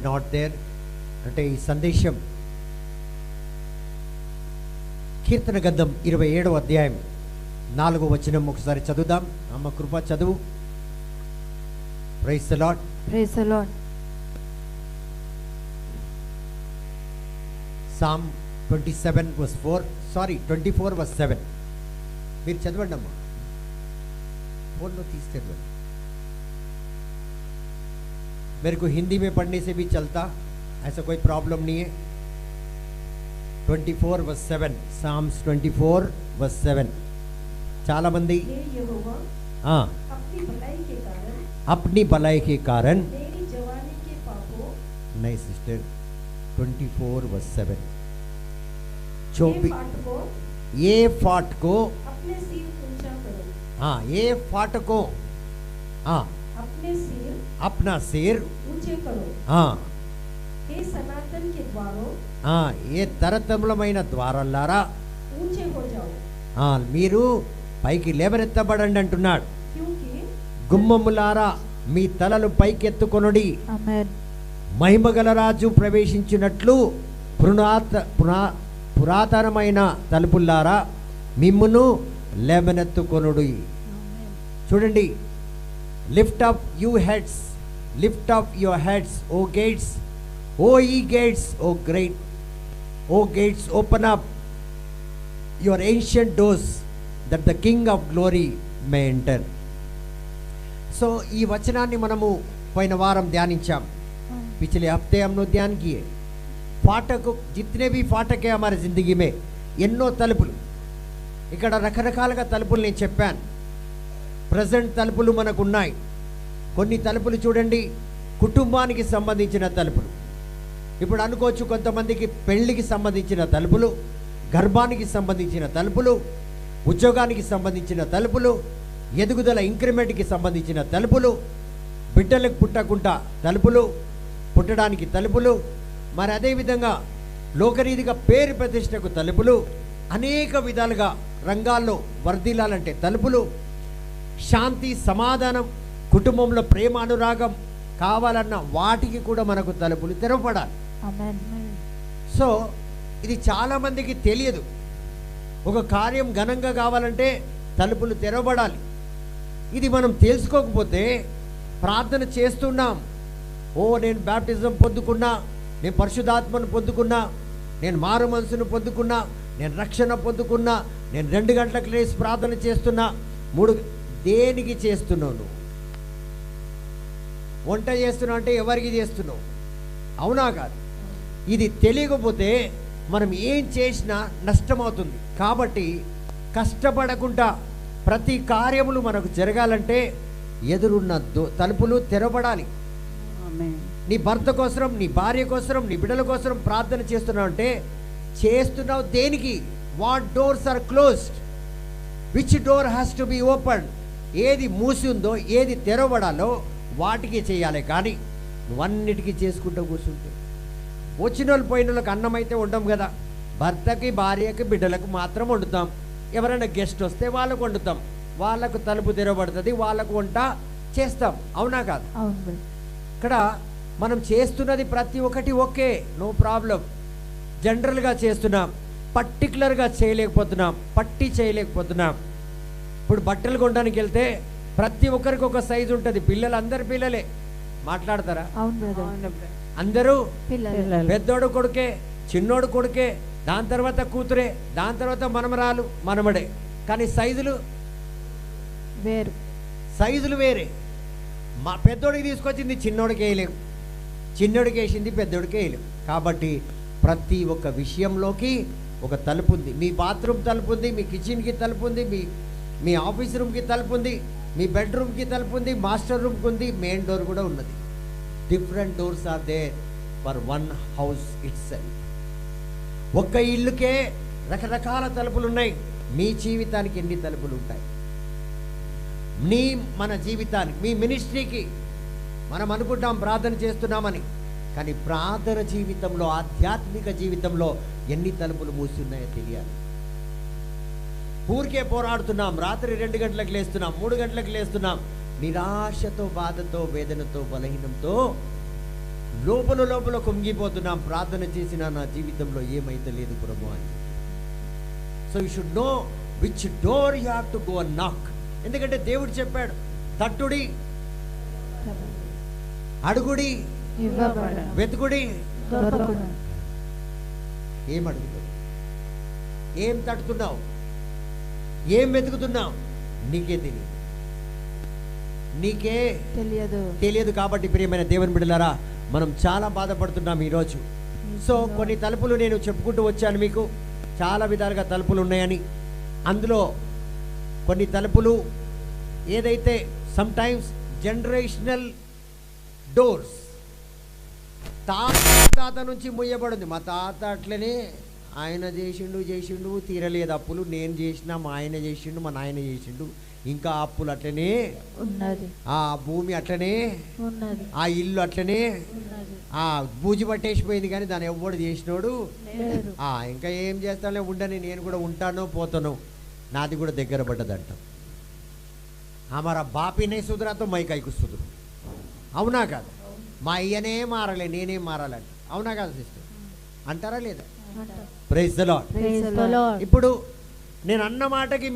Not there అంటే ఈ సందేశం కీర్తన గ్రంథం 27వ అధ్యాయం 4వ వచనం ఒకసారి చదువుదాం. అమ్మ కృప చదువు. Praise the lord. Praise the lord. Psalm 27 verse 4 sorry 24 verse 7 మీరు చదవండి అమ్మా. फोन तीस चलवा. मेरे को हिंदी में पढ़ने से भी चलता, ऐसा कोई प्रॉब्लम नहीं है. 24 वर्स 7 Psalms 24 वर्स 7 చాలా మంది अपनी भलाई के कारण नहीं सिस्टर 24 वर्स 7 ये फाट को हाँ ये फाट को हाँ अपना सिर ऊंचे करो हाँ हे सनातन के द्वारों हाँ ये తరతములమైన ద్వారాలారా ऊंचे हो जाओ మీరు పైకి లేవనెత్తబడండి అంటున్నాడు. क्योंकि గుమ్మములారా మీ తలలు పైకెత్తుకొనుడి. ఆమేన్. మహిమగల రాజు ప్రవేశించినట్లు పురాతనమైన తలుపులారా మిమ్మును లేవనెత్తుకొనుడి. చూడండి, lift up you heads, lift up your heads O gates, O ye gates O great, O gates open up your ancient doors that the king of glory may enter. So ఈ వచనాన్ని మనము పోయిన వారం ధ్యానించాం. पिछले हफ्ते हम लोग ध्यान किए. फाटक जितने भी फाटक है हमारे ज़िंदगी में ఎన్నో తలుపులు, ఇక్కడ రకరకాలుగా తలుపులు నేను చెప్పాను. ప్రజెంట్ తలుపులు మనకు ఉన్నాయి. కొన్ని తలుపులు చూడండి కుటుంబానికి సంబంధించిన తలుపులు. ఇప్పుడు అనుకోవచ్చు కొంతమందికి పెళ్లికి సంబంధించిన తలుపులు, గర్భానికి సంబంధించిన తలుపులు, ఉద్యోగానికి సంబంధించిన తలుపులు, ఎదుగుదల ఇంక్రిమెంట్కి సంబంధించిన తలుపులు, బిడ్డలకు పుట్టకుండా తలుపులు, పుట్టడానికి తలుపులు, మరి అదేవిధంగా లోకరీతిగా పేరు ప్రతిష్టకు తలుపులు, అనేక విధాలుగా రంగాల్లో వర్ధిల్లాలంటే తలుపులు, శాంతి సమాధానం కుటుంబంలో ప్రేమ అనురాగం కావాలన్న వాటికి కూడా మనకు తలుపులు తెరవబడాలి. సో ఇది చాలామందికి తెలియదు. ఒక కార్యం ఘనంగా కావాలంటే తలుపులు తెరవబడాలి. ఇది మనం తెలుసుకోకపోతే ప్రార్థన చేస్తున్నాం, ఓ నేను బ్యాప్టిజం పొందుకున్నా, నేను పరిశుద్ధాత్మను పొందుకున్నా, నేను మారు మనసును పొందుకున్నా, నేను రక్షణ పొందుకున్నా, నేను 2 గంటలకు లేచి ప్రార్థన చేస్తున్నా, 3 దేనికి చేస్తున్నావు? నువ్వు వంట చేస్తున్నావు అంటే ఎవరికి చేస్తున్నావు? అవునా కాదు? ఇది తెలియకపోతే మనం ఏం చేసినా నష్టమవుతుంది. కాబట్టి కష్టపడకుండా ప్రతి కార్యములు మనకు జరగాలంటే ఎదురున్న తలుపులు తెరవబడాలి. నీ భర్త కోసం, నీ భార్య కోసం, నీ బిడ్డల కోసం ప్రార్థన చేస్తున్నావు అంటే చేస్తున్నావు దేనికి? What doors are closed, which door has to be open. ఏది మూసి ఉందో, ఏది తెరవబడాలో వాటికి చేయాలి. కానీ నువ్వన్నిటికీ చేసుకుంటూ కూర్చుంటే వచ్చిన వాళ్ళు పోయిన వాళ్ళకి అన్నం అయితే వండం కదా. భర్తకి భార్యకి బిడ్డలకు మాత్రం వండుతాం. ఎవరైనా గెస్ట్ వస్తే వాళ్ళకు వండుతాం, వాళ్ళకు తలుపు తెరవబడుతుంది, వాళ్ళకు వంట చేస్తాం. అవునా కాదు? ఇక్కడ మనం చేస్తున్నది ప్రతి ఒక్కటి ఓకే, నో ప్రాబ్లం. జనరల్గా చేస్తున్నాం, పర్టికులర్గా చేయలేకపోతున్నాం, పట్టి చేయలేకపోతున్నాం. ఇప్పుడు బట్టలు కొనడానికి వెళ్తే ప్రతి ఒక్కరికి ఒక సైజు ఉంటుంది. పిల్లలు అందరు పిల్లలే మాట్లాడతారా? అందరూ పెద్దోడు కొడుకే, చిన్నోడు కొడుకే, దాని తర్వాత కూతురే, దాని తర్వాత మనమరాలు మనమడే. కానీ సైజులు వేరు, సైజులు వేరే. మా పెద్దోడికి తీసుకొచ్చింది చిన్నోడికి వేయలేము, చిన్నోడికి వేసింది పెద్దోడికి వేయలేము. కాబట్టి ప్రతి ఒక్క విషయంలోకి ఒక తలుపు ఉంది. మీ బాత్రూమ్ తలుపు ఉంది, మీ కిచెన్కి తలుపు ఉంది, మీ ఆఫీస్ రూమ్కి తలుపు ఉంది, మీ బెడ్రూమ్కి తలుపు ఉంది, మాస్టర్ రూమ్కి ఉంది, మెయిన్ డోర్ కూడా ఉన్నది. Different doors are there for one house itself. ఒక్క ఇల్లుకే రకరకాల తలుపులు ఉన్నాయి. మీ జీవితానికి ఎన్ని తలుపులు ఉంటాయి? మన జీవితానికి, మీ మినిస్ట్రీకి మనం అనుకుంటాం ప్రార్థన చేస్తున్నామని, కానీ ప్రార్థన జీవితంలో, ఆధ్యాత్మిక జీవితంలో ఎన్ని తలుపులు మూసి ఉన్నాయో తెలియాలి. ఊరికే పోరాడుతున్నాం, రాత్రి 2 గంటలకు లేస్తున్నాం, 3 గంటలకు లేస్తున్నాం, నిరాశతో, బాధతో, వేదనతో, బలహీనంతో లోపల లోపల కుంగిపోతున్నాం, ప్రార్థన చేసిన నా జీవితంలో ఏమైతే లేదు ప్రభు అని. So you should know which door you have to go and నాక్. ఎందుకంటే దేవుడు చెప్పాడు, తట్టుడి, అడుగుడి, వెతుకుడి. ఏం అడుగుతావు? ఏం తట్టుతున్నావు? ఏం వెతుకుతున్నావు? నీకే తెలియదు, నీకే తెలియదు. కాబట్టి ప్రియమైన దేవుని బిడ్డలారా, మనం చాలా బాధపడుతున్నాం ఈరోజు. సో కొన్ని తలుపులు నేను చెప్పుకుంటూ వచ్చాను మీకు, చాలా విధాలుగా తలుపులు ఉన్నాయని. అందులో కొన్ని తలుపులు ఏదైతే సమ్టైమ్స్ జనరేషనల్ డోర్స్, తాత నుంచి ముయ్యబడింది. మా తాత అట్లనే ఆయన చేసిండు తీరలేదు అప్పులు. నేను చేసిన, మా ఆయన చేసిండు, మా నాయన చేసిండు, ఇంకా అప్పులు అట్లనే ఉన్నది. ఆ భూమి అట్లనే ఉన్నది, ఆ ఇల్లు అట్లనే ఆ బూజు పట్టేసిపోయింది, కానీ దాన్ని ఎవ్వడు చేసినోడు ఇంకా ఏం చేస్తానే ఉండని, నేను కూడా ఉంటానో పోతానో, నాది కూడా దగ్గర పడ్డదంట. हमारा बाप ही नहीं सुधरा तो मैं कई कुछ सुधरू. అవునా కాదు? మా అయ్యనే మారలే, నేనే మారాలంట. అవునా కాదు సిస్టర్? అంటారా లేదా? Praise the lord. ఇప్పుడు నేను అన్న మాటకి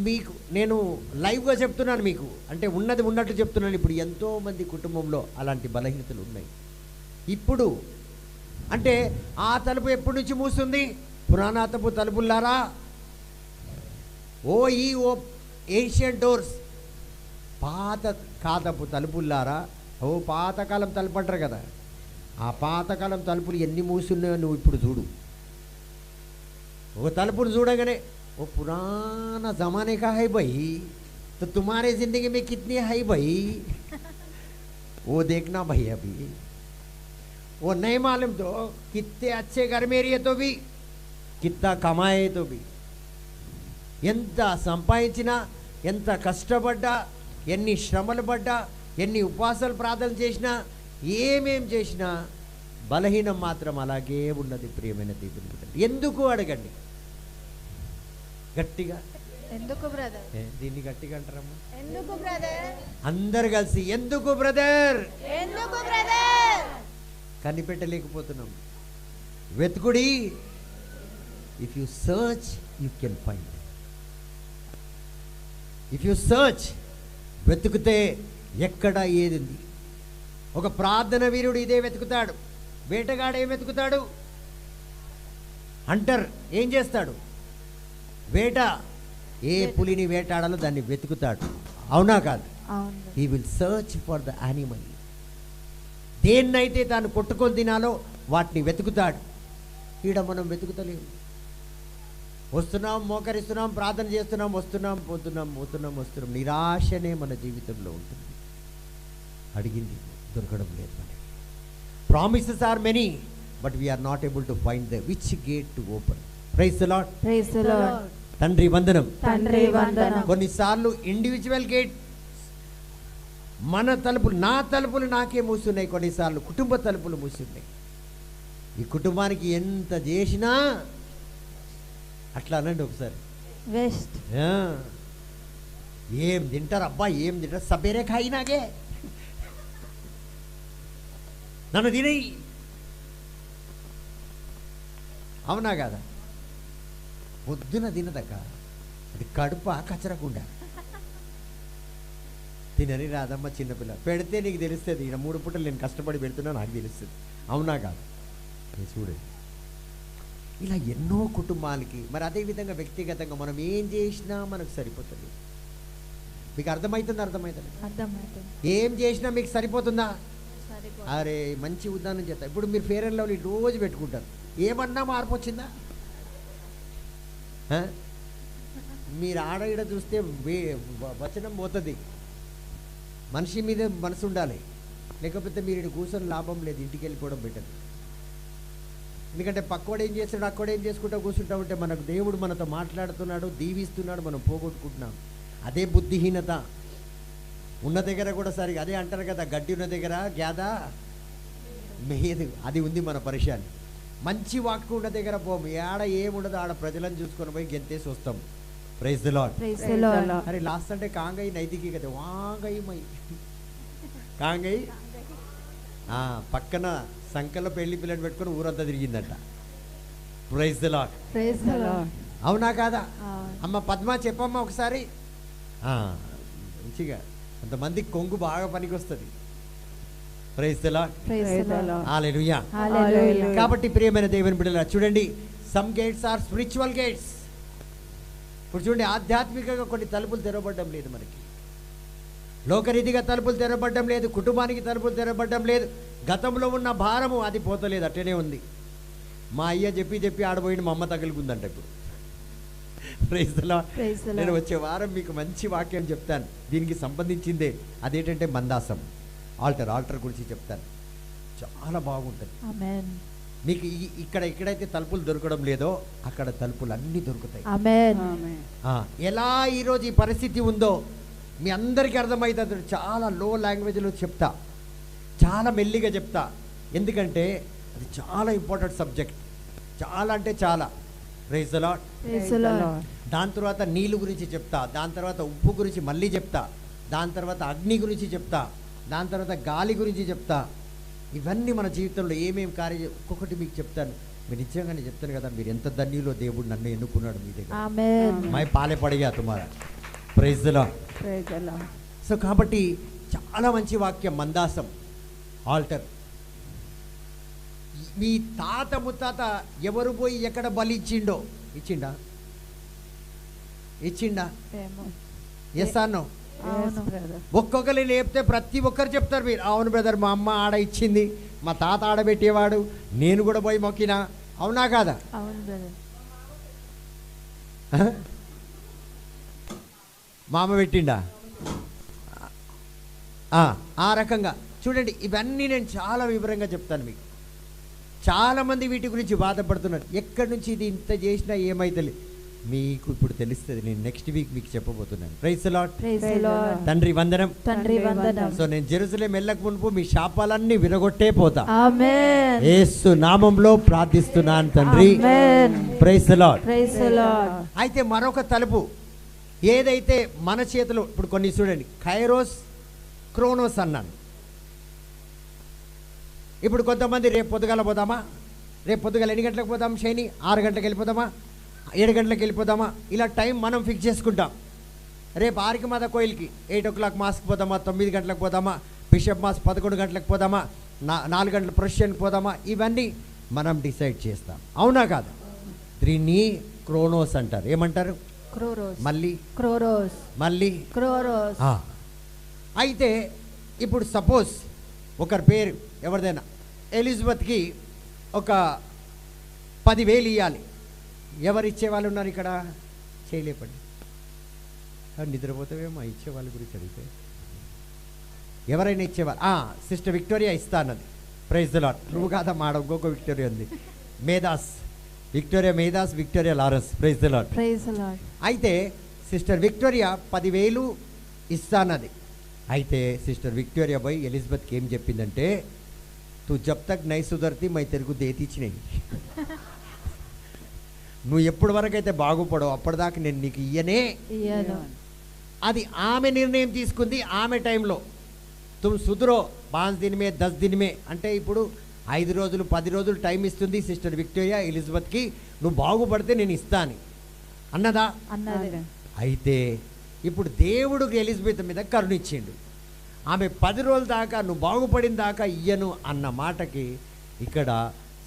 మీకు నేను లైవ్గా చెప్తున్నాను మీకు, అంటే ఉన్నది ఉన్నట్టు చెప్తున్నాను. ఇప్పుడు ఎంతోమంది కుటుంబంలో అలాంటి బలహీనతలు ఉన్నాయి. ఇప్పుడు అంటే ఆ తలుపు ఎప్పటి నుంచి మూస్తుంది? పురాణాతపు తలుపులారా, ఓ ఏషియన్ డోర్స్, పాత కాతపు తలుపులారా, ఓ పాతకాలం తలుపు అంటారు కదా, ఆ పాతకాలం తలుపులు ఎన్ని మూసున్నాయో నువ్వు ఇప్పుడు చూడు. ఒక తలుపును చూడగానే वो पुराना ज़माने का है भाई, तो तुम्हारे ज़िंदगी में कितनी है भाई, वो देखना भाई. अभी वो नहीं मालूम तो कितने अच्छे घर में रहिए तो भी, कितना कमाए तो भी, ఎంత సంపాదించినా, ఎంత కష్టపడ్డా, ఎన్ని శ్రమలు పడ్డా, ఎన్ని ఉపవాసాలు ప్రార్థన చేసినా, ఏమేం చేసినా బలహీనం మాత్రం అలాగే ఉన్నది. ప్రియమైన దేవుని బిడ్డలు, ఎందుకు అడగండి గట్టిగా. ఎందుకు బ్రదర్? దీన్ని గట్టిగా అంటారమ్మా. ఎందుకు బ్రదర్? అందరు కలిసి ఎందుకు బ్రదర్, ఎందుకు బ్రదర్ కనిపెట్టలేకపోతున్నాం. వెతుకుడి. If you search you can find. If you search, వెతుకుతే ఎక్కడ ఏది. ఒక ప్రార్థన వీరుడు ఇదే వెతుకుతాడు. వేటగాడు ఏం వెతుకుతాడు? హంటర్ ఏం చేస్తాడు? వేట, ఏ పులిని వేటాడాలో దాన్ని వెతుకుతాడు. అవునా కాదు? He will search for the animal. దేన్నైతే తాను కొట్టుకొని తినాలో వాటిని వెతుకుతాడు. ఈడ మనం వెతుకుతలేము. వస్తున్నాం, మోకరిస్తున్నాం, ప్రార్థన చేస్తున్నాం, వస్తున్నాం, పోతున్నాం. నిరాశనే మన జీవితంలో ఉంటుంది. అడిగింది దొరకడం లేదు. మనకి promises are many, but we're not able to find the which gate to open. Praise the lord. Praise the lord. తండ్రి వందనం. తండ్రి వందనం. కొన్నిసార్లు ఇండివిజువల్ గేట్, మన తలుపులు, నా తలుపులు నాకే మూస్తున్నాయి. కొన్నిసార్లు కుటుంబ తలుపులు మూస్తున్నాయి. ఈ కుటుంబానికి ఎంత చేసినా అట్లా అనండి ఒకసారి. వెస్ట్ ఏం తింటారు అబ్బా, ఏం తింటారు, సబేరే ఖాయి నాగే, నన్ను తినేయి. అవునా కాదా? పొద్దున తినదక్క, అది కడుప కచ్చరకుండా తినని రాదమ్మ. చిన్నపిల్ల పెడితే నీకు తెలుస్తుంది. ఈయన 3 పూటలు నేను కష్టపడి పెడుతున్నా, నాకు తెలుస్తుంది. అవునా కాదు? చూడండి, ఇలా ఎన్నో కుటుంబాలకి. మరి అదేవిధంగా వ్యక్తిగతంగా మనం ఏం చేసినా మనకు సరిపోతుంది. మీకు అర్థమవుతుంది? ఏం చేసినా మీకు సరిపోతుందా? అరే మంచి ఉదాహరణ చేస్తా. ఇప్పుడు మీరు ఫేర్ అండ్ లవ్లీ రోజు పెట్టుకుంటారు, ఏమన్నా మార్పు వచ్చిందా? మీరు ఆడ ఈడ చూస్తే వచనం పోతుంది. మనిషి మీద మనసు ఉండాలి, లేకపోతే మీరు ఇటు కూర్చొని లాభం లేదు. ఇంటికి వెళ్ళిపోవడం బెటర్. ఎందుకంటే పక్కోడు ఏం చేస్తాడు, అక్కడే ఏం చేసుకుంటా కూర్చుంటా ఉంటే మనకు దేవుడు మనతో మాట్లాడుతున్నాడు, దీవిస్తున్నాడు, మనం పోగొట్టుకుంటున్నాం. అదే బుద్ధిహీనత. ఉన్న దగ్గర కూడా సరిగా అదే అంటారు కదా, గడ్డి ఉన్న దగ్గర గ్యాదా మేదు, అది ఉంది మన పరిశాన్ని. మంచి వాక్కు ఉన్న దగ్గర పోము, ఆడ ఏముండదు, ఆడ ప్రజలను చూసుకొని పోయి గెంతేసి వస్తాం. Praise the lord. అరే లాస్ట్ అంటే కాంగై నైతికి కదా, వాంగై మై కాంగై పక్కన సంకల్లో పెళ్లి పిల్లని పెట్టుకొని ఊరంతా తిరిగిందట. Praise the lord. Praise the Lord. అవునా కాదా? అవును. అమ్మ పద్మ చెప్పమ్మా ఒకసారి. మంచిగా కొంతమంది కొంగు బాగా పనికి వస్తుంది. Praise the lord. Praise the Lord. Hallelujah. Hallelujah. కాబట్టి ప్రియమైన దేవుని బిడ్డలారా చూడండి, some gates are spiritual gates. ఇప్పుడు చూడండి, ఆధ్యాత్మికంగా కొన్ని తలుపులు తెరవబడడం లేదు మనకి, లోకరీతిగా తలుపులు తెరవబడడం లేదు, కుటుంబానికి తలుపులు తెరవబడడం లేదు. గతంలో ఉన్న భారము అది పోతలేదు, అట్టనే ఉంది. మా అయ్య చెప్పి ఆడబోయిన మా అమ్మ తగులుకుందంట ఇప్పుడు. Praise the lord. Praise the Lord. నేను వచ్చే వారం మీకు మంచి వాక్యం చెప్తాను, దీనికి సంబంధించిందే. అదేంటంటే మందాసం, ఆల్టర్ గురించి చెప్తాను. చాలా బాగుంటుంది. ఆమేన్. మీకు ఎక్కడైతే తలుపులు దొరకడం లేదో అక్కడ తలుపులు అన్నీ దొరుకుతాయి. ఆమేన్. ఎలా ఈరోజు ఈ పరిస్థితి ఉందో మీ అందరికీ అర్థమవుతుంది. చాలా లో లాంగ్వేజ్లో చెప్తా, చాలా మెల్లిగా చెప్తా, ఎందుకంటే అది చాలా ఇంపార్టెంట్ సబ్జెక్ట్. చాలా అంటే చాలా. Praise the lord. Praise the Lord. దాని తర్వాత నీళ్ళు గురించి చెప్తా, దాని తర్వాత ఉప్పు గురించి మళ్ళీ చెప్తా, దాని తర్వాత అగ్ని గురించి చెప్తా, దాని తర్వాత గాలి గురించి చెప్తా. ఇవన్నీ మన జీవితంలో ఏమేమి కార్యం ఒక్కొక్కటి మీకు చెప్తాను. మీరు నిజంగానే చెప్తాను కదా, మీరు ఎంత ధన్యులో దేవుడు నన్ను ఎన్నుకున్నాడు మీ దగ్గర. ఆమేన్. మై పాలే పడిగా తుమారా. Praise the lord. Praise the Lord. So కాబట్టి చాలా మంచి వాక్యం మందాసం, ఆల్టర్. మీ తాత ముత్తాత ఎవరు పోయి ఎక్కడ బలి ఇచ్చిండా? ఏమో. ఎస్ అన్నో. అవును బ్రదర్. ఒక్కొక్కరు లేపితే ప్రతి ఒక్కరు చెప్తారు, మీరు అవును బ్రదర్, మా అమ్మ ఆడ ఇచ్చింది, మా తాత ఆడబెట్టేవాడు, నేను కూడా పోయి మొక్కినా. అవునా కాదా? అవును బ్రదర్. మా అమ్మ పెట్టిండా? ఆ రకంగా చూడండి, ఇవన్నీ నేను చాలా వివరంగా చెప్తాను మీకు. చాలామంది వీటి గురించి బాధపడుతున్నారు. ఎక్కడి నుంచి ఇది ఇంత చేసినా ఏమైతలే, మీకు ఇప్పుడు తెలుస్తుంది. నేను నెక్స్ట్ వీక్ మీకు చెప్పబోతున్నాను. Praise the lord. Praise the Lord. తండ్రి వందనం. తండ్రి వందనం. సో నేను జెరూసలేం వెళ్ళక మునుపు మీ శాపాలన్నీ విరగొట్టే పోతా. ఆమేన్. యేసు నామంలో ప్రార్థిస్తున్నాను తండ్రి. Amen. Praise the lord. Praise the Lord. అయితే మరొక తలుపు ఏదైతే మన చేతిలో, ఇప్పుడు కొన్ని చూడండి, కైరోస్, క్రోనోస్ అన్నాను. ఇప్పుడు కొంతమంది రేపు పొద్దుగాల పోదామా, రేపు పొద్దుగాల ఎన్ని గంటలకు పోదాం, శని 6 గంటలకు వెళ్ళిపోదామా, 7 గంటలకు వెళ్ళిపోదామా, ఇలా టైం మనం ఫిక్స్ చేసుకుంటాం. రేపు 6కి మాత కోయిల్కి 8 o'clock మాస్కి పోదామా, 9 గంటలకు పోదామా, బిషప్ మాస్ 11 గంటలకు పోదామా, 4 గంటల ప్రొసెషన్కి పోదామా, ఇవన్నీ మనం డిసైడ్ చేస్తాం. అవునా కాదు? దీన్ని క్రోనోస్ అంటారు. ఏమంటారు? క్రోరోస్. మళ్ళీ క్రోరోస్. అయితే ఇప్పుడు సపోజ్ ఒకరి పేరు ఎవరిదైనా ఎలిజబెత్కి ఒక 10,000 ఇవ్వాలి. ఎవరు ఇచ్చేవాళ్ళు ఉన్నారు ఇక్కడ? చేయలేపండి, నిద్రపోతావేమో. ఇచ్చేవాళ్ళ గురించి అడిగితే ఎవరైనా ఇచ్చేవాళ్ళు. సిస్టర్ విక్టోరియా ఇస్తా అన్నది. Praise the Lord. నువ్వు కాదా మాడ, ఇంకొక విక్టోరియా ఉంది, మేధాస్, Victoria Lawrence. Praise the lord. Praise the Lord. అయితే సిస్టర్ విక్టోరియా 10,000 ఇస్తా అన్నది. అయితే సిస్టర్ విక్టోరియా పోయి ఎలిజబెత్కి ఏం చెప్పిందంటే, తు జబ్ తక్ నై సుధర్తి మై తెరుగు దేతిచ్చినాయి, నువ్వు ఎప్పటి వరకు అయితే బాగుపడవు అప్పటిదాకా నేను నీకు ఇయ్యను. అది ఆమె నిర్ణయం తీసుకుంది. ఆమె టైంలో తుమ్ సుధరో 5 दिन में 10 दिन में అంటే ఇప్పుడు 5 రోజులు 10 రోజులు టైం ఇస్తుంది సిస్టర్ విక్టోరియా ఎలిజబెత్కి, నువ్వు బాగుపడితే నేను ఇస్తాను అన్నదా? అన్నది. అయితే ఇప్పుడు దేవుడు ఎలిజబెత్ మీద కరుణిచ్చిండు. ఆమె 10 రోజుల దాకా నువ్వు బాగుపడిన దాకా ఇయ్యను అన్న మాటకి ఇక్కడ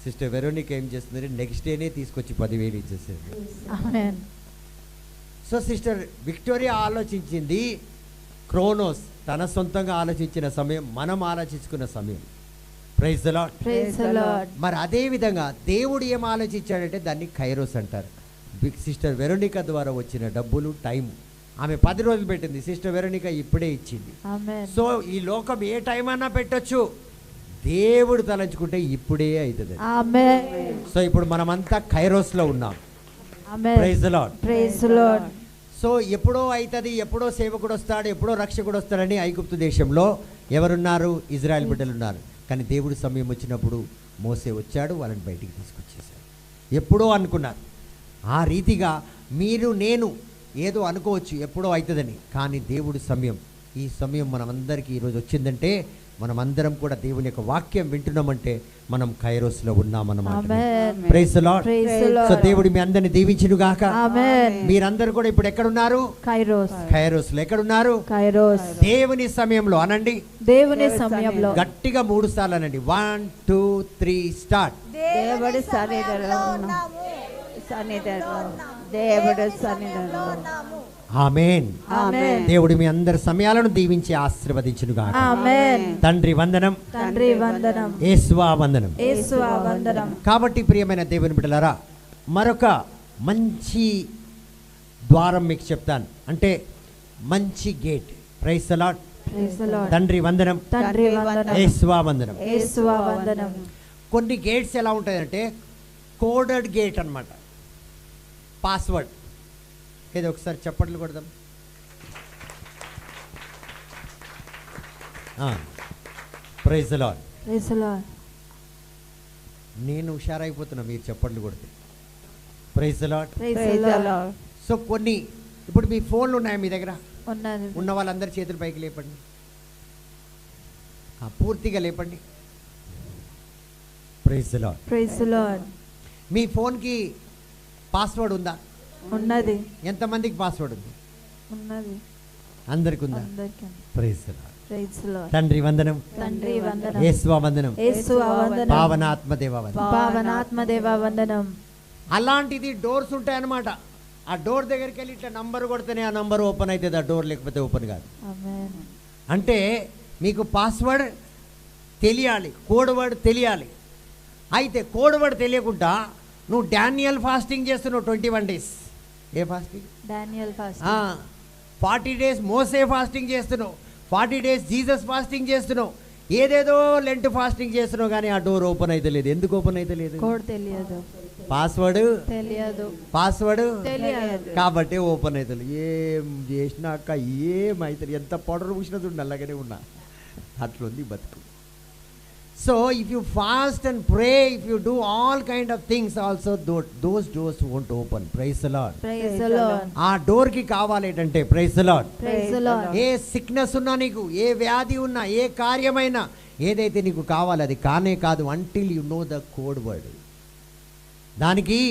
సిస్టర్ వెరోనికా ఏం చేస్తుంది, నెక్స్ట్ డేనే తీసుకొచ్చి 10,000 ఇచ్చేసేది. ఆమేన్. సో సిస్టర్ విక్టోరియా ఆలోచించింది క్రోనోస్, తన సొంతంగా ఆలోచించిన సమయం, మనం ఆలోచించుకున్న సమయం. Praise the lord. Praise the Lord. మరి అదే విధంగా దేవుడు ఏం ఆలోచించాడంటే దాన్ని కైరోస్ అంటారు. సిస్టర్ వెరోనికా ద్వారా వచ్చిన డబ్బులు, టైం, ఆమె 10 రోజులు పెట్టింది, సిస్టర్ వెరోనికా ఇప్పుడే ఇచ్చింది. ఆమేన్. సో ఈ లోకం ఏ టైం అన్నా పెట్టొచ్చు, దేవుడు తలంచుకుంటే ఇప్పుడే అవుతుంది. ఆమేన్. సో ఇప్పుడు మనమంతా కైరోస్లో ఉన్నాం. Amen. Praise the lord. Praise the Lord. So ఎప్పుడో అవుతుంది, ఎప్పుడో సేవకుడు వస్తాడు, ఎప్పుడో రక్షకుడు వస్తాడని ఐగుప్తు దేశంలో ఎవరున్నారు? ఇజ్రాయెల్ బిడ్డలు ఉన్నారు. కానీ దేవుడి సమయం వచ్చినప్పుడు మోసే వచ్చాడు, వాళ్ళని బయటికి తీసుకొచ్చేసాడు. ఎప్పుడో అనుకున్నారు. ఆ రీతిగా మీరు నేను ఏదో అనుకోవచ్చు ఎప్పుడో అవుతుందని, కానీ దేవుడి సమయం, ఈ సమయం మనమందరికీ ఈరోజు వచ్చిందంటే మనమందరం కూడా దేవుని యొక్క వాక్యం వింటున్నామంటే మనం కైరోస్లో ఉన్నామన్నమాట. Amen. Praise the lord. Praise the Lord. So దేవుడు మీ అందరిని దీవించును గాక. ఆమేన్. మీరందరూ కూడా ఇప్పుడు ఎక్కడున్నారు? కైరోస్. కైరోస్లో ఎక్కడున్నారు? కైరోస్. దేవుని సమయంలో అనండి. దేవుని సమయంలో గట్టిగా 3 సార్లు అనండి. 1 2 3 స్టార్ట్. దేవుడి సన్నిధిలో ఉన్నాము. దేవుడి సన్నిధిలో ఆమేన్. ఆమేన్. దేవుడు మీ అందరి సమయాలను దీవించి ఆశీర్వదించును గాక. ఆమేన్. తండ్రి వందనం, తండ్రి వందనం, యేసువా వందనం. యేసువా వందనం. కాబట్టి ప్రియమైన దేవుని బిడ్డలారా, మరొక మంచి ద్వారం మీకు చెప్తాను, అంటే మంచి gate. Praise the lord. Praise the Lord. తండ్రి వందనం, తండ్రి వందనం, యేసువా వందనం. యేసువా వందనం. కొన్ని గేట్స్ ఎలా ఉంటాయంటే కోడెడ్ గేట్ అన్నమాట. పాస్వర్డ్ ఏదో ఒకసారి చప్పట్లు కొడదాం. Praise the lord. Praise the Lord. నేను హుషారైపోతున్నా మీరు చప్పట్లు కొడితే. Praise the lord. Praise the praise the Lord. Lord. So కొన్ని ఇప్పుడు మీ ఫోన్లు ఉన్నాయా మీ దగ్గర? ఉన్నది. ఉన్న వాళ్ళందరి చేతుల పైకి లేపండి. పూర్తిగా లేపండి. Praise the lord. Praise the Lord. మీ ఫోన్కి పాస్వర్డ్ ఉందా? ఉన్నది. ఎంతమందికి పాస్వర్డ్ ఉంది? ఉన్నది. అందరికి ఉందా? అందరికీ. Praise the lord. Praise the Lord. తండ్రి వందనం, తండ్రి వందనం, యేసువా వందనం, యేసువా వందనం, పావనాత్మదేవ వందనం. పావనాత్మదేవ వందనం. అలాంటిది డోర్స్ ఉంటాయన్నమాట. ఆ డోర్ దగ్గరికి వెళ్ళి ఇట్లా నంబర్ కొడితేనే ఆ నంబర్ ఓపెన్ అవుతుంది, ఆ డోర్ లేకపోతే ఓపెన్ కాదు. ఆమేన్. అంటే మీకు పాస్వర్డ్ తెలియాలి, కోడ్ వర్డ్ తెలియాలి. అయితే కోడ్ వర్డ్ తెలియకుండా నువ్వు డానియల్ ఫాస్టింగ్ చేస్తున్నావు 21 days. ఏ ఫాస్టింగ్? Daniel fast. 40 days మోసే ఫాస్టింగ్ చేస్తున్నావు, 40 days జీసస్ ఫాస్టింగ్ చేస్తున్నావు, ఏదేదో లెంట్ ఫాస్టింగ్ చేస్తున్నావు, కానీ ఆ డోర్ ఓపెన్ అయితే లేదు. ఎందుకు ఓపెన్ అయితే లేదు? కోడ్ తెలియదు. పాస్వర్డ్ తెలియదు. తెలియదు. కాబట్టి ఓపెన్ అవుతుంది. ఏం చేసినాక ఏమవుతుంది, ఎంత పౌడర్ పూసినా చూడండి అలాగనే ఉన్నా, అట్లుంది బతుకు. So if you fast and pray, if you do all kind of things also, those doors won't open. Praise the lord. Praise the Lord. ఆ డోర్కి కావాలి ఏంటంటే praise the lord. Praise the Lord. ఏ సిక్నెస్ ఉన్నా నీకు, ఏ వ్యాధి ఉన్నా, ఏ కార్యమైనా, ఏదైతే నీకు కావాలి అది కానే కాదు until you know the code word. దానికి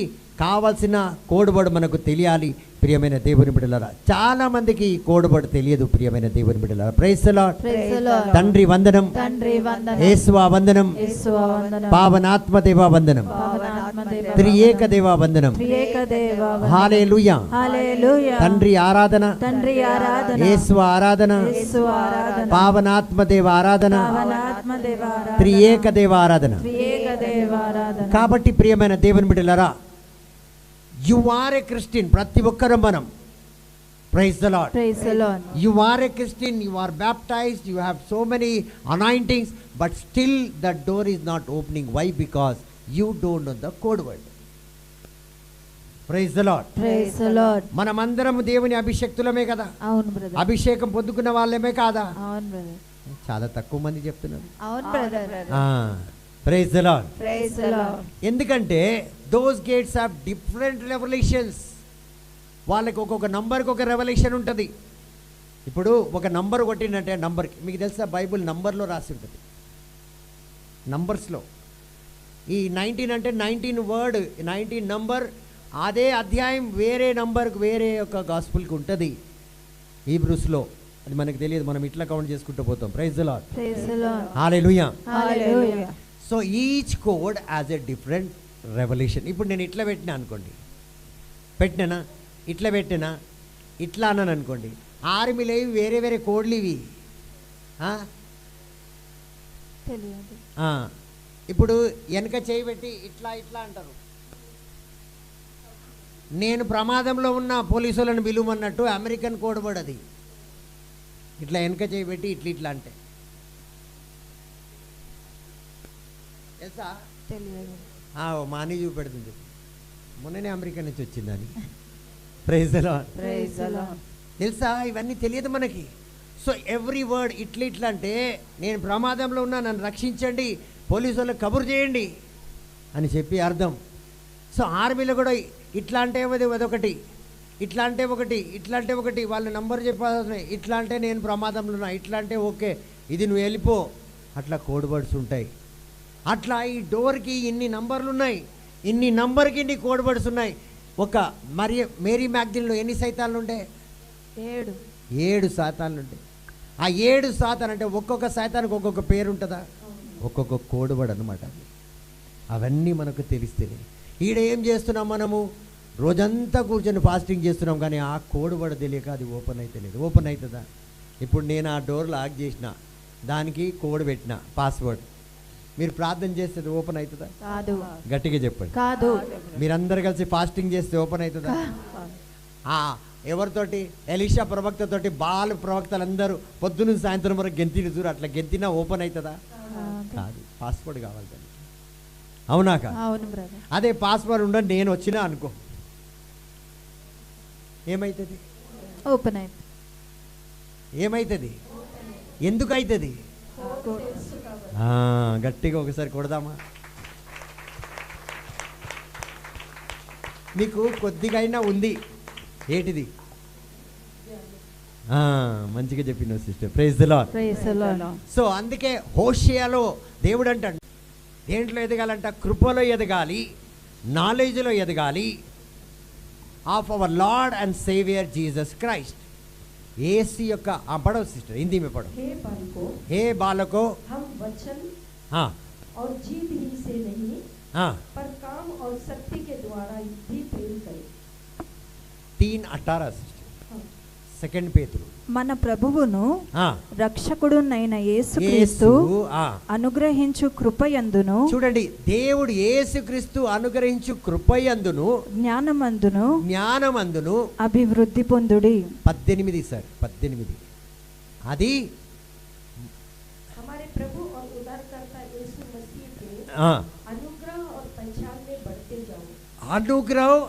కావాల్సిన కోడ్ వర్డ్ మనకు తెలియాలి. ప్రియమైన దేవుని బిడ్డలారా, చాలా మందికి ఈ కోడ్ వర్డ్ తెలియదు. ప్రియమైన దేవుని బిడ్డలారా, praise the lord. Praise the Lord. తండ్రి వందనం, తండ్రి వందనం, యేసువా వందనం, యేసువా వందనం, పావనాత్మదేవ వందనం, పావనాత్మదేవ త్రియేక దేవ వందనం. త్రియేక దేవ వందనం. హల్లెలూయా. హల్లెలూయా. తండ్రి ఆరాధన, తండ్రి ఆరాధన, యేసువా ఆరాధన, యేసువా ఆరాధన, పావనాత్మదేవ ఆరాధన, పావనాత్మదేవ ఆరాధన, త్రియేక దేవ ఆరాధన. త్రియేక దేవ ఆరాధన. కాబట్టి ప్రియమైన దేవుని బిడ్డలారా, యు ఆర్ ఏ క్రిస్టియన్. ప్రతి ఒక్కరు మనం. Praise the lord. Praise the Lord. You are a Christian, you are baptized, you have so many anointings, but still the door is not opening. Why? Because you don't know the code word. Praise the lord. Praise the Lord. మనమందరం దేవుని అభిషక్తులమే కదా, అవును brother. అభిషేకం పొందుకున్న వాళ్ళమే కాదా? అవును brother. చాలా తక్కువ మంది చెప్తున్నారు. అవును brother. Praise the lord. Praise the Lord. ఎందుకంటే those gates have different revolutions. వాళ్ళకి ఒక్కొక్క నంబర్కి ఒక రెవల్యూషన్ ఉంటుంది. ఇప్పుడు ఒక నంబర్ కొట్టిందంటే నంబర్కి, మీకు తెలుసా బైబుల్ నంబర్లో రాసి ఉంటుంది, నంబర్స్లో. ఈ 19 అంటే 19 వర్డ్, 19 నంబర్. అదే అధ్యాయం వేరే నంబర్కి వేరే ఒక గాస్పుల్కి ఉంటుంది హీబ్రూస్లో. అది మనకు తెలియదు, మనం ఇట్లా కౌంట్ చేసుకుంటూ పోతాం. Praise the lord. Praise the Lord. Hallelujah. Hallelujah. So each code as a different revolution. ఇప్పుడు నేను ఇట్లా పెట్టినా అనుకోండి, పెట్టినా ఇట్లా పెట్టినా, ఇట్లా అన్నాను అనుకోండి, ఆర్మీలో ఇవి వేరే వేరే కోడ్లు ఇవి. తెలియదు. ఇప్పుడు వెనక చేయి పెట్టి ఇట్లా ఇట్లా అంటారు. నేను ప్రమాదంలో ఉన్న పోలీసులను పిలువమన్నట్టు అమెరికన్ కోడ్ వర్డ్ అది. ఇట్లా వెనక చేయి పెట్టి ఇట్లా ఇట్లా అంటే తెలుసా? తెలియదు. మాని చూపెడుతుంది, మొన్ననే అమెరికా నుంచి వచ్చిందని. Praise the lord. Praise the Lord. తెలుసా? ఇవన్నీ తెలియదు మనకి. సో ఎవ్రీ వర్డ్ ఇట్లా ఇట్లా అంటే, నేను ప్రమాదంలో ఉన్నా, నన్ను రక్షించండి, పోలీసు వాళ్ళకి కబురు చేయండి అని చెప్పి అర్థం. సో ఆర్మీలో కూడా ఇట్లా అంటే అదొకటి, ఇట్లా అంటే ఒకటి, ఇట్లా అంటే ఒకటి. వాళ్ళ నంబర్ చెప్పాల్సి, ఇట్లా అంటే నేను ప్రమాదంలో ఉన్నా, ఇట్లా అంటే ఓకే ఇది నువ్వు వెళ్ళిపో, అట్లా కోడ్ వర్డ్స్ ఉంటాయి. అట్లా ఈ డోర్కి ఇన్ని నంబర్లు ఉన్నాయి, ఇన్ని నంబర్కి ఇన్ని కోడ్ వర్డ్స్ ఉన్నాయి. ఒక మేరీ మ్యాగ్జిన్లో ఎన్ని సైతాన్లు ఉండే? 7 శాతాన్లు ఉంటాయి. ఆ 7 శాతాన్ అంటే ఒక్కొక్క శాతానికి ఒక్కొక్క పేరు ఉంటుందా? ఒక్కొక్క కోడ్ వర్డ్ అనమాట. అవన్నీ మనకు తెలిస్తేనే. ఈడ ఏం చేస్తున్నాం మనము? రోజంతా కూర్చొని ఫాస్టింగ్ చేస్తున్నాం, కానీ ఆ కోడ్ వర్డ్ తెలియక అది ఓపెన్ అయితే లేదు. ఓపెన్ అవుతుందా? ఇప్పుడు నేను ఆ డోర్ లాక్ చేసిన, దానికి కోడ్ పెట్టిన, పాస్వర్డ్. మీరు ప్రార్థన చేస్తే ఓపెన్ అవుతుందా? కాదు. గట్టిగా చెప్పండి. కాదు. మీరందరూ కలిసి ఫాస్టింగ్ చేస్తే ఓపెన్ అవుతుందా? ఎవరితోటి? ఎలీషా ప్రవక్తతోటి బాల ప్రవక్తలందరూ పొద్దున్న సాయంత్రం వరకు గెంతిని చూరు, అట్లా గెంతినా ఓపెన్ అవుతుందా? కాదు. పాస్వర్డ్ కావాలి దానికి. అవునా కాదు? అవును బ్రదర్. అదే పాస్వర్డ్ ఉండదు, నేను వచ్చినా అనుకో, ఏమవుతుంది? ఓపెన్ అయింది. ఏమవుతుంది? ఎందుకు అవుతుంది? గట్టిగా ఒకసారి కొడదామా? మీకు కొద్దిగా అయినా ఉంది. ఏంటిది? మంచిగా చెప్పిన sister. Praise the lord. Praise the Lord. So అందుకే హోషేయలో దేవుడు అంటాడు, దేంట్లో ఎదగాలంట? కృపలో ఎదగాలి, నాలెడ్జ్లో ఎదగాలి, of our Lord and saviour Jesus Christ. ఏसी యొక్క पढ़ो सिस्टर, हिंदी में पढ़ो। हे बालकों हम वचन हाँ और जीभ ही से नहीं हाँ पर काम और शक्ति के द्वारा भी प्रेम करें। 3:18 सिस्टर, सेकंड पेतरू। మన ప్రభువును हाँ రక్షకుడునైన యేసుక్రీస్తు అనుగ్రహించు కృపయందును, చూడండి, దేవుడు యేసుక్రీస్తు అనుగ్రహించు కృపయందును జ్ఞానమందును అభివృద్ధి పొందుడి. 18 సార్, 18 అది हमारे प्रभु और उद्धारकर्ता यीशु मसीह के अनुग्रह और पहचान में बढ़ते जाओ। అనుగ్రహం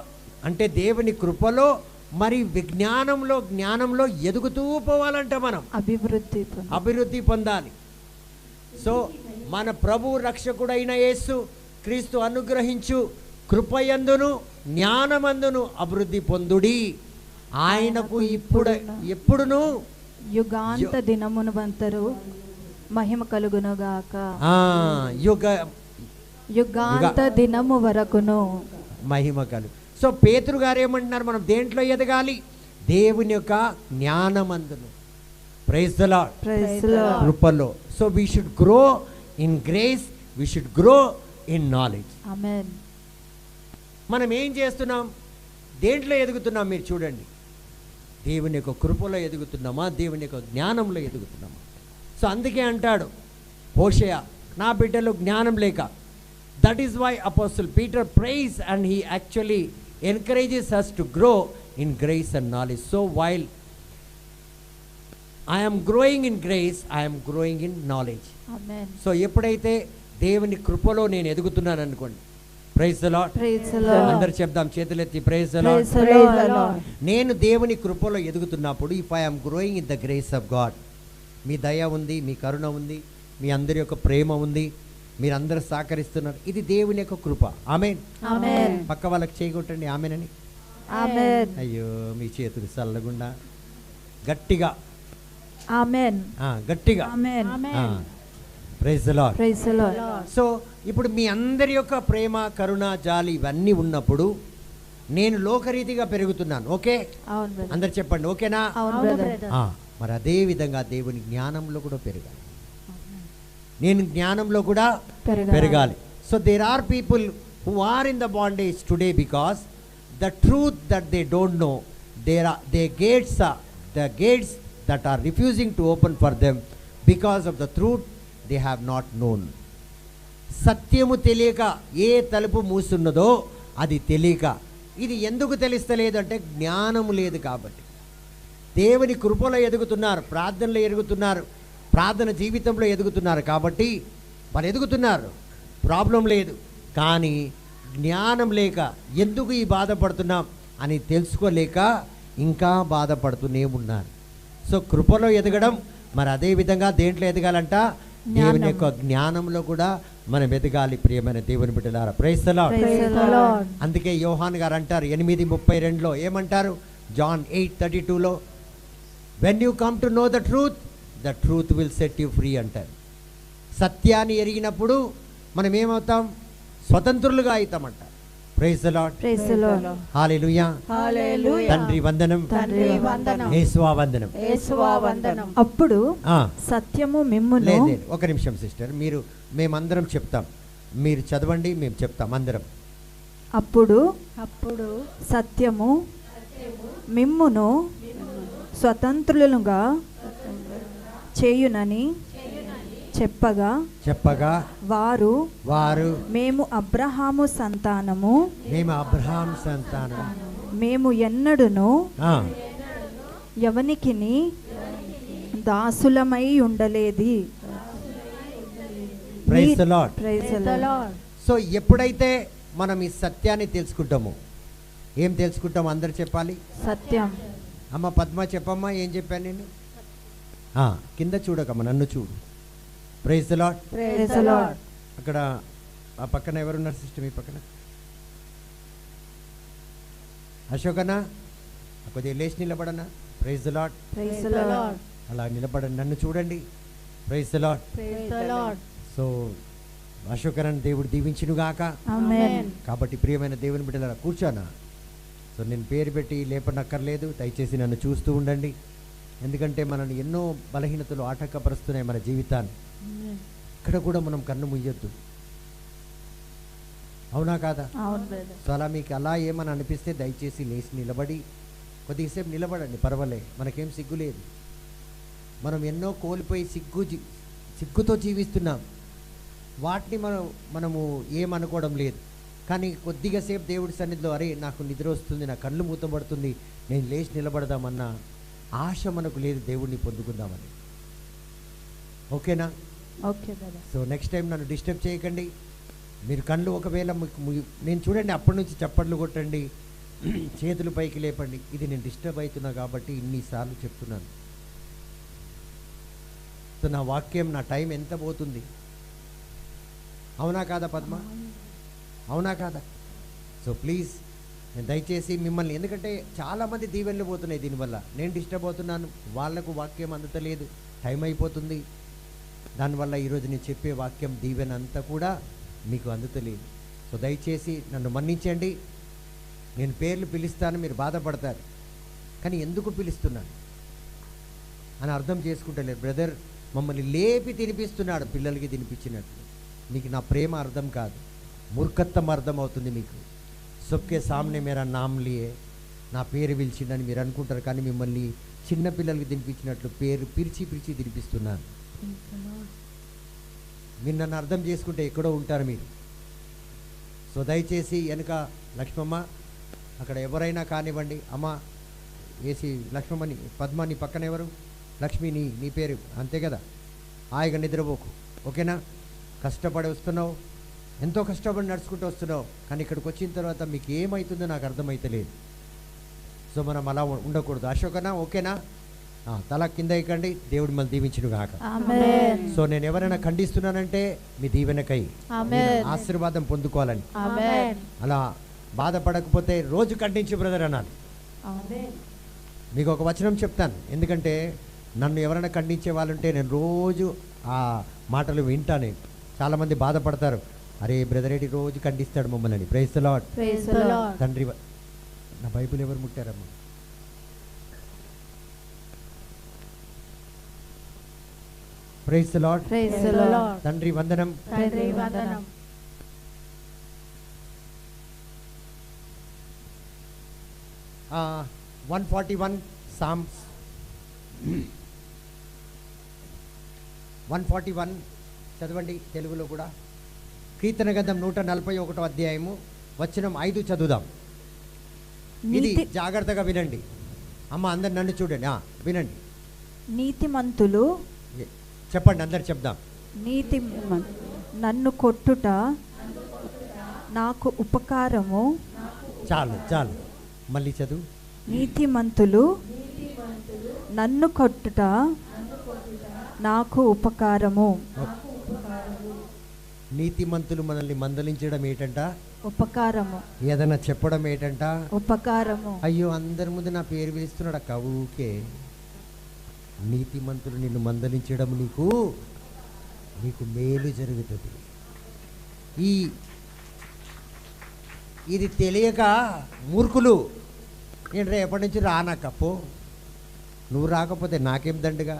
అంటే దేవుని కృపలో మరి జ్ఞానంలో ఎదుగుతూ పోవాలంట. మనం అభివృద్ధి పొందాలి. సో మన ప్రభు రక్షకుడైన యేసు క్రీస్తు అనుగ్రహించు కృపయందును జ్ఞానమందును అభివృద్ధి పొందుడి. ఆయనకు ఎప్పుడును యుగాంత దినమునంతరు మహిమ కలుగునుగాక. యుగాంత దినము వరకును మహిమ కలుగు. సో పేతురు గారు ఏమంటున్నారు? మనం దేంట్లో ఎదగాలి? దేవుని యొక్క జ్ఞానమందును. Praise the Lord. కృపలో. So we should grow in grace, we should grow in knowledge. Amen. మనం ఏం చేస్తున్నాం? దేంట్లో ఎదుగుతున్నాం? మీరు చూడండి, దేవుని యొక్క కృపలో ఎదుగుతున్నామా, దేవుని యొక్క జ్ఞానంలో ఎదుగుతున్నామా? సో అందుకే అంటాడు హోషేయ, నా బిడ్డలో జ్ఞానం లేక. That is why apostle Peter praise and he actually encourages us to grow in grace and knowledge. So while I am growing in grace, I am growing in knowledge. Amen. So ఎప్పుడైతే దేవుని కృపలో నేను ఎదుగుతున్నాను అనుకోండి, praise the lord. అందరూ చెప్దాం చేతులెత్తి, praise the Lord. నేను దేవుని కృపలో ఎదుగుతున్నప్పుడు, if I am growing in the grace of God, మీ దయ ఉంది, మీ కరుణ ఉంది, మీ అందరి యొక్క ప్రేమ ఉంది, మీరందరూ సహకరిస్తున్నారు, ఇది దేవుని యొక్క కృప. ఆమేన్. ఆమేన్. పక్క వాళ్ళకి చేయగొట్టండి ఆమేన్ అని. ఆమేన్. అయ్యో మీ చేతులు చల్లగుండా గట్టిగా ఆమేన్. గట్టిగా amen. Praise the lord. Praise the Lord. So ఇప్పుడు మీ అందరి యొక్క ప్రేమ, కరుణ, జాలి ఇవన్నీ ఉన్నప్పుడు నేను లోకరీతిగా పెరుగుతున్నాను. ఓకే, అందరు చెప్పండి ఓకేనా? మరి అదే విధంగా దేవుని జ్ఞానంలో కూడా పెరగాలి, నేను జ్ఞానంలో కూడా పెరగాలి. So there are people who are in the bondage today because the truth that they don't know, they gates that are refusing to open for them because of the truth they have not known. సత్యము తెలియక ఏ తలుపు మూసున్నదో అది తెలియక. ఇది ఎందుకు తెలుస్తలేదు అంటే జ్ఞానము లేదు కాబట్టి. దేవుని కృపలో ఎదుగుతున్నారు, ప్రార్థనలో ఎదుగుతున్నారు, ప్రార్థన జీవితంలో ఎదుగుతున్నారు కాబట్టి వాళ్ళు ఎదుగుతున్నారు, ప్రాబ్లం లేదు. కానీ జ్ఞానం లేక ఎందుకు ఈ బాధపడుతున్నాం అని తెలుసుకోలేక ఇంకా బాధపడుతూనే ఉన్నారు. సో కృపలో ఎదగడం, మరి అదే విధంగా దేంట్లో ఎదగాలంట? దేవుని యొక్క జ్ఞానంలో కూడా మనం ఎదగాలి. ప్రియమైన దేవుని బిడ్డలారా, ప్రైజ్ ది లార్డ్. అందుకే యోహాన్ గారు అంటారు 8:32లో ఏమంటారు? జాన్ 8:32లో, when you come to know the truth will set you free అంటారు. సత్యాన్ని ఎరిగినప్పుడు మనం ఏమవుతాం? స్వతంత్రులుగా అవుతామంట. Praise the lord. Praise the Lord. Hallelujah. Hallelujah. తండ్రి వందనం, తండ్రి వందనం, యేసువా వందనం. యేసువా వందనం. అప్పుడు ఆ, సత్యము మిమ్మును లేదు లేదు, ఒక నిమిషం సిస్టర్, మేమందరం చెప్తాం, మీరు చదవండి, మేము చెప్తాం అందరం. అప్పుడు అప్పుడు సత్యము మిమ్మును స్వతంత్రులుగా చేయునని చెప్పగా వారు మేము అబ్రహాము సంతానము, మేము అబ్రహాం సంతానం, మేము ఎన్నడును ఆ, ఎవనికిని దాసులమై ఉండలేది. Praise the lord. Praise the the Lord. Lord. So ఎప్పుడైతే మనం ఈ సత్యాన్ని తెలుసుకుంటామో, ఏం తెలుసుకుంటామో అందరు చెప్పాలి. సత్యం. అమ్మ పద్మ చెప్పమ్మా, ఏం చెప్పాను నేను? కింద చూడకమ్మా, నన్ను చూడు. Praise the lord. Praise the Lord. అక్కడ ఆ పక్కన ఎవరున్నారు సిస్టర్? మీ పక్కన అశోకనా, కొద్దిగా లేచి నిలబడనా? Praise the lord. Praise praise the the Lord. Lord. అలా నిలబడండి, నన్ను చూడండి. Praise the lord. Praise the Lord. So అశోకనని దేవుడు దీవించునుగాక. ఆమేన్. కాబట్టి ప్రియమైన దేవుని బిడ్డలారా, కూర్చోనా. సో నేను పేరు పెట్టి లేపనక్కర్లేదు, దయచేసి నన్ను చూస్తూ ఉండండి. ఎందుకంటే మనల్ని ఎన్నో బలహీనతలు ఆటంకపరుస్తున్నాయి మన జీవితాన్ని. ఇక్కడ కూడా మనం కన్ను ముయ్యొద్దు, అవునా కాదా? అవును బ్రదర్. సో అలా మీకు అలా ఏమని అనిపిస్తే దయచేసి లేచి నిలబడి కొద్దిసేపు నిలబడండి, పర్వాలే, మనకేం సిగ్గు లేదు. మనం ఎన్నో కోల్పోయి సిగ్గుతో జీవిస్తున్నాం. వాటిని మనము ఏమనుకోవడం లేదు. కానీ కొద్దిగా సేపు దేవుడి సన్నిధిలో, అరే నాకు నిద్ర వస్తుంది, నా కళ్ళు మూతపడుతుంది, నేను లేచి నిలబడదామన్న ఆశ మనకు లేదు దేవుడిని పొందుకుందామని. ఓకేనా? Okay brother. So next time నన్ను డిస్టర్బ్ చేయకండి. మీరు కళ్ళు ఒకవేళ నేను చూడండి, అప్పటి నుంచి చప్పట్లు కొట్టండి, చేతులు పైకి లేపండి. ఇది నేను డిస్టర్బ్ అవుతున్నా కాబట్టి ఇన్నిసార్లు చెప్తున్నాను. సో నా వాక్యం, నా టైం ఎంత పోతుంది, అవునా కాదా పద్మ? అవునా కాదా? సో ప్లీజ్, నేను దయచేసి మిమ్మల్ని, ఎందుకంటే చాలామంది దీవెనలు పోతున్నాయి దీనివల్ల, నేను డిస్టర్బ్ అవుతున్నాను, వాళ్లకు వాక్యం అందుతలేదు, టైం అయిపోతుంది. దానివల్ల ఈరోజు నేను చెప్పే వాక్యం దీవెన అంతా కూడా మీకు అందుతలేదు. సో దయచేసి నన్ను మన్నించండి. నేను పేర్లు పిలుస్తాను, మీరు బాధపడతారు, కానీ ఎందుకు పిలుస్తున్నాను అని అర్థం చేసుకుంటలేదు. బ్రదర్ మమ్మల్ని లేపి తినిపిస్తున్నాడు, పిల్లలకి తినిపించినట్లు. మీకు నా ప్రేమ అర్థం కాదు, మూర్ఖత్వం అర్థం అవుతుంది మీకు. సొక్కే సామ్నే మేరా నామ్ లియే, నా పేరు పిలిచిందని మీరు అనుకుంటారు, కానీ మిమ్మల్ని చిన్న పిల్లలకి తినిపించినట్లు పేరు పిలిచి తినిపిస్తున్నాను. మీరు నన్ను అర్థం చేసుకుంటే ఎక్కడో ఉంటారు మీరు. సో దయచేసి వెనుక లక్ష్మమ్మ, అక్కడ ఎవరైనా కానివ్వండి, అమ్మ వేసి లక్ష్మమ్మని, పద్మని పక్కన ఎవరు? లక్ష్మి, నీ పేరు అంతే కదా. హాయిగా నిద్రపోకు, ఓకేనా? కష్టపడి వస్తున్నావు, ఎంతో కష్టపడి నడుచుకుంటూ వస్తున్నావు, కానీ ఇక్కడికి వచ్చిన తర్వాత మీకు ఏమవుతుందో నాకు అర్థమైతలేదు. సో మనం అలా ఉండకూడదు. అశోకనా, ఓకేనా? తల కింద ఎక్కండి, దేవుడు మళ్ళీ దీవించును గాక. ఆమేన్. సో నేను ఎవరైనా ఖండిస్తున్నానంటే మీ దీవెనకై, ఆమేన్. ఆశీర్వాదం పొందుకోవాలని. ఆమేన్. అలా బాధపడకపోతే రోజు ఖండించు బ్రదర్ అనాలి. మీకు ఒక వచనం చెప్తాను, ఎందుకంటే నన్ను ఎవరైనా ఖండించే వాళ్ళుంటే నేను రోజు ఆ మాటలు వింటాను. చాలామంది బాధపడతారు, అరే బ్రదర్ ఏంటి రోజు ఖండిస్తాడు మమ్మల్ని. Praise the lord. Praise the Lord. తండ్రి, నా బైబిల్ ఎవరు ముట్టారమ్మా? Praise the lord. Praise the Lord. తండ్రి వందనం. తండ్రి వందనం. ఆ 141 సామ్స్ 141 చదవండి తెలుగులో కూడా. కీర్తన గ్రంథం 141 అధ్యాయము వచనం 5 చదువుదాం. ఇది జాగ్రత్తగా వినండి అమ్మ, అందరు నన్ను చూడండి, వినండి. నీతిమంతులు, చెప్పండి, అందరు చెప్దాం. నన్ను కొట్టుట నాకు ఉపకారము. చాలు మళ్ళీ చదువు. నీతిమంతులు నన్ను కొట్టుట నాకు ఉపకారము. నీతిమంతులు మనల్ని మందలించడం ఏంటంట? ఉపకారము. ఏదైనా చెప్పడం ఏంటంట? ఉపకారము. అయ్యో అందరి ముందు నా పేరు పిలుస్తున్నాడు అక్క, ఊకే. నీతిమంతులు నిన్ను మందలించడం నీకు నీకు మేలు జరుగుతుంది. ఇది తెలియక మూర్ఖులు ఏంట్రా ఎప్పటి నుంచి రానక్కప్పు, నువ్వు రాకపోతే నాకేం దండగా,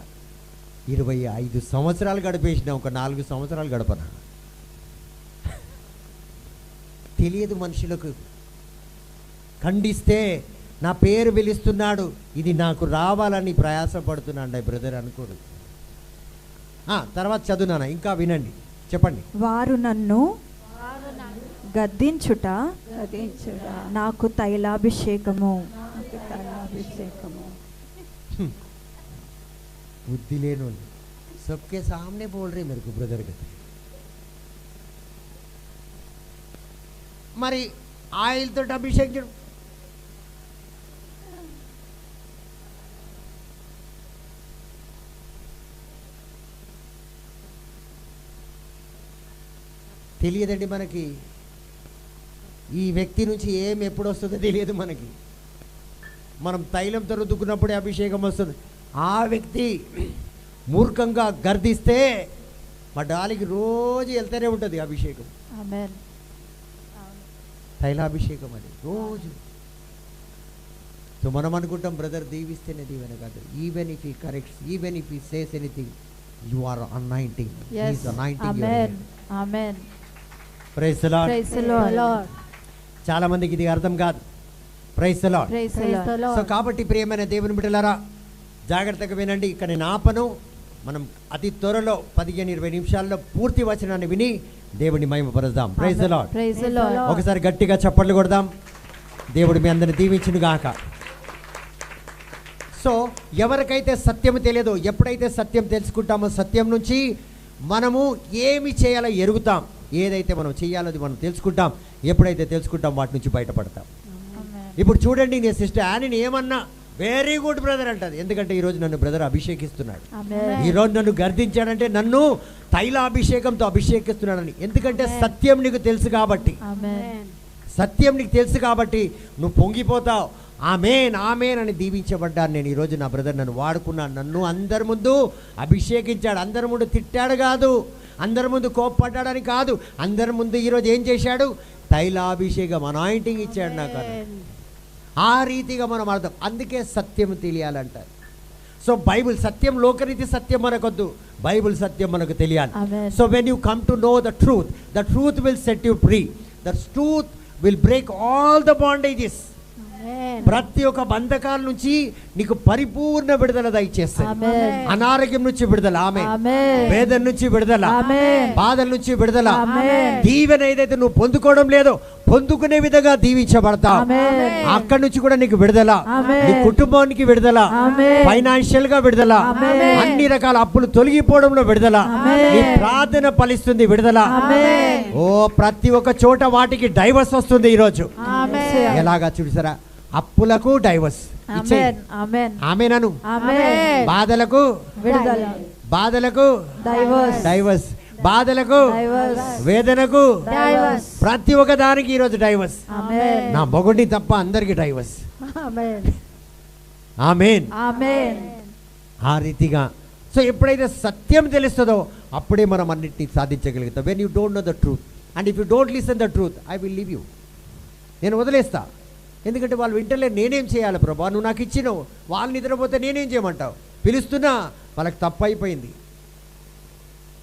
25 సంవత్సరాలు గడిపేసిన, ఒక 4 సంవత్సరాలు గడపనా. తెలియదు మనుషులకు. ఖండిస్తే నా పేరు పిలుస్తున్నాడు, ఇది నాకు రావాలని ప్రయాసపడుతున్నాడు బ్రదర్ అనుకోడు. తర్వాత చదువునా, ఇంకా వినండి, చెప్పండి. వారు నన్ను గద్దించుట నాకు తైలాభిషేకము. బుద్ధి లేను सबके सामने बोल रहे मेरे को ब्रदर कहते. మరి ఆయిల్ తోటి అభిషేకం తెలియదండి మనకి. ఈ వ్యక్తి నుంచి ఏం ఎప్పుడు వస్తుందో తెలియదు మనకి. మనం తైలంతో రుద్దుకున్నప్పుడే అభిషేకం వస్తుంది. ఆ వ్యక్తి మూర్ఖంగా గర్దిస్తే మా డాలికి రోజు వెళ్తూనే ఉంటుంది అభిషేకం. ఆమేన్. తైలాభిషేకం అది రోజు. సో మనం అనుకుంటాం బ్రదర్ దీవిస్తేనే దీవెన కాదు. Even if he corrects, even if he says anything, you are anointing. He is anointing you. Amen. Amen. Praise the lord. Praise the Lord. చాలా మందికి ఇది అర్థం కాదు. Praise the lord. Praise the Lord. So కాబట్టి ప్రియమైన దేవుని బిడ్డలారా, జాగ్రత్తగా వినండి. ఇక్కడ నేను ఆపను. మనం అతి త్వరలో 15-20 నిమిషాల్లో పూర్తి వచనాన్ని విని దేవుని మహిమపరుద్దాం. Praise the lord. Praise the Lord. ఒకసారి గట్టిగా చప్పట్లు కొడదాం. దేవుడు మీ అందరిని దీవించును గాక. సో ఎవరికైతే సత్యం తెలియదో, ఎప్పుడైతే సత్యం తెలుసుకుంటామో సత్యం నుంచి మనము ఏమి చేయాలో ఎరుగుతాం. ఏదైతే మనం చేయాలో అది మనం తెలుసుకుంటాం. ఎప్పుడైతే తెలుసుకుంటాం వాటి నుంచి బయటపడతాం. ఇప్పుడు చూడండి, నేను సిస్టర్ యానీని ఏమన్నా వెరీ గుడ్ బ్రదర్ అంటది. ఎందుకంటే ఈరోజు నన్ను బ్రదర్ అభిషేకిస్తున్నాడు. ఈరోజు నన్ను గర్దించాడంటే నన్ను తైలాభిషేకంతో అభిషేకిస్తున్నాడని. ఎందుకంటే సత్యం నీకు తెలుసు కాబట్టి. సత్యం నీకు తెలుసు కాబట్టి నువ్వు పొంగిపోతావు. ఆమేన్ ఆమేన్ అని దీవించబడ్డాను నేను. ఈరోజు నా బ్రదర్ నన్ను వాడుకున్నాను. నన్ను అందరి ముందు అభిషేకించాడు. అందరి ముందు తిట్టాడు కాదు, అందరి ముందు కోప్పడ్డాడని కాదు. అందరి ముందు ఈరోజు ఏం చేశాడు? తైలాభిషేకం, అనాయింటింగ్ ఇచ్చాడు నాకు. ఆ రీతిగా మనం అర్థం. అందుకే సత్యం తెలియాలంటారు. సో బైబుల్ సత్యం, లోకరీతి సత్యం మనకొద్దు, బైబుల్ సత్యం మనకు తెలియాలి. So when you come to know the truth will set you free. The truth will break all the bondages. ప్రతి ఒక్క బంధకాల నుంచి నీకు పరిపూర్ణ విడుదల దయచేస్తుంది. అనారోగ్యం నుంచి విడుదల, ఆమె వేదన నుంచి విడుదల, బాధల నుంచి విడుదల. దీవెన ఏదైతే నువ్వు పొందుకోవడం లేదో పొందుకునే విధంగా దీవించబడతావు. అక్కడి నుంచి కూడా నీకు విడుదల, నీ కుటుంబానికి విడుదల, ఫైనాన్షియల్ గా విడుదల, అన్ని రకాల అప్పులు తొలగిపోవడంలో విడుదల, నీ ప్రార్థన ఫలిస్తుంది, విడుదల. ఓ ప్రతి ఒక్క చోట వాటికి డైవర్స్ వస్తుంది ఈరోజు. ఎలాగా చూసారా? అప్పులకు డైవర్స్, ఆమేనను. బాధలకు బాధలకు డైవర్స్, బాధలకు వేదనకు ప్రతి ఒక్క దానికి ఈరోజు డైవర్స్. నా మొగుడిని తప్ప అందరికి డైవర్స్. ఆమేన్. ఆ రీతిగా. సో ఎప్పుడైతే సత్యం తెలుస్తుందో అప్పుడే మనం అన్నిటినీ సాధించగలుగుతాం. When you don't know the truth and if you don't listen the truth, I will leave you. నేను వదిలేస్తా. ఎందుకంటే వాళ్ళు వింటలేదు. నేనేం చేయాలి ప్రభా? నువ్వు నాకు ఇచ్చినావు. వాళ్ళు నిద్రపోతే నేనేం చేయమంటావు? పిలుస్తున్నా, వాళ్ళకి తప్పు అయిపోయింది,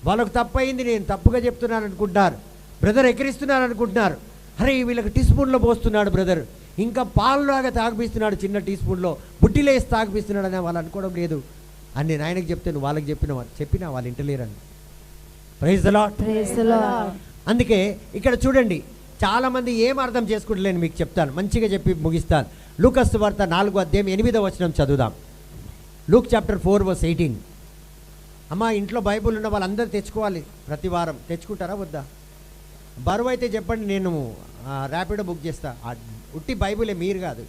వాళ్ళకు తప్పు అయింది, నేను తప్పుగా చెప్తున్నాను అనుకుంటున్నారు. బ్రదర్ ఎక్కిరిస్తున్నాను అనుకుంటున్నారు. అరే వీళ్ళకి టీ స్పూన్లో పోస్తున్నాడు బ్రదర్, ఇంకా పాలులాగా తాగిపిస్తున్నాడు, చిన్న టీ స్పూన్లో బుట్టిలో వేసి తాగిపిస్తున్నాడు అని వాళ్ళు అనుకోవడం లేదు అని నేను ఆయనకు చెప్తే నువ్వు వాళ్ళకి చెప్పినా వాళ్ళు ఇంటలేరని. Praise the lord. అందుకే ఇక్కడ చూడండి, చాలామంది ఏం అర్థం చేసుకుంటలేను మీకు చెప్తాను, మంచిగా చెప్పి ముగిస్తాను. లూకా సువార్త 4:8 చదువుదాం. Luke chapter 4:18. అమ్మా ఇంట్లో బైబుల్ ఉన్న వాళ్ళందరూ తెచ్చుకోవాలి. ప్రతి వారం తెచ్చుకుంటారా వద్దా? బరువు అయితే చెప్పండి, నేను ర్యాపిడో బుక్ చేస్తా. ఉట్టి బైబులే, మీరు కాదు.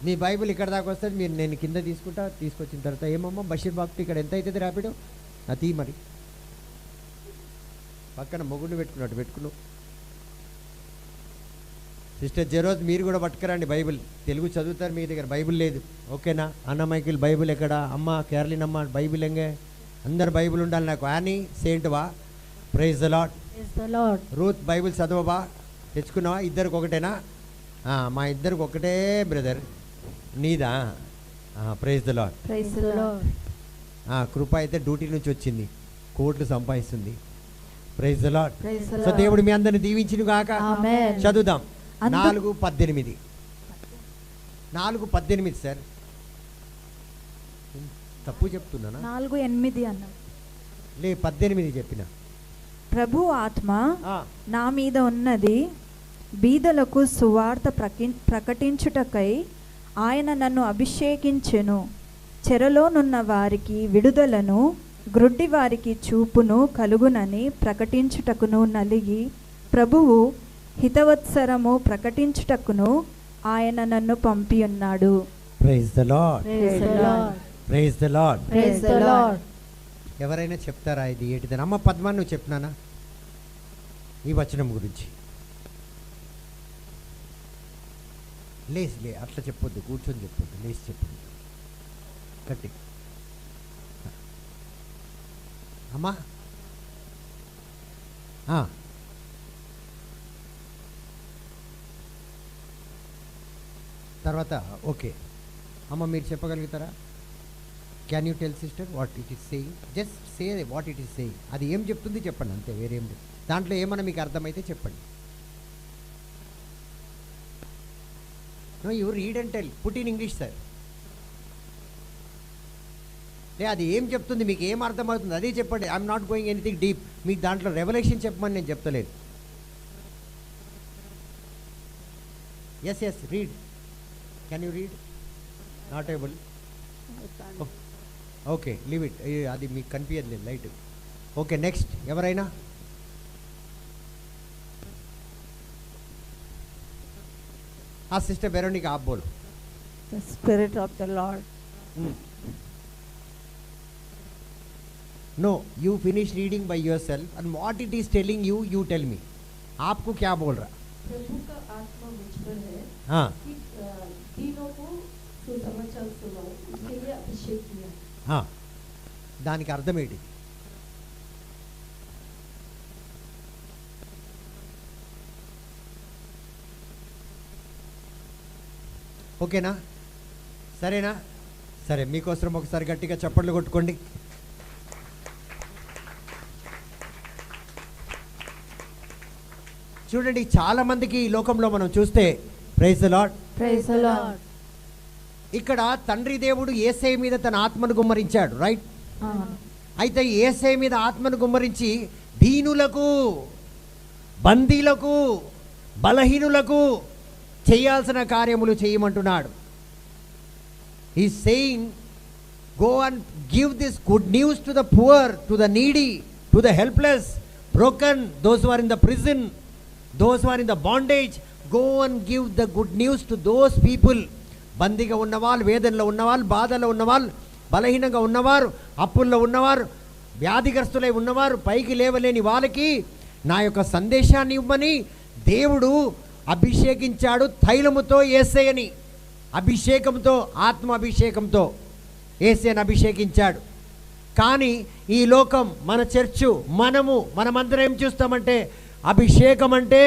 మీ బైబుల్ ఇక్కడ దాకా వస్తుంది, మీరు నేను కింద తీసుకుంటా. తీసుకొచ్చిన తర్వాత ఏమమ్మా బషీర్ బాబు ఇక్కడ ఎంత అవుతుంది ర్యాపిడో? అది మరి పక్కన మొగుడిని పెట్టుకున్నావు. సిస్టర్ జెరోజ్ మీరు కూడా పట్టుకురండి బైబిల్. తెలుగు చదువుతారు, మీ దగ్గర బైబిల్ లేదు, ఓకేనా? అన్న మైకిల్ బైబిల్ ఎక్కడ? అమ్మ కేరళిన్ అమ్మ బైబిల్ ఎంగే? అందరు బైబిల్ ఉండాలి నాకు. యానీ సెయింట్వా? Praise the Lord. Praise the Lord. Ruth Bible చదవవా? తెచ్చుకున్నావా? ఇద్దరికి ఒకటేనా? మా ఇద్దరికి ఒకటే బ్రదర్. నీదా? Praise the lord. Praise Praise the Lord. కృప అయితే డ్యూటీ నుంచి వచ్చింది, కోట్లు సంపాదిస్తుంది. Praise the lord. Praise the so Lord. దేవుడు మీ అందరిని దీవించును గాక. ఆమేన్. చదువుదాం. అందు- 4:18. 4:18 సార్. తప్పు చెప్తున్నానా? 4:8 అన్న. లే 18 చెప్పిన. ప్రభు ఆత్మ ఆ, నా మీద ఉన్నది, బీదలకు సువార్త ప్రకటించుటకై ఆయన నన్ను అభిషేకించెను. చెరలోనున్న వారికి విడుదలను, గ్రుడ్డి వారికి చూపును కలుగునని ప్రకటించుటకును నలిగి, ప్రభువు హితవత్సరము ప్రకటించుటకును ఆయన నన్ను పంపి ఉన్నాడు. Praise the Lord. Praise the Lord. Praise the Lord. Praise the Lord. ఎవరైనా చెప్తారా ఇది ఏంటిదని? అమ్మ పద్మా నువ్వు చెప్పినానా ఈ వచనం గురించి? లే అట్లా చెప్పొద్దు, కూర్చొని చెప్పొద్దు, లేచి చెప్పొద్దు, గట్టి. అమ్మా తర్వాత ఓకే అమ్మ మీరు చెప్పగలుగుతారా? Can you tell sister what it is saying? Just say what it is saying. అది ఏం చెప్తుంది చెప్పండి, అంతే, వేరేం లేదు. దాంట్లో ఏమన్నా మీకు అర్థమైతే చెప్పండి. No you read and tell, put in English sir. లే అది ఏం చెప్తుంది, మీకు ఏం అర్థమవుతుంది అదే చెప్పండి. I'm not going anything deep. మీకు దాంట్లో రెవల్యూషన్ చెప్పమని నేను చెప్తలేదు. Yes read. Can you read? Not able. Okay leave it. అది మీకు కనిపించలేదు లైట్. ఓకే నెక్స్ట్ ఎవరైనా? సిస్టర్ వెరోనికా आप बोलो. The Spirit of the Lord. No, you finish reading by yourself and what it is telling you, you tell me. आपको क्या बोल रहा? प्रभु का आत्मा मुझ पर है हाँ कि दीनों को सुसमाचार सुनाऊं, इसके लिए अभिषेक किया. हाँ దానికి అర్థం ఏంటి? ఓకేనా? సరేనా? సరే మీకోసం ఒకసారి గట్టిగా చప్పట్లు కొట్టుకోండి. చూడండి చాలా మందికి ఈ లోకంలో మనం చూస్తే praise the Lord, Praise the Lord. ఇక్కడ తండ్రి దేవుడు యేసయ్య మీద తన ఆత్మను గుమ్మరించాడు, రైట్? అవును. అయితే యేసయ్య మీద ఆత్మను గుమ్మరించి దీనులకు, బందీలకు, బలహీనులకు చేయాల్సిన కార్యములు చేయమంటున్నాడు. ఈ saying go and give this good news to the poor, to the needy, to the helpless, broken, those who are in the prison, those who are in the bondage. Go and give the good news to those people. బందీగా ఉన్నవాళ్ళు, వేదనలో ఉన్నవాళ్ళు, బాధలో ఉన్నవాళ్ళు, బలహీనంగా ఉన్నవారు, అప్పుల్లో ఉన్నవారు, వ్యాధిగ్రస్తులై ఉన్నవారు, పైకి లేవలేని వాళ్ళకి నా యొక్క సందేశాన్ని ఇవ్వమని దేవుడు అభిషేకించాడు. తైలముతో యేసయ్యని, అభిషేకంతో, ఆత్మ అభిషేకంతో యేసయ్యని అభిషేకించాడు. కానీ ఈ లోకం, మన చర్చు, మనమందరం ఏం చూస్తామంటే అభిషేకం అంటే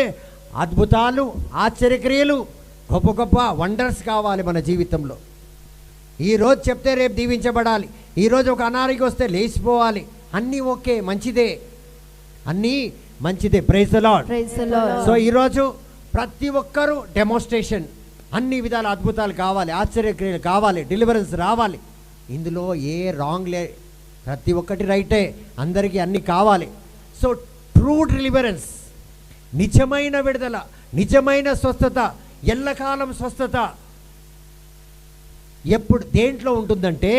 అద్భుతాలు, ఆశ్చర్యక్రియలు, గొప్ప గొప్ప వండర్స్ కావాలి మన జీవితంలో. ఈరోజు చెప్తే రేపు దీవించబడాలి, ఈరోజు ఒక అనారోగ్యం వస్తే లేచిపోవాలి. అన్నీ ఓకే, మంచిదే, అన్నీ మంచిదే. Praise the Lord. Praise the Lord. So ఈరోజు ప్రతి ఒక్కరూ డెమోన్స్ట్రేషన్, అన్ని విధాల అద్భుతాలు కావాలి, ఆశ్చర్యక్రియలు కావాలి, డెలివరెన్స్ రావాలి. ఇందులో ఏ రాంగ్ లే, ప్రతి ఒక్కటి రైటే, అందరికీ అన్నీ కావాలి. సో ట్రూ డెలివరెన్స్, నిజమైన విడుదల, నిజమైన స్వస్థత, ఎల్లకాలం స్వస్థత ఎప్పుడు దేంట్లో ఉంటుందంటే,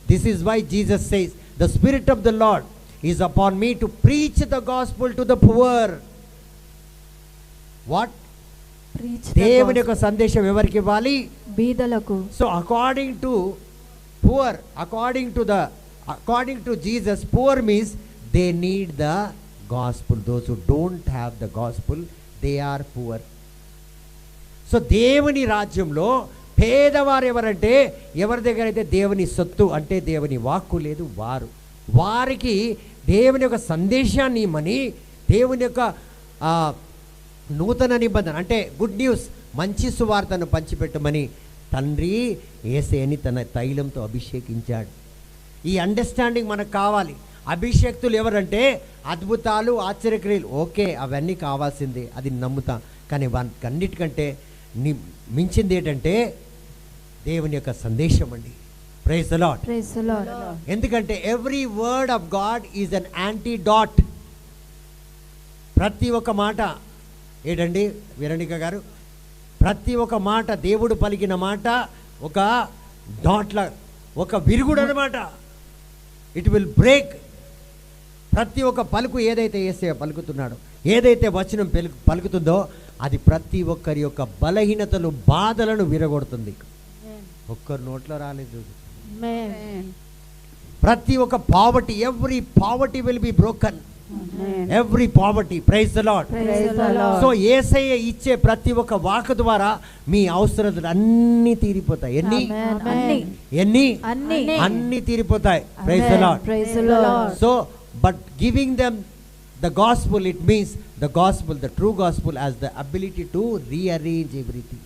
this is why Jesus says the spirit of the Lord is upon me to preach the gospel to the poor. What? దేవుని యొక్క సందేశం ఎవరికి ఇవ్వాలి? బీదలకు. So according to poor, according to Jesus, poor means they need the gospel. Those who don't have the gospel, they are poor. So దేవుని రాజ్యంలో పేదవారు ఎవరంటే, ఎవరి దగ్గర అయితే దేవుని సొత్తు అంటే దేవుని వాక్కు లేదు వారు. వారికి దేవుని యొక్క సందేశాన్ని ఇమ్మని, దేవుని యొక్క నూతన నిబంధన అంటే గుడ్ న్యూస్, మంచి సువార్తను పంచిపెట్టమని తండ్రి యేసేని తన తైలంతో అభిషేకించాడు. ఈ అండర్స్టాండింగ్ మనకు కావాలి. అభిషేక్తులు ఎవరంటే అద్భుతాలు, ఆశ్చర్యక్రియలు, ఓకే అవన్నీ కావాల్సిందే, అది నమ్ముతాం. కానీ వాటికన్నిటికంటే మించింది ఏంటంటే దేవుని యొక్క సందేశం అండి. Praise the lord. Praise the Lord. ఎందుకంటే every word of God is an antidote. ప్రతి ఒక్క మాట ఏంటండి వీరణిక గారు, ప్రతి ఒక్క మాట, దేవుడు పలికిన మాట ఒక డాట్ల, ఒక విరుగుడు అనమాట. It will break. ప్రతి ఒక్క పలుకు ఏదైతే యేసయ్య పలుకుతున్నాడో, ఏదైతే వచనం పలుకుతుందో అది ప్రతి ఒక్కరి యొక్క బలహీనతలు, బాధలను విరగొడుతుంది. ఒక్కరి నోట్లో రాలేదు. ప్రతి ఒక్క poverty, every poverty will be broken. Every poverty. Praise the Lord. So యేసయ్య ఇచ్చే ప్రతి ఒక్క వాక్ ద్వారా మీ అవసరతలు అన్ని తీరిపోతాయి. అన్ని తీరిపోతాయి. Praise the Lord. So but giving them the gospel, it means the gospel, the true gospel has the ability to rearrange everything.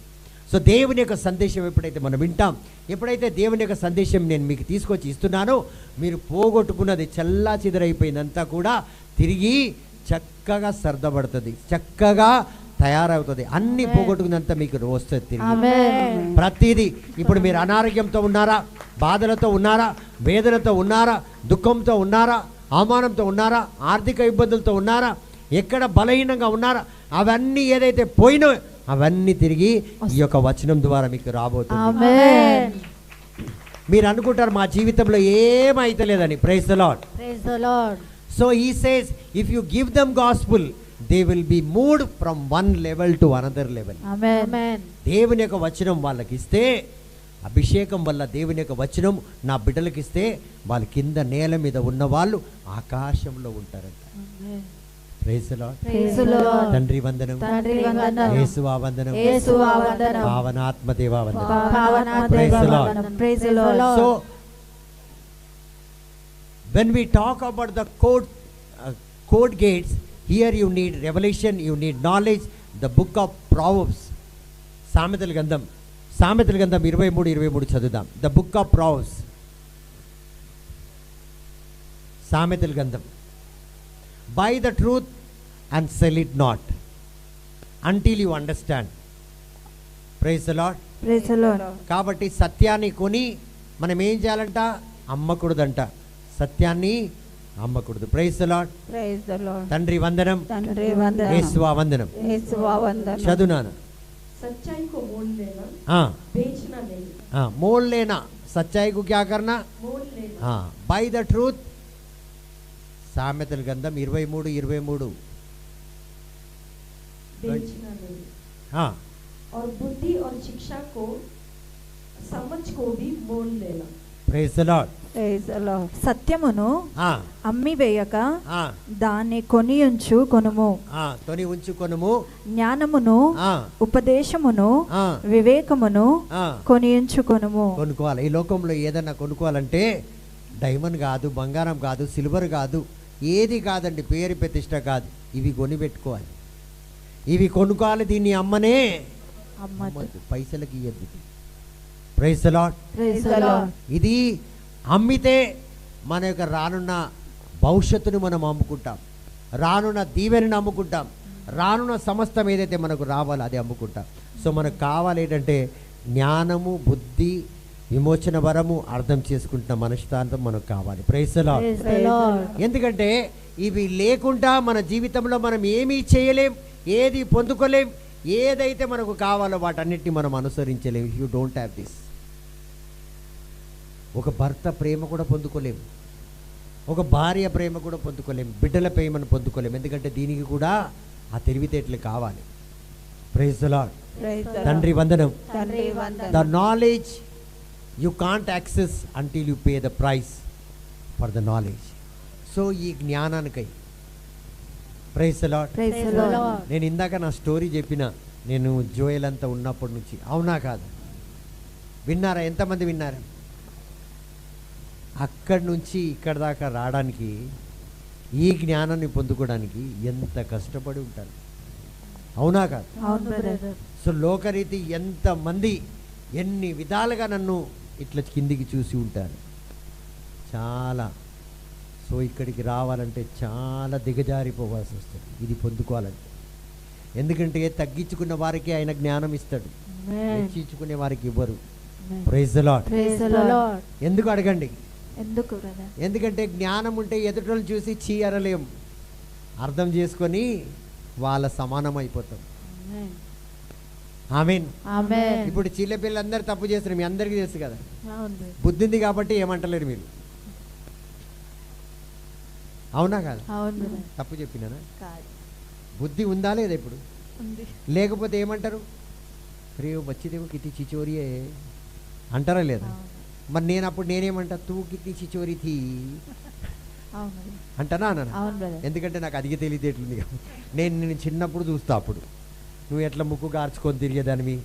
So దేవుని యొక్క సందేశం ఎప్పుడైతే మనం వింటాం, ఎప్పుడైతే దేవుని యొక్క సందేశం నేను మీకు తీసుకొచ్చి ఇస్తున్నానో, మీరు పోగొట్టుకున్నది చల్లా చెదరైపోయిందంతా కూడా తిరిగి చక్కగా సర్దబడుతుంది, చక్కగా తయారవుతుంది. అన్ని పోగొట్టుకున్నంత మీకు వస్తుంది తిరిగి. ప్రతిదీ. ఇప్పుడు మీరు అనారోగ్యంతో ఉన్నారా, బాధలతో ఉన్నారా, వేదనతో ఉన్నారా, దుఃఖంతో ఉన్నారా, అవమానంతో ఉన్నారా, ఆర్థిక ఇబ్బందులతో ఉన్నారా, ఎక్కడ బలహీనంగా ఉన్నారా, అవన్నీ ఏదైతే పోయినో అవన్నీ తిరిగి ఈ యొక్క వచనం ద్వారా మీకు రాబోతుంది. మీరు అనుకుంటారు మా జీవితంలో ఏమైతలేదని. Praise the Lord. So he says if you give them gospel they will be moved from one level to another level. దేవుని యొక్క వచనం వాళ్ళకి ఇస్తే, అభిషేకం వల్ల దేవుని యొక్క వచనం నా బిడ్డలకి ఇస్తే, వాళ్ళ కింద నేల మీద ఉన్న వాళ్ళు ఆకాశంలో ఉంటారంట. Praise the Lord. తండ్రి వందనం, యేసువా వందనం, పావనాత్మ దేవా వందనం. Praise the Lord. So when we talk about the code gates, here you need revelation, you need knowledge. The book of Proverbs, సామెతల గ్రంథం 23:23 చదువుదాం. ద బుక్ ఆఫ్ ప్రావర్బ్స్, సామెతల గ్రంథం. Buy the truth and sell it not until you understand. Praise the lord. Praise the Lord. కాబట్టి సత్యాన్ని కొని మనం ఏం చేయాలంట? అమ్మకూడదంట. సత్యాన్ని అమ్మకూడదు. Praise the Lord. తండ్రి వందనం, యేసువా వందనం. చదువునాను. सच्चाई को मोल लेना, बेचना नहीं. मोल लेना, सच्चाई को क्या करना? मोल लेना. By the truth. సామెతల గ్రంథం 23:23. बेचना नहीं. और बुद्धि और शिक्षा को, समझ को भी मोल लेना. Praise the Lord. సత్యమును అమ్మివేయక దాన్ని కొనియుంచు కొనుము. జ్ఞానమును, ఉపదేశమును, వివేకమును కొనియుంచు కొనుము. కొనుక్కోవాలి. ఈ లోకంలో ఏదన్నా కొనుక్కోవాలంటే డైమండ్ కాదు, బంగారం కాదు, సిల్వర్ కాదు, ఏది కాదండి, పేరు ప్రతిష్ట కాదు, ఇవి కొని పెట్టుకోవాలి. ఇవి కొనుక్కోవాలి. దీన్ని అమ్మనే పైసలకి ఇయ్యద్దు. Praise the lord. ఇది అమ్మితే మన యొక్క రానున్న భవిష్యత్తును మనం అమ్ముకుంటాం, రానున్న దీవెనని అమ్ముకుంటాం, రానున్న సమస్తం ఏదైతే మనకు రావాలో అది అమ్ముకుంటాం. సో మనకు కావాలి ఏంటంటే జ్ఞానము, బుద్ధి, విమోచన వరము, అర్థం చేసుకుంటున్న మనశ్శాంతం మనకు కావాలి. Praise the Lord. ఎందుకంటే ఇవి లేకుండా మన జీవితంలో మనం ఏమీ చేయలేం, ఏది పొందుకోలేం. ఏదైతే మనకు కావాలో వాటన్నిటిని మనం అనుసరించలేం. You don't have this. ఒక భర్త ప్రేమ కూడా పొందుకోలేం, ఒక భార్య ప్రేమ కూడా పొందుకోలేం, బిడ్డల ప్రేమను పొందుకోలేం. ఎందుకంటే దీనికి కూడా ఆ తెలివితేటలు కావాలి. Praise the Lord. తండ్రి వందనం. The knowledge you can't access until you pay the price for the knowledge. So ఈ జ్ఞానానికై ప్రైజ్ ది లార్డ్. నేను ఇందాక నా స్టోరీ చెప్పిన, నేను జోయల్ అంతా ఉన్నప్పటి నుంచి. అవునా కాదు? విన్నారా? ఎంతమంది విన్నారు? అక్కడి నుంచి ఇక్కడ దాకా రావడానికి, ఈ జ్ఞానాన్ని పొందుకోవడానికి ఎంత కష్టపడి ఉంటారు, అవునా కాదు? అవును బ్రదర్. సో లోకరీతి ఎంతమంది ఎన్ని విధాలుగా నన్ను ఇట్లా కిందికి చూసి ఉంటారు, చాలా. సో ఇక్కడికి రావాలంటే చాలా దిగజారిపోవాల్సి వస్తుంది ఇది పొందుకోవాలంటే. ఎందుకంటే తగ్గించుకున్న వారికి ఆయన జ్ఞానం ఇస్తాడు, హెచ్చించుకునే వారికి ఇవ్వరు. Praise the lord. Praise the Lord. ఎందుకు అడగండి? ఎందుకు బ్రదర్? ఎందుకంటే జ్ఞానం ఉంటే ఎదుటోళ్ళని చూసి చీ అనలేం, అర్థం చేసుకొని వాళ్ళ సమానం అయిపోతాం. ఆమేన్. ఆమేన్. ఇప్పుడు చిల్ల పిల్లలందరూ తప్పు చేస్తారు, మీ అందరికీ తెలుసు కదా. అవును. బుద్ధి ఉంది కాబట్టి ఏమంటలేరు మీరు, అవునా కాదు? అవును. తప్పు చెప్పినానా? కాదు. బుద్ధి ఉందా లేదా? ఇప్పుడు ఉంది. లేకపోతే ఏమంటారు? రే వచ్చిదేమో కితి చిచోరియే అంటారా లేదా? మరి నేను అప్పుడు నేనేమంటా, తూ కితి చిచోరి తీ అవును. అంటానా అన్నా? అవును బ్రదర్. ఎందుకంటే నాకు అదిగే తెలియదేట్లుంది. నేను చిన్నప్పుడు చూస్తా, అప్పుడు నువ్వు ఎట్లా ముక్కు కార్చుకొని తిరిగేదానివి,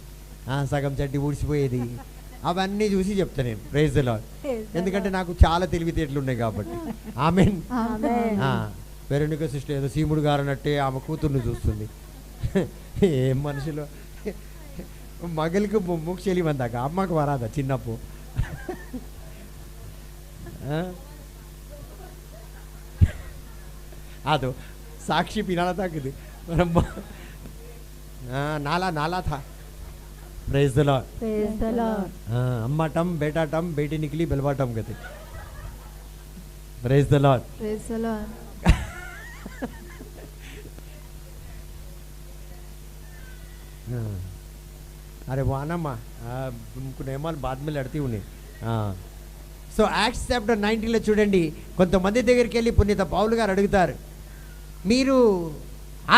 సగం చడ్డి ఊడిసిపోయేది, అవన్నీ చూసి చెప్తా నేను. Praise the Lord. ఎందుకంటే నాకు చాలా తెలివితేటలు ఉన్నాయి కాబట్టి. ఆమేన్. ఆమేన్. వెరోనికా సిస్టర్ ఏదో సీముడు గారు అన్నట్టే ఆమె కూతుర్ని చూస్తుంది. ఏం మనుషులు, మగలికి ముక్కు చెలిమందాక అమ్మకు వరాదా చిన్నప్పుడు. అదో సాక్షి పినాలా తాకింది నాలా నాలా था. Praise the Lord. Praise the Lord. अम्मा टम बेटा टम बेटी निकली बलवा टम कहते. Praise the Lord. Praise the Lord. अरे वाह ना माँ, तुमको नेमाल बाद में लड़ती उन्हें. సో యాక్ట్స్ చాప్టర్ 19లో చూడండి, కొంతమంది దగ్గరికి వెళ్ళి పునీత పౌలు గారు అడుగుతారు, మీరు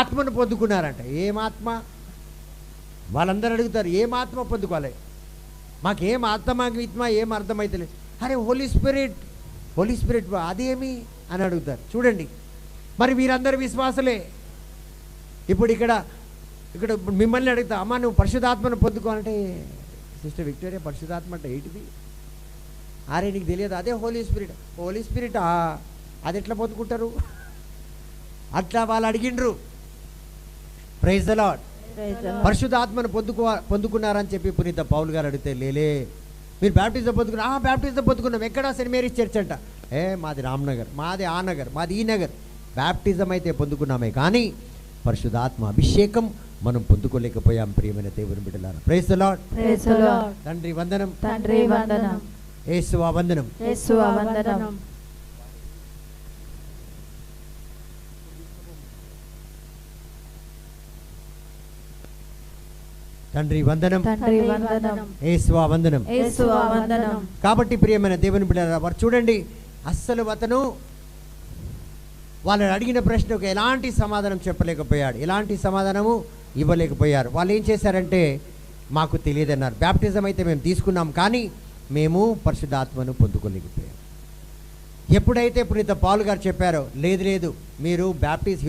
ఆత్మను పొందుకున్నారంట. ఏం ఆత్మ? వాళ్ళందరూ అడుగుతారు, ఏం ఆత్మ పొందుకోవాలి? మాకేం ఆత్మ ఏం అర్థమైతలేదు. అరే హోలీ స్పిరిట్, హోలీ స్పిరిట్ అదేమి అని అడుగుతారు. చూడండి, మరి వీరందరూ విశ్వాసులే. ఇప్పుడు ఇక్కడ మిమ్మల్ని అడుగుతా, అమ్మ నువ్వు పరిశుద్ధాత్మను పొందుకోవాలంటే, సిస్టర్ విక్టోరియా పరిశుద్ధాత్మ అంటే ఏంటిది? అరే నీకు తెలియదు, అదే హోలీ స్పిరిట్. హోలీ స్పిరిట్ అది ఎట్లా పొందుకుంటారు? అట్లా వాళ్ళు అడిగిండ్రు. Praise the lord. పరిశుద్ధాత్మను పొందుకున్నారని చెప్పి పునీత పౌలు గారు అడిగితే, లేలే మీరు బ్యాప్టిజం పొందుకున్నా? బ్యాప్టిజం పొందుకున్నాం. ఎక్కడ? సెయింట్ మేరీస్ చర్చ్ అంట. మాది రామ్నగర్, మాది ఆ నగర్, మాది ఈ నగర్. బ్యాప్టిజం అయితే పొందుకున్నామే కానీ పరిశుద్ధాత్మ అభిషేకం మనం పొందుకోలేకపోయాం. ప్రియమైన దేవుని బిడ్డలారా, praise the lord. Praise the Lord. తండ్రి వందనం. తండ్రి వందనం. యేసువా వందనం. యేసువా వందనం. తండ్రి వందనం. తండ్రి వందనం. యేసువా వందనం. యేసువా వందనం. కాబట్టి ప్రియమైన దేవుని బిడ్డలారా, వారు చూడండి, అస్సలు అతను వాళ్ళు అడిగిన ప్రశ్నకు ఎలాంటి సమాధానం చెప్పలేకపోయాడు, ఎలాంటి సమాధానము ఇవ్వలేకపోయారు. వాళ్ళు ఏం చేశారంటే, మాకు తెలియదన్నారు. బ్యాప్టిజం అయితే మేము తీసుకున్నాం కానీ మేము పరిశుద్ధాత్మను పొందుకోలేకపోయాం. ఎప్పుడైతే పునీత పౌలు గారు చెప్పారో, లేదు లేదు మీరు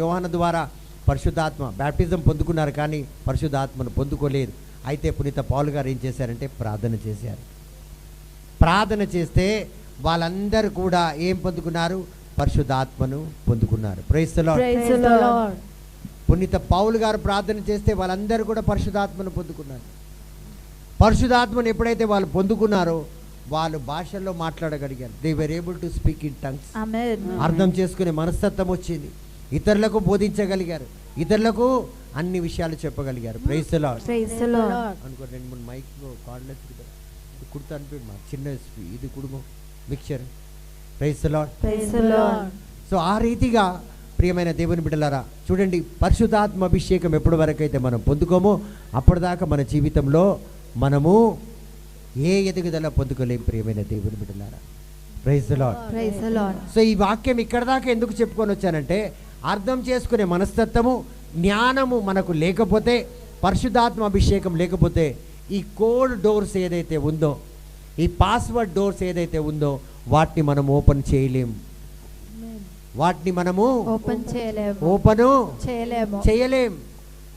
యోహాను ద్వారా పరిశుద్ధాత్మ బ్యాప్టిజం పొందుకున్నారు కానీ పరిశుద్ధాత్మను పొందుకోలేదు. అయితే పునీత పౌలు గారు ఏం చేశారంటే ప్రార్థన చేశారు. ప్రార్థన చేస్తే వాళ్ళందరూ కూడా ఏం పొందుకున్నారు? పరిశుద్ధాత్మను పొందుకున్నారు. Praise the lord. Praise the Lord. పునీత పౌలు గారు ప్రార్థన చేస్తే వాళ్ళందరూ కూడా పరిశుద్ధాత్మను పొందుకున్నారు. పరిశుద్ధాత్మను ఎప్పుడైతే వాళ్ళు పొందుకున్నారో వాళ్ళు భాషల్లో మాట్లాడగలిగారు. They were able to speak in tongues. Amen. అర్థం చేసుకునే మనస్తత్వం వచ్చింది. ఇతరులకు బోధించగలిగారు, ఇతరులకు అన్ని విషయాలు చెప్పగలిగారు. Praise the lord. Praise the Lord. అనుకో 2-3 మైక్ కార్డ్లెస్ కుడుతా అనిపి మా చిన్న ఇది కుడుము mixture. Praise the lord. Praise the Lord. So ఆ రీతిగా ప్రియమైన దేవుని బిడ్డలారా, చూడండి, పరిశుద్ధాత్మ అభిషేకం ఎప్పటి వరకు అయితే మనం పొందుకోమో అప్పటిదాకా మన జీవితంలో మనము ఏ ఎదుగుదల పొందుకోలేం. ప్రియమైన దేవుని బిడ్డలారా, praise the lord. Praise the Lord. So ఈ వాక్యం ఇక్కడ దాకా ఎందుకు చెప్పుకొని వచ్చానంటే, అర్థం చేసుకునే మనస్తత్వము, జ్ఞానము మనకు లేకపోతే, పరిశుద్ధాత్మ అభిషేకం లేకపోతే, ఈ కోడ్ డోర్స్ ఏదైతే ఉందో, ఈ పాస్వర్డ్ డోర్స్ ఏదైతే ఉందో వాటిని మనం ఓపెన్ చేయలేం. వాటిని మనము ఓపెన్ చేయలేం.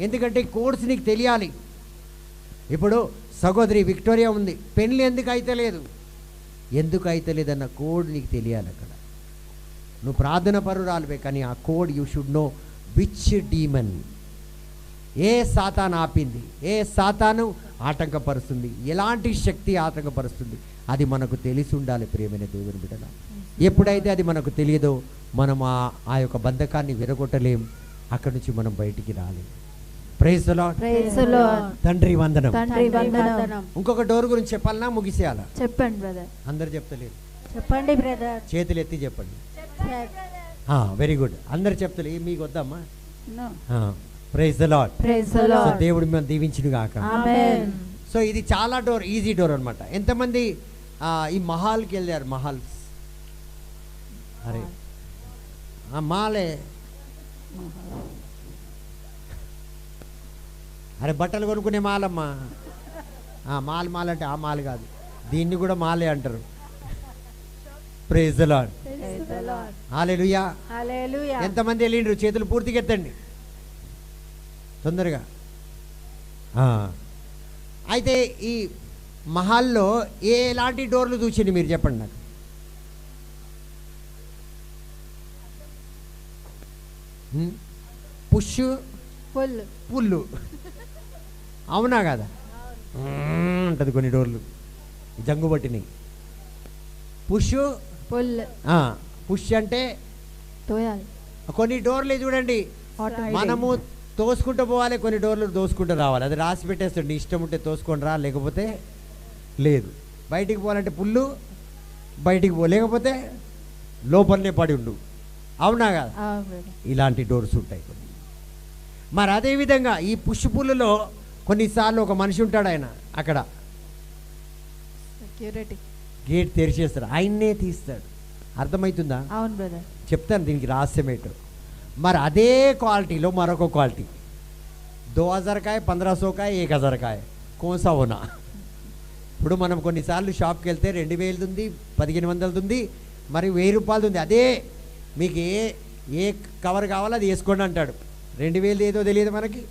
ఎందుకంటే కోడ్స్ నీకు తెలియాలి. ఇప్పుడు సహోదరి విక్టోరియా ఉంది, పెళ్ళి ఎందుకు అయితే లేదు? ఎందుకు అయితే లేదన్న కోడ్ నీకు తెలియాలి. అక్కడ నువ్వు ప్రార్థన పరురాలివే, కానీ ఆ code you should know which demon, ఏ సాతాను ఆపింది, ఏ సాతాను ఆటంకపరుస్తుంది, ఎలాంటి శక్తి ఆటంకపరుస్తుంది, అది మనకు తెలిసి ఉండాలి. ప్రియమైన దేవుని బిడ్డల, ఎప్పుడైతే అది మనకు తెలియదో మనం ఆ యొక్క బంధకాన్ని విరగొట్టలేం, అక్కడి నుంచి మనం బయటికి రాలేం. Praise the lord. Praise the Lord. తండ్రి వందనం. తండ్రి వందనం. ఇంకొక డోర్ గురించి చెప్పాలన్నా ముగిసేయాలా? చెప్పండి బ్రదర్. అందరు చెప్తలేరు, చెప్పండి బ్రదర్. చేతులు ఎత్తి చెప్పండి. Very good. అందరు చెప్తలే, మీకు వద్దమ్మా. Praise the lord. Praise the Lord. దేవుడు మిమ్మల్ని దీవించును గాక. ఆమేన్. సో ఇది చాలా డోర్, ఈజీ డోర్ అనమాట. ఎంతమంది ఈ మహాల్కి వెళ్ళారు? మహాల్స్, అరే మాలే, అరే బట్టలు కొనుక్కునే మాలమ్మా. మాల్ మాల్ అంటే ఆ మాల్ కాదు, దీన్ని కూడా మాలే అంటారు. Praise the Lord. Hallelujah. Hallelujah. ఎంతమంది వెళ్ళిండ్రు? చేతులు పూర్తిగా ఎత్తండి తొందరగా. అయితే ఈ మహల్లో ఎలాంటి డోర్లు చూసింది మీరు చెప్పండి నాకు. పుష్, ఫుల్, పుల్లు, అవునా కదా? ఉంటుంది కొన్ని డోర్లు జంగు పట్టినాయి. పుష్, ఫుల్ పుష్ అంటే తోయాలి. కొన్ని డోర్లు చూడండి, మనము తోసుకుంటూ పోవాలి, కొన్ని డోర్లు దోసుకుంటూ రావాలి. అది రాసి పెట్టేస్తాడు, నీ ఇష్టం ఉంటే తోసుకొని రా, లేకపోతే లేదు. బయటికి పోవాలంటే పుల్లు, బయటికి పో, లేకపోతే లోపలనే పడి ఉండు, అవునా కదా? ఇలాంటి డోర్స్ ఉంటాయి కొన్ని. మరి అదేవిధంగా ఈ పుష్ పుల్లులో కొన్నిసార్లు ఒక మనిషి ఉంటాడు, ఆయన అక్కడ సెక్యూరిటీ గేట్ తెరిచేస్తాడు, ఆయన్నే తీస్తాడు. అర్థమవుతుందా? అవును బ్రదర్. చెప్తాను దీనికి రహస్యం ఏంటో. మరి అదే క్వాలిటీలో మరొక క్వాలిటీ, 2000 का है, 1500 का है, 1000 का है, कौन सा होना? ఇప్పుడు మనం కొన్నిసార్లు షాప్కి వెళ్తే 2000 ఉంది, 1500 ఉంది, మరి 1000 రూపాయలు ఉంది. అదే మీకు ఏ కవర్ కావాలో అది వేసుకోండి అంటాడు. 2000 ఏదో తెలియదు మనకి,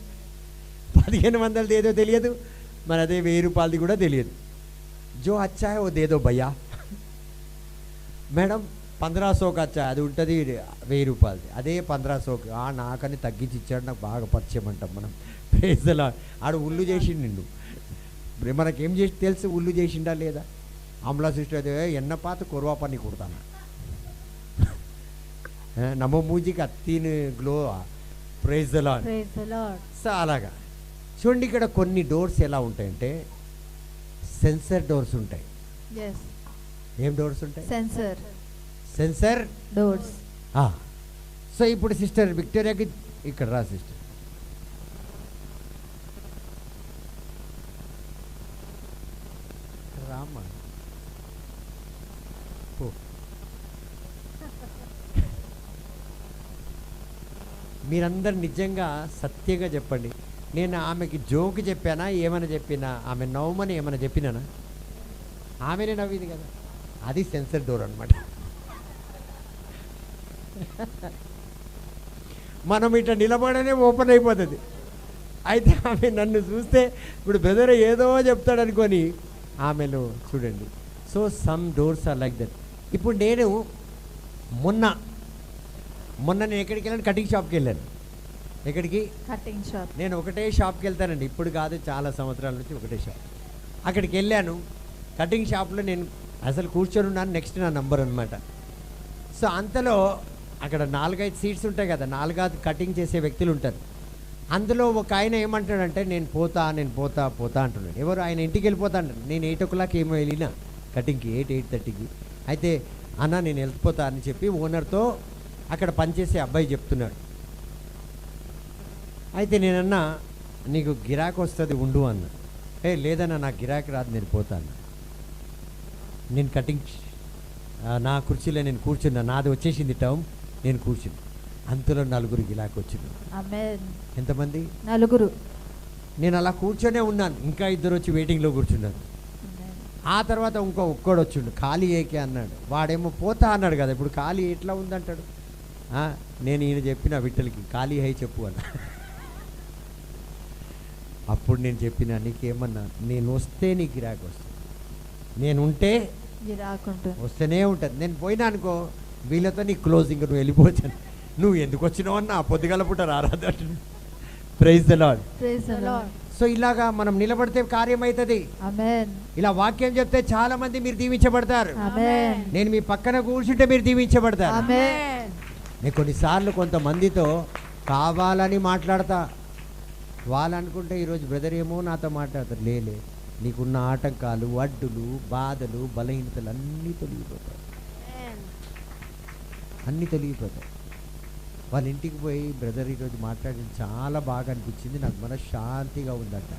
1500 ఏదో తెలియదు, మరి అదే 1000 రూపాయలది కూడా తెలియదు. జో అచ్చా హై ఓ దే దో భయ్యా, మేడం 1500 అచ్చా, అది ఉంటుంది 1000 రూపాయలది, అదే 1500 నాకని తగ్గించి ఇచ్చాడు, నాకు బాగా పరిచయం అంటాం మనం. Praise the Lord. ఆడు ఉల్లు చేసిండు నిన్ను, మనకేం చేసి తెలుసు ఉల్లు చేసిండా లేదా? అమలా సిస్టర్ అదే ఎన్న పాత కొరవా పని కొడతాను నమ్మో మూజికి అత్తిని గ్లో. Praise the lord. Praise the Lord. So అలాగా చూడండి, ఇక్కడ కొన్ని డోర్స్ ఎలా ఉంటాయంటే సెన్సర్ డోర్స్ ఉంటాయి. yes ఏం డోర్స్ ఉంటాయి? Sensor sensor doors. సో ఇప్పుడు సిస్టర్ విక్టోరియాకి ఇక్కడ రా సిస్టర్. రామ్మా పో. మీరందరు నిజంగా సత్యంగా చెప్పండి, నేను ఆమెకి జోక్ చెప్పానా, ఏమైనా చెప్పినా, ఆమె నవ్వమని ఏమైనా చెప్పినానా? ఆమెనే నవ్వింది కదా, అది సెన్సర్ డోర్ అనమాట. మనం ఇట్లా నిలబడనే ఓపెన్ అయిపోతుంది. అయితే ఆమె నన్ను చూస్తే ఇప్పుడు బ్రదర్ ఏదో చెప్తాడు అనుకొని ఆమెలో చూడండి. So some doors are like that. ఇప్పుడు నేను మొన్న నేను ఎక్కడికి వెళ్ళాను? కటింగ్ షాప్కి వెళ్ళాను. ఎక్కడికి? Cutting shop. నేను ఒకటే షాప్కి వెళ్తానండి, ఇప్పుడు కాదు, చాలా సంవత్సరాల నుంచి ఒకటే షాప్. అక్కడికి వెళ్ళాను. కటింగ్ షాప్లో నేను అసలు కూర్చొని ఉన్నాను, నెక్స్ట్ నా నంబర్ అనమాట. సో అంతలో అక్కడ 4-5 సీట్స్ ఉంటాయి కదా, 4-5 కటింగ్ చేసే వ్యక్తులు ఉంటారు. అందులో ఒక ఆయన ఏమంటాడంటే, నేను పోతా అంటున్నాడు. ఎవరు? ఆయన ఇంటికి వెళ్ళిపోతా అంటాడు. నేను 8 o'clock ఏమో వెళ్ళినా కటింగ్కి, 8:30కి. అయితే అన్న నేను వెళ్ళిపోతా అని చెప్పి ఓనర్తో అక్కడ పనిచేసే అబ్బాయి చెప్తున్నాడు. అయితే నేనన్నా నీకు గిరాకీ వస్తుంది ఉండు అన్న. లేదన్నా నాకు గిరాకీ రాదు, నేను పోతాను. నేను కటింగ్ నా కుర్చీలో నేను కూర్చున్నా, నాది వచ్చేసింది టర్మ్, నేను కూర్చున్నా. అంతలో 4 గిరాకీ వచ్చింది. ఆమేన్. ఎంతమంది? 4. నేను అలా కూర్చొనే ఉన్నాను, ఇంకా 2 వచ్చి వెయిటింగ్లో కూర్చున్నారు. ఆ తర్వాత ఒక్కడు వచ్చిండు, ఖాళీ ఏకే అన్నాడు. వాడేమో పోతా అన్నాడు కదా, ఇప్పుడు ఖాళీ ఎట్లా ఉందంటాడు. నేను ఈయన చెప్పిన విట్టలకి ఖాళీ హై చెప్పు అన్న. అప్పుడు నేను చెప్పిన, నీకేమన్నా నేను వస్తే నీ గిరాకీ వస్తుంది, నేను ఉంటే గిరాకుంటుంది. వస్తూనే ఉంటుంది. నేను పోయినా అనుకో వీళ్ళతో నీ క్లోజింగ్ నువ్వు వెళ్ళిపోతాను. నువ్వు ఎందుకు వచ్చినావు అన్న పొద్దుగల పూట రారాదు. Praise the lord. Praise the Lord. So ఇలాగా మనం నిలబడితే కార్యం అవుతుంది. ఆమేన్. ఇలా వాక్యం చెప్తే చాలా మంది మీరు దీవించబడతారు. ఆమేన్. నేను మీ పక్కన కూర్చుంటే మీరు దీవించబడతారు. ఆమేన్. నేను కొన్నిసార్లు కొంతమందితో కావాలని మాట్లాడతా. వాళ్ళు అనుకుంటే ఈరోజు బ్రదర్ ఏమో నాతో మాట్లాడతారు. లేలే, నీకున్న ఆటంకాలు, అడ్డులు, బాధలు, బలహీనతలు అన్నీ తొలగిపోతాయి. అన్నీ తొలగిపోతాయి. వాళ్ళ ఇంటికి పోయి బ్రదర్ ఈరోజు మాట్లాడింది చాలా బాగా అనిపించింది, నాకు మనశ్శాంతిగా ఉందంట.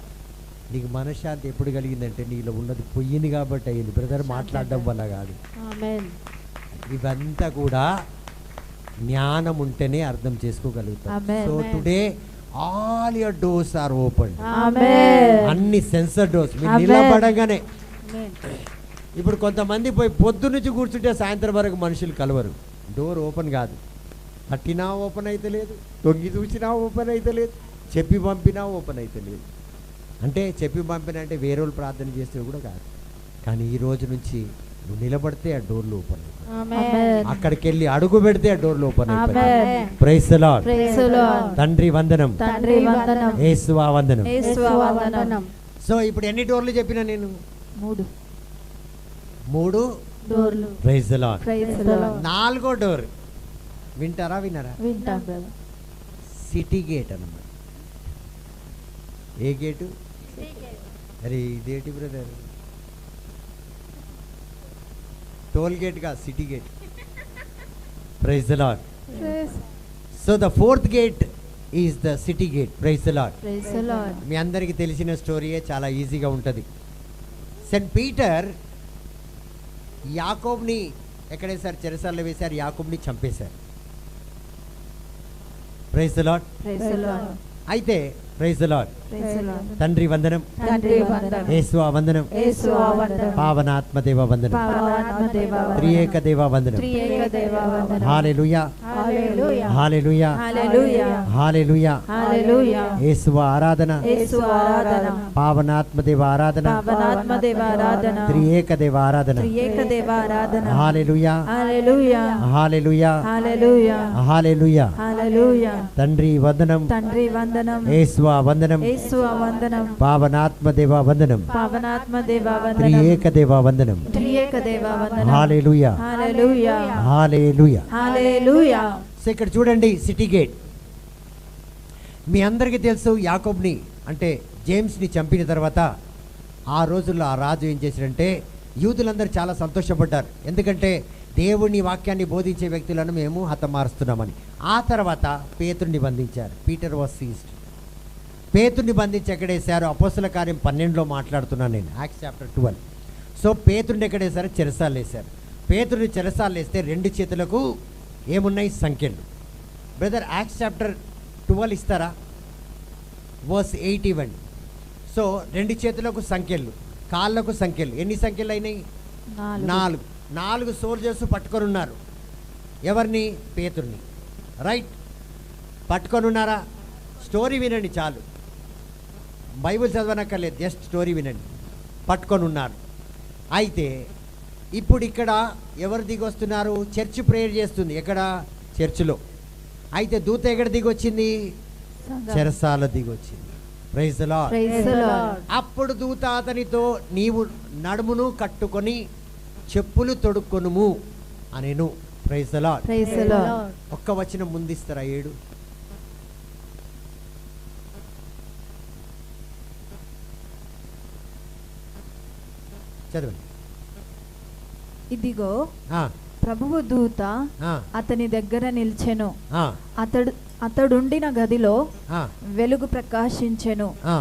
నీకు మనశ్శాంతి ఎప్పుడు కలిగిందంటే నీలో ఉన్నది పొయ్యింది కాబట్టి అయ్యింది, బ్రదర్ మాట్లాడడం వల్ల కాదు. ఆమేన్. ఇవంతా కూడా జ్ఞానం ఉంటేనే అర్థం చేసుకోగలుగుతాం. Amen. So today all your doors are open. Amen. అన్ని సెన్సర్ డోర్స్ మీరు Amen. నిలబడగానే. ఆమేన్. ఇప్పుడు కొంతమంది పోయి పొద్దు నుంచి కూర్చుంటే సాయంత్రం వరకు మనుషులు కలవరు. డోర్ ఓపెన్ కాదు. తట్టినా ఓపెన్ అయితే లేదు, తొంగి చూసినా ఓపెన్ అయితే లేదు, చెప్పి పంపినా ఓపెన్ అయితే లేదు. అంటే చెప్పి పంపిన అంటే వేరే వాళ్ళు ప్రార్థన చేస్తే కూడా కాదు. కానీ ఈ రోజు నుంచి నువ్వు నిలబడితే ఆ డోర్లు ఓపెన్ అవుతాయి. ఆమేన్. అక్కడికి వెళ్ళి అడుగు పెడితే ఆ డోర్లు ఓపెన్ అయిపోతాయి. Amen. Praise the lord. Praise the Lord. తండ్రి వందనం, తండ్రి వందనం, యేసువా వందనం. యేసువా వందనం. సో ఇప్పుడు ఎన్ని డోర్లు చెప్పినా నేను? 3 డోర్లు. Praise the lord. Praise the Lord. 4వ డోర్ వింటారా? వినరా? వింటాం బ్రదర్. సిటీ గేట్ అన్నమాట. ఏ గేటు? అరే ఇదేంటి బ్రదర్? టోల్ గేట్ గా city gate. Praise the Lord. So the 4th gate is the city gate. Praise the lord. Praise the Lord. మీ అందరికీ తెలిసిన స్టోరీయే, చాలా ఈజీగా ఉంటుంది. సెయింట్ పీటర్ యాకోబ్ని ఎక్కడేసారు? చెరసాలలో వేశారు. యాకోబ్ని చంపేశారు. Praise the lord. Praise the Lord. అయితే praise the lord. Praise the Lord. తండ్రి వందనం, తండ్రి వందనం, యేసువా వందనం, యేసువా వందనం, పావనాత్మ దేవ వందనం, పావనాత్మ దేవ వందనం, త్రియేక దేవ వందనం. త్రియేక దేవ వందనం. హల్లెలూయా, హల్లెలూయా, హల్లెలూయా, హల్లెలూయా, హల్లెలూయా. హల్లెలూయా. యేసువా ఆరాధన, యేసువా ఆరాధన, పావనాత్మ దేవ ఆరాధన, పావనాత్మ దేవ ఆరాధన, త్రియేక దేవ ఆరాధన. త్రియేక దేవ ఆరాధన. హల్లెలూయా, హల్లెలూయా, హల్లెలూయా, హల్లెలూయా, హల్లెలూయా. హల్లెలూయా. తండ్రి వందనం, తండ్రి వందనం, యేసువా వందనం, యేసువా వందనం, పావనాత్మ దేవ వందనం, పావనాత్మ దేవ వందనం, త్రియేక దేవ వందనం. త్రియేక దేవ వందనం. హల్లెలూయా, హల్లెలూయా, హల్లెలూయా. హల్లెలూయా. సో ఇక్కడ చూడండి సిటీ గేట్. మీ అందరికీ తెలుసు యాకోబ్ని అంటే జేమ్స్ని చంపిన తర్వాత ఆ రోజుల్లో ఆ రాజు ఏం చేశాడంటే యూదులందరూ చాలా సంతోషపడ్డారు. ఎందుకంటే దేవుని వాక్యాన్ని బోధించే వ్యక్తులను మేము హతమారుస్తున్నామని. ఆ తర్వాత పేతుర్ని బంధించారు. Peter was seized. పేతుర్ని బంధించి ఎక్కడేశారు? అపోస్తల కార్యం 12లో మాట్లాడుతున్నాను నేను, యాక్ట్స్ చాప్టర్ 12. సో పేతుర్ని ఎక్కడేశారు? చెరసాలు వేశారు. పేతుర్ని చెరసాలు వేస్తే 2 చేతులకు ఏమున్నాయి? సంఖ్యలు. బ్రదర్ యాక్ట్స్ చాప్టర్ 12 ఇస్తారా? వర్స్ 8 ఇవ్వండి. సో 2 చేతులకు సంఖ్యలు, కాళ్ళకు సంఖ్యలు. ఎన్ని సంఖ్యలు అయినాయి? 4 సోల్జర్స్ పట్టుకొని ఉన్నారు. ఎవరిని? పేతుర్ని. రైట్, పట్టుకొని ఉన్నారా? స్టోరీ వినండి చాలు, బైబిల్ చదవనక్కర్లేదు, జస్ట్ స్టోరీ వినండి. పట్టుకొని ఉన్నారు. అయితే ఇప్పుడు ఇక్కడ ఎవరు దిగి వస్తున్నారు? చర్చ్ ప్రేయర్ చేస్తుంది. ఎక్కడ? చర్చిలో. అయితే దూత ఎక్కడ దిగి వచ్చింది? చెరసాల దిగి వచ్చింది. Praise the lord. Praise the Lord. అప్పుడు దూత అతనితో నీవు నడుమును కట్టుకొని చెప్పులు తొడుక్కొనుము అనేను. Praise the lord. Praise the Lord. ఒక్క వచనం ముందిస్తారా? 7. చదవండి. ఇదిగో ఆ, ప్రభువు దూత ఆ, అతని దగ్గర నిల్చెను. ఆ, అతడుండిన గదిలో ఆ, వెలుగు ప్రకాశించెను. ఆ,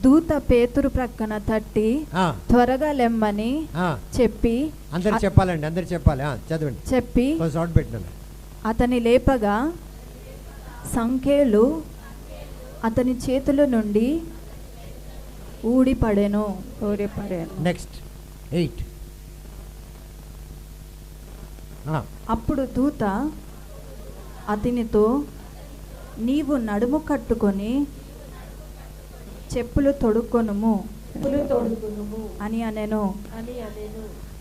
దూత పేతురు ప్రక్కన తట్టి ఆ, త్వరగా లెమ్మని ఆ. చెప్పి అందరు చెప్పాలండి, అందరు చెప్పాలి. చదవండి. చెప్పి షార్ట్ పెట్టినాను. అతని లేపగా సంఖ్యలు అతని చేతుల నుండి ఊడిపడెను. నెక్స్ట్ 8. అప్పుడు దూత అతనితో నీవు నడుము కట్టుకొని చెప్పులు తొడుక్కొనుము అని అనెను.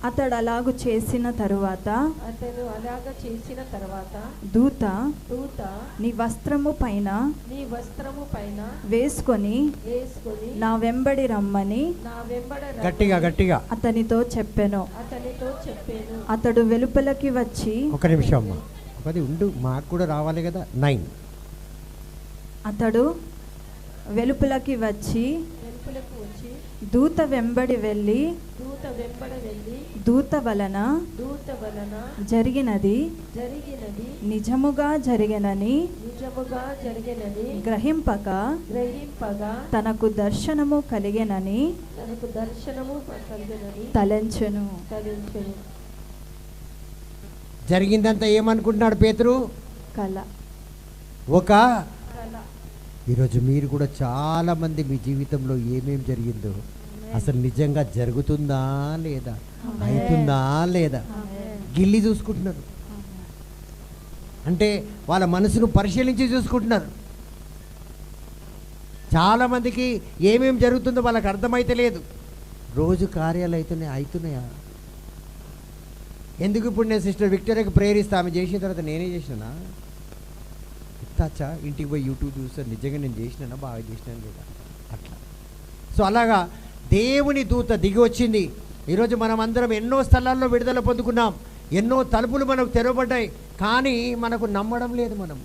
అతడు అలాగు చేసిన తరువాత అతడు అలాగ చేసిన తర్వాత దూత దూత నీ వస్త్రము పైన నీ వస్త్రము పైన వేసుకొని వేసుకొని నా వెంబడి రమ్మని నా వెంబడ గట్టిగా గట్టిగా అతనితో చెప్పెను. అతనితో చెప్పాను. అతడు వెలుపలకి వచ్చి ఒక నిమిషం అమ్మా, ఒకది ఉండు, మాకు కూడా రావాలి కదా. 9. అతడు వెలుపలకి వచ్చి వెలుపలకు వచ్చి దూత వెంబడి వెళ్ళి దూత వెంబడ వెళ్ళి దూత వలన జరిగినది నిజముగా జరిగినని గ్రహింపగా తనకు దర్శనము కలిగెనని తలంచెను. జరిగిందంతా ఏమనుకుంటున్నాడు పేతురు? కళ. ఒక ఈరోజు మీరు కూడా చాలా మంది మీ జీవితంలో ఏమేం జరిగిందో అసలు నిజంగా జరుగుతుందా లేదా, అవుతుందా లేదా గిల్లి చూసుకుంటున్నారు. అంటే వాళ్ళ మనసును పరిశీలించి చూసుకుంటున్నారు. చాలామందికి ఏమేం జరుగుతుందో వాళ్ళకి అర్థమైతే లేదు. రోజు కార్యాలు అవుతున్నాయా? ఎందుకు ఇప్పుడు నేను సిస్టర్ విక్టోరియాకి ప్రేరిస్తా, ఆమె చేసిన తర్వాత నేనే చేసినా ఇస్తాచా, ఇంటికి పోయి యూట్యూబ్ చూస్తాను నిజంగా నేను చేసినా, బాగా చేసినాను లేదా అట్లా. సో అలాగా దేవుని దూత దిగి వచ్చింది. ఈరోజు మనం అందరం ఎన్నో స్థలాల్లో విడుదల పొందుకున్నాం, ఎన్నో తలుపులు మనకు తెరవబడ్డాయి, కానీ మనకు నమ్మడం లేదు, మనం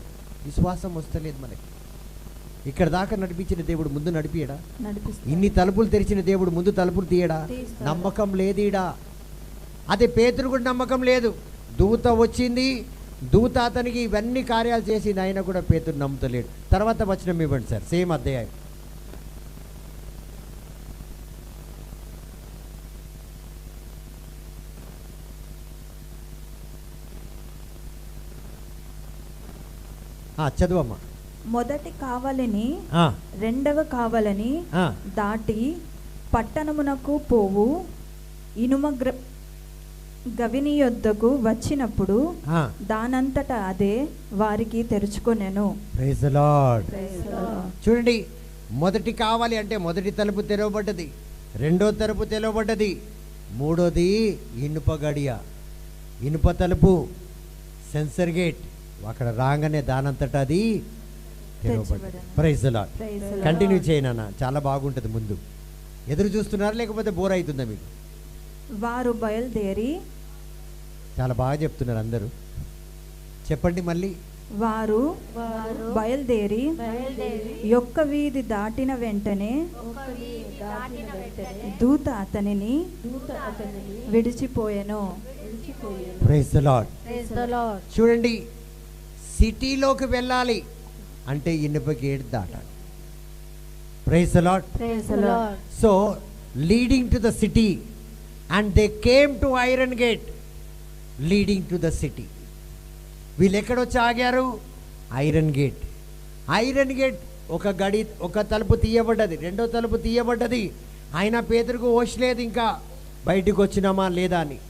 విశ్వాసం వస్తలేదు మనకి. ఇక్కడ దాకా నడిపించిన దేవుడు ముందు నడిపియడా? ఇన్ని తలుపులు తెరిచిన దేవుడు ముందు తలుపులు తీయడా? నమ్మకం లేదీడా. అదే పేతురు కూడా నమ్మకం లేదు. దూత వచ్చింది, దూత అతనికి ఇవన్నీ కార్యాలు చేసింది, ఆయన కూడా పేతురు నమ్ముతలేడు. తర్వాత వచనం ఇవ్వండి సార్, సేమ్ అధ్యాయం. చదువమ్మా. మొదటి కావలిని రెండవ కావలిని దాటి పట్టణమునకు పోవు ఇనుమ గవిని యొద్దకు వచ్చినప్పుడు దానంతటా అదే వారికి తెరుచుకొనెను. Praise the Lord. చూడండి, మొదటి కావాలి అంటే మొదటి తలుపు తెరవబడ్డది, రెండో తలుపు తెరవబడ్డది, మూడోది ఇనుప గడియ, ఇనుప తలుపు, సెన్సర్ గేట్. అక్కడ రాగానే దానంతటా అది తెరవబడ్డది. Praise the Lord. కంటిన్యూ చేయనా, చాలా బాగుంటుంది. ముందు ఎదురు చూస్తున్నారా లేకపోతే బోర్ అవుతుందా మీకు? వారు బయలుదేరి, చాలా బాగా చెప్తున్నారు అందరూ, చెప్పండి మళ్ళీ. వారు బయలుదేరి యొక్క వీధి దాటిన వెంటనే దూత అతనిని విడిచిపోయెను. Praise the Lord. చూడండి, సిటీలోకి వెళ్ళాలి అంటే ఇనుప గేట్ దాటాలి. Praise the Lord. So leading to the city, and they came to iron gate leading to the city. వీళ్ళు ఎక్కడొచ్చి ఆగారు? Iron gate. ఐరన్ గేట్ ఒక తలుపు తీయబడ్డది, రెండో తలుపు తీయబడ్డది. అయినా పేతురుకు ఓషలేదు ఇంకా బయటకు వచ్చినామా లేదా అని.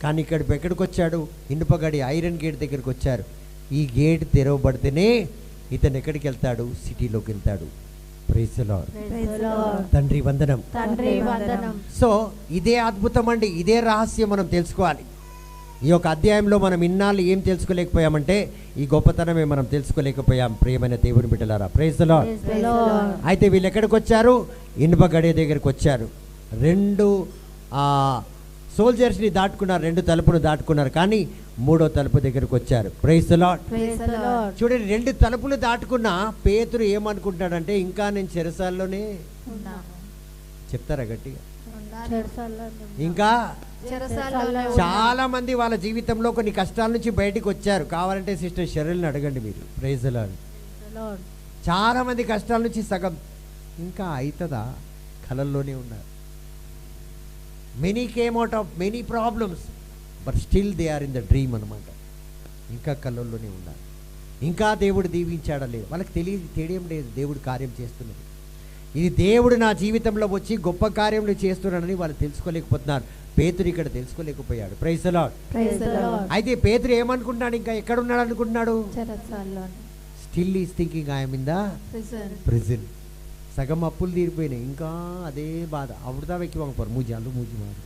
కానీ ఎక్కడికి వచ్చాడు? ఇనుపగడి ఐరన్ గేట్ దగ్గరికి వచ్చారు. ఈ గేట్ తెరవబడితేనే ఇతను ఎక్కడికి వెళ్తాడు? సిటీలోకి వెళ్తాడు. Praise the Lord. తండ్రి వందనం. సో ఇదే అద్భుతం అండి, ఇదే రహస్యం మనం తెలుసుకోవాలి. ఈ యొక్క అధ్యాయంలో మనం ఇన్నాళ్ళు ఏం తెలుసుకోలేకపోయామంటే ఈ గొప్పతనమే మనం తెలుసుకోలేకపోయాం. ప్రియమైన దేవుని బిడ్డలారా, ప్రైజ్ ది లార్డ్. అయితే వీళ్ళు ఎక్కడికి వచ్చారు? ఇనుప గడియ దగ్గరికి వచ్చారు. రెండు సోల్జర్స్ని దాటుకున్నారు, రెండు తలుపును దాటుకున్నారు, కానీ మూడో తలుపు దగ్గరకు వచ్చారు. Praise the Lord. చూడండి, రెండు తలుపులు దాటుకున్న పేతురు ఏమనుకుంటాడంటే ఇంకా నేను చెరసాల్లోనే చెప్తారా గట్టిగా? ఇంకా చాలా మంది వాళ్ళ జీవితంలో కొన్ని కష్టాల నుంచి బయటకు వచ్చారు. కావాలంటే సిస్టర్ షెరిల్ని అడగండి మీరు. Praise the Lord. చాలా మంది కష్టాల నుంచి సగం ఇంకా అవుతుందా కలల్లోనే ఉన్నారు. Many came out of many problems but still they are in the dream అనమాట. ఇంకా కళ్ళల్లోనే ఉన్నారు. ఇంకా దేవుడు దీవించాడా లేదు వాళ్ళకి తెలియడం లేదు. దేవుడు కార్యం చేస్తున్నది, ఇది దేవుడు నా జీవితంలో వచ్చి గొప్ప కార్యములు చేస్తున్నాడని వాళ్ళు తెలుసుకోలేకపోతున్నారు. పేతురు ఇక్కడ తెలుసుకోలేకపోయాడు. Praise the Lord. అయితే పేతురు ఏమనుకుంటున్నాడు? ఇంకా ఎక్కడున్నాడు అనుకుంటున్నాడు? Still is thinking I'm in the prison. సగం అప్పులు తీరిపోయినాయి, ఇంకా అదే బాధ. అవుడుదా వెక్కి వాంగపోరు మూజాలు మూజి మారు.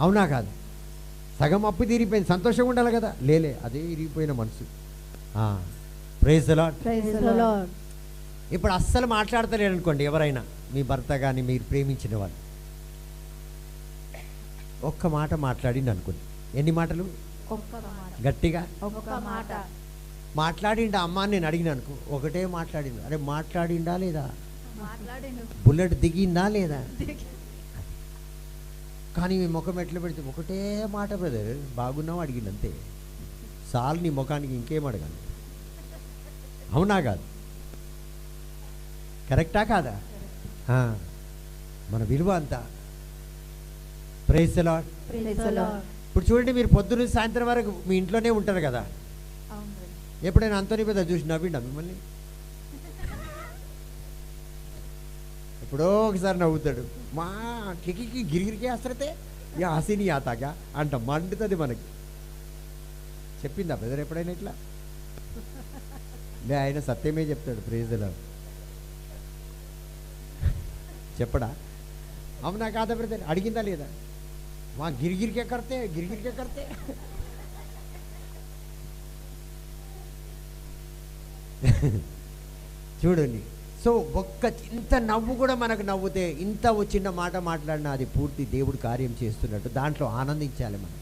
అవునా కాదు? సగం అప్పు తీరిపోయింది, సంతోషంగా ఉండాలి కదా, లేలే అదే ఇరిగిపోయిన మనసు. Praise the lord. Praise the lord. ఇప్పుడు అస్సలు మాట్లాడతలేరు అనుకోండి ఎవరైనా, మీ భర్త కానీ మీరు ప్రేమించిన వాళ్ళు, ఒక్క మాట మాట్లాడిండి అనుకోండి. ఎన్ని మాటలు? ఒక్క మాట. గట్టిగా ఒక్క మాట. మాట్లాడిండా అమ్మ అని నేను అడిగిన అనుకో, ఒకటే మాట్లాడిండు. అరే మాట్లాడిండా లేదా? మాట్లాడిండు. బుల్లెట్ దిగిందా లేదా? కానీ మీ ముఖం ఎట్లా పెడితే ఒకటే మాట, బ్రదర్ బాగున్నావు అడిగింది అంతే. సాల్ నీ ముఖానికి ఇంకేం అడగాలి? అవునా కాదు? కరెక్టా కాదా? మన విలువ అంతా. Praise the lord. Praise the lord. ఇప్పుడు చూడండి, మీరు పొద్దున్న సాయంత్రం వరకు మీ ఇంట్లోనే ఉంటారు కదా. అవును. ఎప్పుడైనా అంతని పెద్ద చూసి నవ్విండా మిమ్మల్ని? ఎప్పుడో ఒకసారి నవ్వుతాడు. మా కికి గిరిగిరికి అసరతే యా హసిని ఆతాగా అంట మండుతుంది మనకి. చెప్పిందా బ్రదర్ ఎప్పుడైనా ఇట్లా? లే, ఆయన సత్యమే చెప్తాడు. Praise the Lord. చెప్పడా? అవునా కాదా బ్రదర్? అడిగిందా లేదా? మా గిరిగిరికే కడితే గిరిగిరికే కడితే చూడండి. సో ఒక్క ఇంత నవ్వు కూడా మనకు నవ్వుతే, ఇంత చిన్న మాట మాట్లాడినా అది పూర్తి దేవుడు కార్యం చేస్తున్నట్టు, దాంట్లో ఆనందించాలి మనం.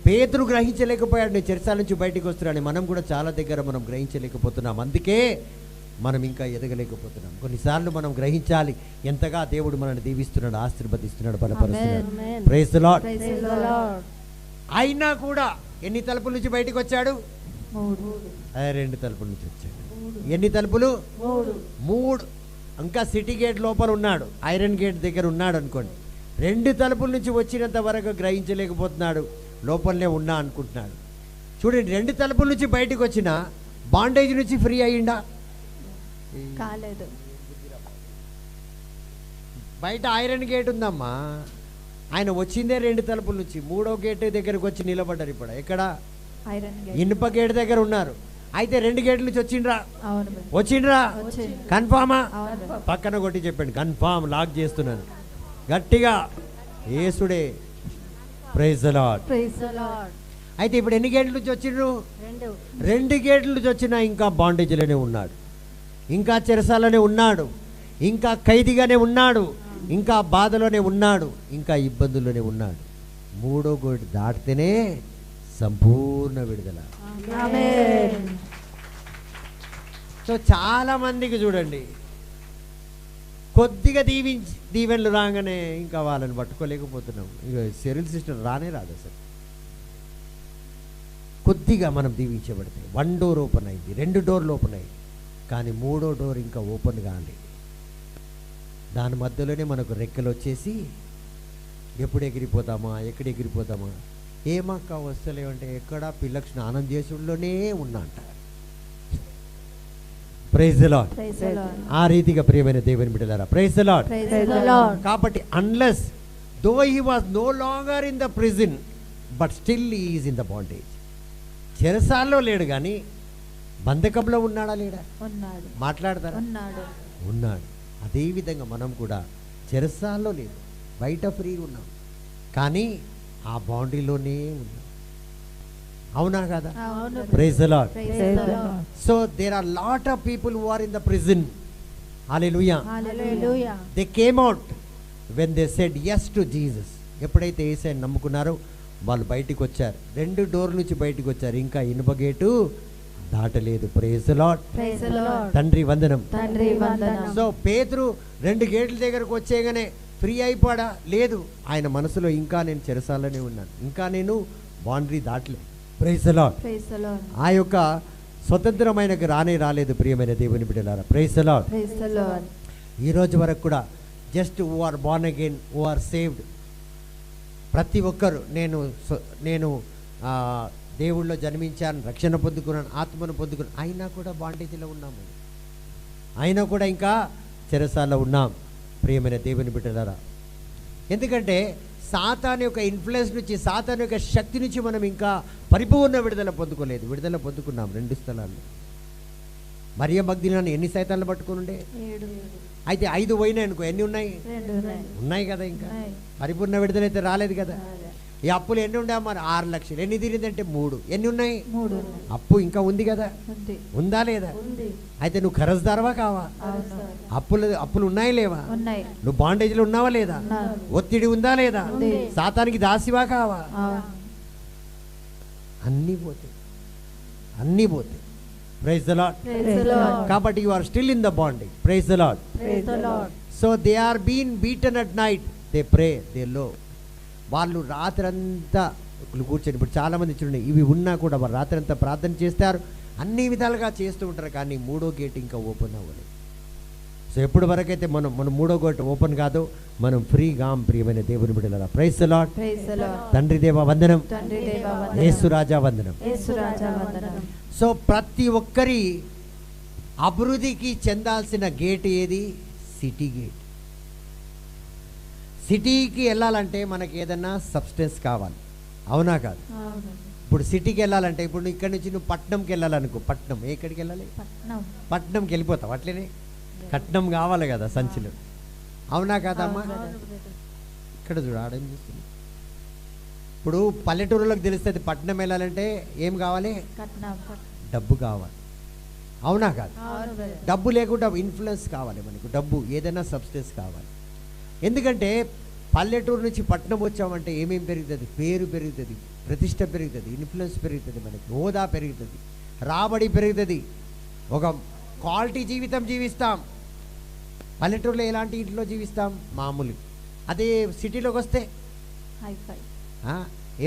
పేతురు గ్రహించలేకపోయాడు, నేను చెరసాల నుంచి బయటికి వస్తున్నాను. మనం కూడా చాలా దగ్గర మనం గ్రహించలేకపోతున్నాం, అందుకే మనం ఇంకా ఎదగలేకపోతున్నాం. కొన్నిసార్లు మనం గ్రహించాలి ఎంతగా దేవుడు మనల్ని దీవిస్తున్నాడు, ఆశీర్వదిస్తున్నాడు, బలపరుస్తున్నాడు. Praise the lord. Praise the Lord. అయినా కూడా ఎన్ని తలుపుల నుంచి బయటికి వచ్చాడు? 3. 2 తలుపుల నుంచి వచ్చాడు. ఎన్ని తలుపులు? 3. ఇంకా సిటీ గేట్ లోపల ఉన్నాడు, ఐరన్ గేట్ దగ్గర ఉన్నాడు అనుకోండి. 2 తలుపుల నుంచి వచ్చినంత వరకు గ్రహించలేకపోతున్నాడు, లోపలనే ఉన్నా అనుకుంటున్నాడు. చూడండి, 2 తలుపుల నుంచి బయటకు వచ్చిన బాండేజ్ నుంచి ఫ్రీ అయ్యిండా? కాలేదు. బయట ఐరన్ గేట్ ఉందమ్మా, ఆయన వచ్చిందే 2 తలుపుల నుంచి. 3వ గేట్ దగ్గరకు వచ్చి నిలబడ్డారు. ఇప్పుడు ఎక్కడ? Iron gate. ఇనుప గేట్ దగ్గర ఉన్నారు. అయితే 2 గేట్ల నుంచి వచ్చిండ్రా? అవును. వచ్చిండ్రా? వచ్చింది. కన్ఫామా? అవును. పక్కన కొట్టి చెప్పండి, కన్ఫామ్. లాక్ చేస్తున్నాను గట్టిగా. యేసుడే. Praise the lord. Praise the Lord. అయితే ఇప్పుడు ఎన్ని గేట్ల నుంచి వచ్చిండ్రు? 2. 2 గేట్ల నుంచి వచ్చినా ఇంకా బాండేజ్లోనే ఉన్నాడు, ఇంకా చెరసాలనే ఉన్నాడు, ఇంకా ఖైదీగానే ఉన్నాడు, ఇంకా బాధలోనే ఉన్నాడు, ఇంకా ఇబ్బందుల్లోనే ఉన్నాడు. 3వ గేటు దాటితేనే సంపూర్ణ విడుదల. ఆమేన్. సో చాలా మందికి చూడండి, కొద్దిగా దీవెనలు రాగానే ఇంకా వాళ్ళని పట్టుకోలేకపోతున్నాం. ఇక సెరిల్ సిస్టర్ రానే రాదు అసలు. కొద్దిగా మనం దీవించబడితే 1 డోర్ ఓపెన్ అయింది, 2 డోర్లు ఓపెన్ అయ్యింది, కానీ 3వ డోర్ ఇంకా ఓపెన్ కాలేదు. దాని మధ్యలోనే మనకు రెక్కలు వచ్చేసి ఎప్పుడు ఎగిరిపోతామా, ఎక్కడ ఎగిరిపోతామా, ఏమక్క వస్తలేవంటే ఎక్కడ పిల్లకు స్నానం చేసుడులోనే ఉన్నా అంట. Praise the lord. Praise the Lord. ఆ రీతిగా ప్రియమైన దేవుని బిడ్డలారా, praise the lord. Praise the Lord. కాబట్టి unless though he was no longer in the prison but still he is in the bondage. చెరసాల్లో లేడు కానీ బంధకంలో ఉన్నాడా లేడా? ఉన్నాడు. మాట్లాడతారా? ఉన్నాడు. ఉన్నాడు. అదేవిధంగా మనం కూడా చెరసాల్లో లేదు, బయట ఫ్రీగా ఉన్నాం, కానీ ఆ బౌండరీలోనే ఉన్నాం. అవునా కదా? అవును. Praise the lord. Praise the Lord. So there are lot of people who are in the prison. Hallelujah. Hallelujah. They came out when they said yes to Jesus. ఎప్పుడైతే యేసయ్యను నమ్ముకున్నారో వాళ్ళు బయటికి వచ్చారు. 2 డోర్ల నుంచి బయటికి వచ్చారు, ఇంకా ఇనుప గేటు దాటలేదు. Praise the lord. Praise the lord. తండ్రి వందనం. తండ్రి వందనం. సో పేతురు 2 గేట్ల దగ్గరకు వచ్చేగానే ఫ్రీ అయిపోడా? లేదు, ఆయన మనసులో ఇంకా నేను చెరసాలనే ఉన్నాను, ఇంకా నేను బౌండరీ దాటలేదు. Praise the lord. Praise the Lord. ఆ యొక్క స్వతంత్రమైనకి రాలేదు ప్రియమైన దేవుని బిడ్డలారా. Praise the lord. Praise the Lord. ఈ రోజు వరకు కూడా just who are born again, who are saved, ప్రతి ఒక్కరు నేను దేవుళ్ళలో జన్మించాను, రక్షణ పొందుకున్నాను, ఆత్మను పొందుకున్నాను, అయినా కూడా బాండేజీలో ఉన్నాము, అయినా కూడా ఇంకా చెరసాల్లో ఉన్నాం ప్రియమైన దేవుని బిడ్డలారా. ఎందుకంటే సాతాను యొక్క ఇన్ఫ్లుయెన్స్ నుంచి, సాతాను యొక్క శక్తి నుంచి మనం ఇంకా పరిపూర్ణ విడుదల పొందుకోలేదు. విడుదల పొందుకున్నాం 2 స్థలాల్లో. మరియ మగ్దలేనే ఎన్ని సైతాన్లు పట్టుకుని ఉండే? 7. అయితే 5 పోయినాయి అనుకో, ఎన్ని ఉన్నాయి? 2 ఉన్నాయి. ఉన్నాయి కదా, ఇంకా ఉన్నాయి. పరిపూర్ణ విడుదలైతే రాలేదు కదా. రాలే. ఈ అప్పులు ఎన్ని ఉండే మరి? 6 లక్షలు. ఎన్ని తీరిందంటే 3. ఎన్ని ఉన్నాయి? 3 ఉన్నాయి. అప్పు ఇంకా ఉంది కదా, ఉంది. ఉందా లేదా? ఉంది. అయితే నువ్వు కరజ్దారవా కావా? అవును. అప్పులు ఉన్నాయి లేవా? ఉన్నాయి. నువ్వు బాండేజ్లో ఉన్నావా లేదా? ఉన్నారు. ఒత్తిడి ఉందా లేదా? ఉంది. సాతానికి దాసివా కావా? అవును. అన్నీ పోతాయి, అన్నీ పోతాయి. Praise the Lord. Praise the Lord. కాబట్టి you are still in the bondage. Praise the Lord. Praise the Lord. So they are been beaten at night, they pray, they low. వాళ్ళు రాత్రంతా కూర్చొని, ఇప్పుడు చాలామంది చూడండి, ఇవి ఉన్నా కూడా వాళ్ళు రాత్రంతా ప్రార్థన చేస్తారు, అన్ని విధాలుగా చేస్తూ ఉంటారు, కానీ 3వ గేట్ ఇంకా ఓపెన్ అవ్వలేదు. సో ఎప్పటి వరకైతే మనం 3వ గేట్ ఓపెన్ కాదు, మనం ఫ్రీగా ప్రియమైన దేవుని బిడ్డలారా. Praise the Lord. Praise the Lord. తండ్రి దేవ వందనం, తండ్రి దేవా వందనం. యేసు రాజా వందనం. యేసు రాజా వందనం. సో ప్రతి ఒక్కరి అభివృద్ధికి చెందాల్సిన గేట్ ఏది? City gate. సిటీకి వెళ్ళాలంటే మనకి ఏదన్నా సబ్స్టెన్స్ కావాలి, అవునా కాదు? అవును. ఇప్పుడు సిటీకి వెళ్ళాలంటే, ఇప్పుడు నువ్వు ఇక్కడి నుంచి నువ్వు పట్నంకి వెళ్ళాలనుకో, పట్నం ఎక్కడికి వెళ్ళాలి? పట్నం. పట్నంకి వెళ్ళిపోతావు, అట్లనే కట్నం కావాలి కదా సంచిలో, అవునా కాదమ్మా? ఇక్కడ చూడు ఆడేం చేస్తుంది. ఇప్పుడు పల్లెటూరులోకి తెలుస్తుంది పట్నం వెళ్ళాలంటే ఏం కావాలి? కట్నం. డబ్బు కావాలి, అవునా కాదు? అవును బ్రదర్. డబ్బు లేకుండా ఇన్ఫ్లుయెన్స్ కావాలి మనకు, డబ్బు ఏదైనా సబ్స్టెన్స్ కావాలి. ఎందుకంటే పల్లెటూరు నుంచి పట్నం వచ్చామంటే ఏమేం పెరుగుతుంది? పేరు పెరుగుతుంది, ప్రతిష్ట పెరుగుతుంది, ఇన్ఫ్లుయెన్స్ పెరుగుతుంది, మనకి హోదా పెరుగుతుంది, రాబడి పెరుగుతుంది, ఒక క్వాలిటీ జీవితం జీవిస్తాం. పల్లెటూరులో ఎలాంటి ఇంట్లో జీవిస్తాం? మామూలు. అదే సిటీలోకి వస్తే హైఫై.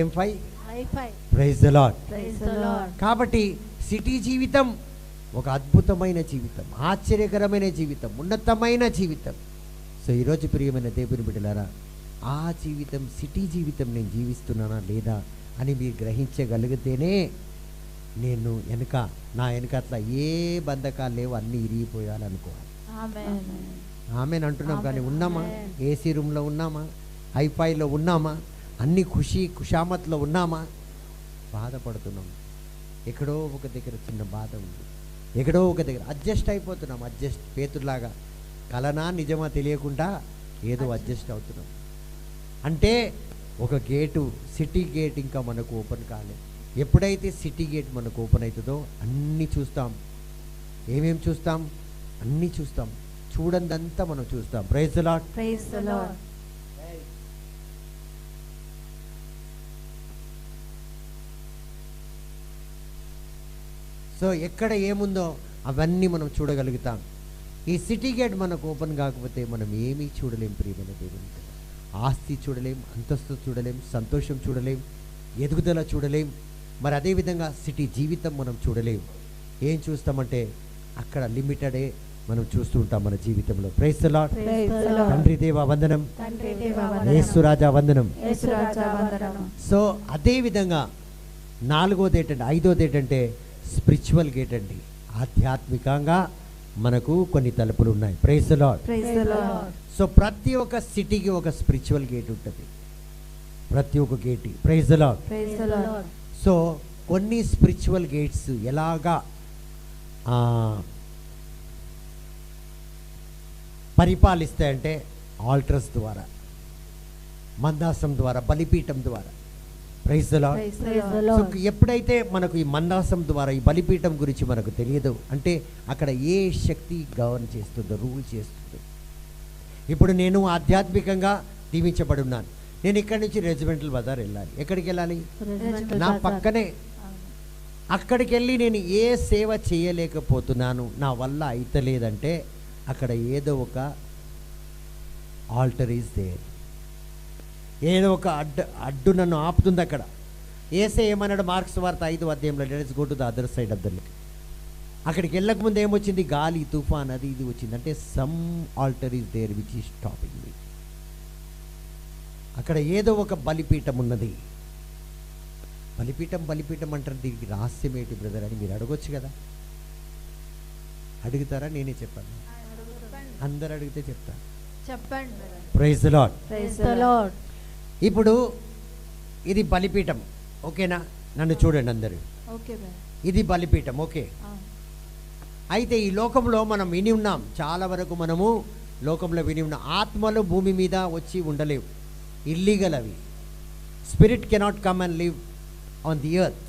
ఏం fi? Hi fi. Praise the Lord. Praise the Lord. కాబట్టి సిటీ జీవితం ఒక అద్భుతమైన జీవితం, ఆశ్చర్యకరమైన జీవితం, ఉన్నతమైన జీవితం. సో ఈరోజు ప్రియమైన దేవుని బిడ్డలారా, ఆ జీవితం, సిటీ జీవితం నేను జీవిస్తున్నానా లేదా అని మీరు గ్రహించగలిగితేనే నేను నా వెనక అట్లా ఏ బంధకాలు లేవు, అన్నీ ఇరిగిపోయాలనుకోవాలి. ఆమేన్. ఆమెను అంటున్నాం, కానీ ఆమేన్. ఉన్నామా? ఆమేన్. ఏసీ రూమ్లో ఉన్నామా? హైఫైలో ఉన్నామా? అన్ని ఖుషామత్లో ఉన్నామా? బాధపడుతున్నాం. ఎక్కడో ఒక దగ్గర చిన్న బాధ ఉంది, ఎక్కడో ఒక దగ్గర అడ్జస్ట్ అయిపోతున్నాం. పేతులాగా కలనా నిజమా తెలియకుండా ఏదో అడ్జస్ట్ అవుతున్నాం. అంటే ఒక గేటు, సిటీ గేట్ ఇంకా మనకు ఓపెన్ కాలేదు. ఎప్పుడైతే సిటీ గేట్ మనకు ఓపెన్ అవుతుందో అన్నీ చూస్తాం. ఏమేం చూస్తాం? అన్నీ చూస్తాం, చూడందంతా మనం చూస్తాం. Praise the Lord. Praise the Lord. So ఎక్కడ ఏముందో అవన్నీ మనం చూడగలుగుతాం. ఈ సిటీ గేట్ మనకు ఓపెన్ కాకపోతే మనం ఏమీ చూడలేం ప్రియమైన దేవుని. ఆస్తి చూడలేం, అంతస్తు చూడలేం, సంతోషం చూడలేం, ఎదుగుదల చూడలేం. మరి అదేవిధంగా సిటీ జీవితం మనం చూడలేం. ఏం చూస్తామంటే అక్కడ లిమిటెడే మనం చూస్తూ ఉంటాం మన జీవితంలో. Praise the Lord. Praise the Lord. తండ్రి దేవా వందనం, తండ్రి దేవా వందనం. యేసు రాజా వందనం. యేసు రాజా వందనం. సో అదేవిధంగా 4వది ఏంటంటే, 5వది ఏంటంటే స్పిరిచువల్ గేట్ అండి. ఆధ్యాత్మికంగా మనకు కొన్ని తలుపులు ఉన్నాయి. Praise the Lord. Praise the Lord. So ప్రతి ఒక్క సిటీకి ఒక స్పిరిచువల్ గేట్ ఉంటుంది, ప్రతి ఒక్క gate. Praise the Lord. Praise the Lord. So కొన్ని స్పిరిచువల్ గేట్స్ ఎలాగా పరిపాలిస్తాయంటే ఆల్టర్స్ ద్వారా, మందాసం ద్వారా, బలిపీఠం ద్వారా. Praise the Lord. Praise Praise the the so Lord. ఎప్పుడైతే మనకు ఈ మందాసం ద్వారా, ఈ బలిపీఠం గురించి మనకు తెలియదు అంటే అక్కడ ఏ శక్తి గవర్న్ చేస్తుందో, రూల్ చేస్తుందో. ఇప్పుడు నేను ఆధ్యాత్మికంగా దీవించబడి ఉన్నాను. నేను ఇక్కడి నుంచి రెజిమెంటల్ బజార్ వెళ్ళాలి. ఎక్కడికి వెళ్ళాలి? Regimental నా Bazaar. పక్కనే. అక్కడికి వెళ్ళి నేను ఏ సేవ చేయలేకపోతున్నాను, నా వల్ల అయితలేదంటే అక్కడ ఏదో ఒక ఆల్టర్ ఈజ్ దేర్, ఏదో ఒక అడ్డు నన్ను ఆపుతుంది. అక్కడ ఏసే ఏమన్నాడు? మార్క్స్ వార్త 5వ అధ్యాయంలో, let's go to the other side of the lake. అక్కడికి వెళ్ళకముందు ఏమొచ్చింది? గాలి, తుఫాన్, అది ఇది వచ్చింది. అంటే some altar is there which is stopping me. అక్కడ ఏదో ఒక బలిపీఠం ఉన్నది. బలిపీఠం అంటారు, దీనికి రహస్యం ఏంటి బ్రదర్ అని మీరు అడగొచ్చు కదా. అడుగుతారా? నేనే చెప్పాను. అందరు అడిగితే చెప్తా. చెప్పండి. Praise the Lord. Praise the Lord. ఇప్పుడు ఇది బలిపీఠం, ఓకేనా? నన్ను చూడండి అందరూ. Okay brother. ఇది బలిపీఠం, ఓకే. అయితే ఈ లోకంలో మనం విని ఉన్నాం, చాలా వరకు మనము లోకంలో విని ఉన్నాం, ఆత్మలు భూమి మీద వచ్చి ఉండలేవు, ఇల్లీగల్ అవి. Spirit cannot come and live on the earth,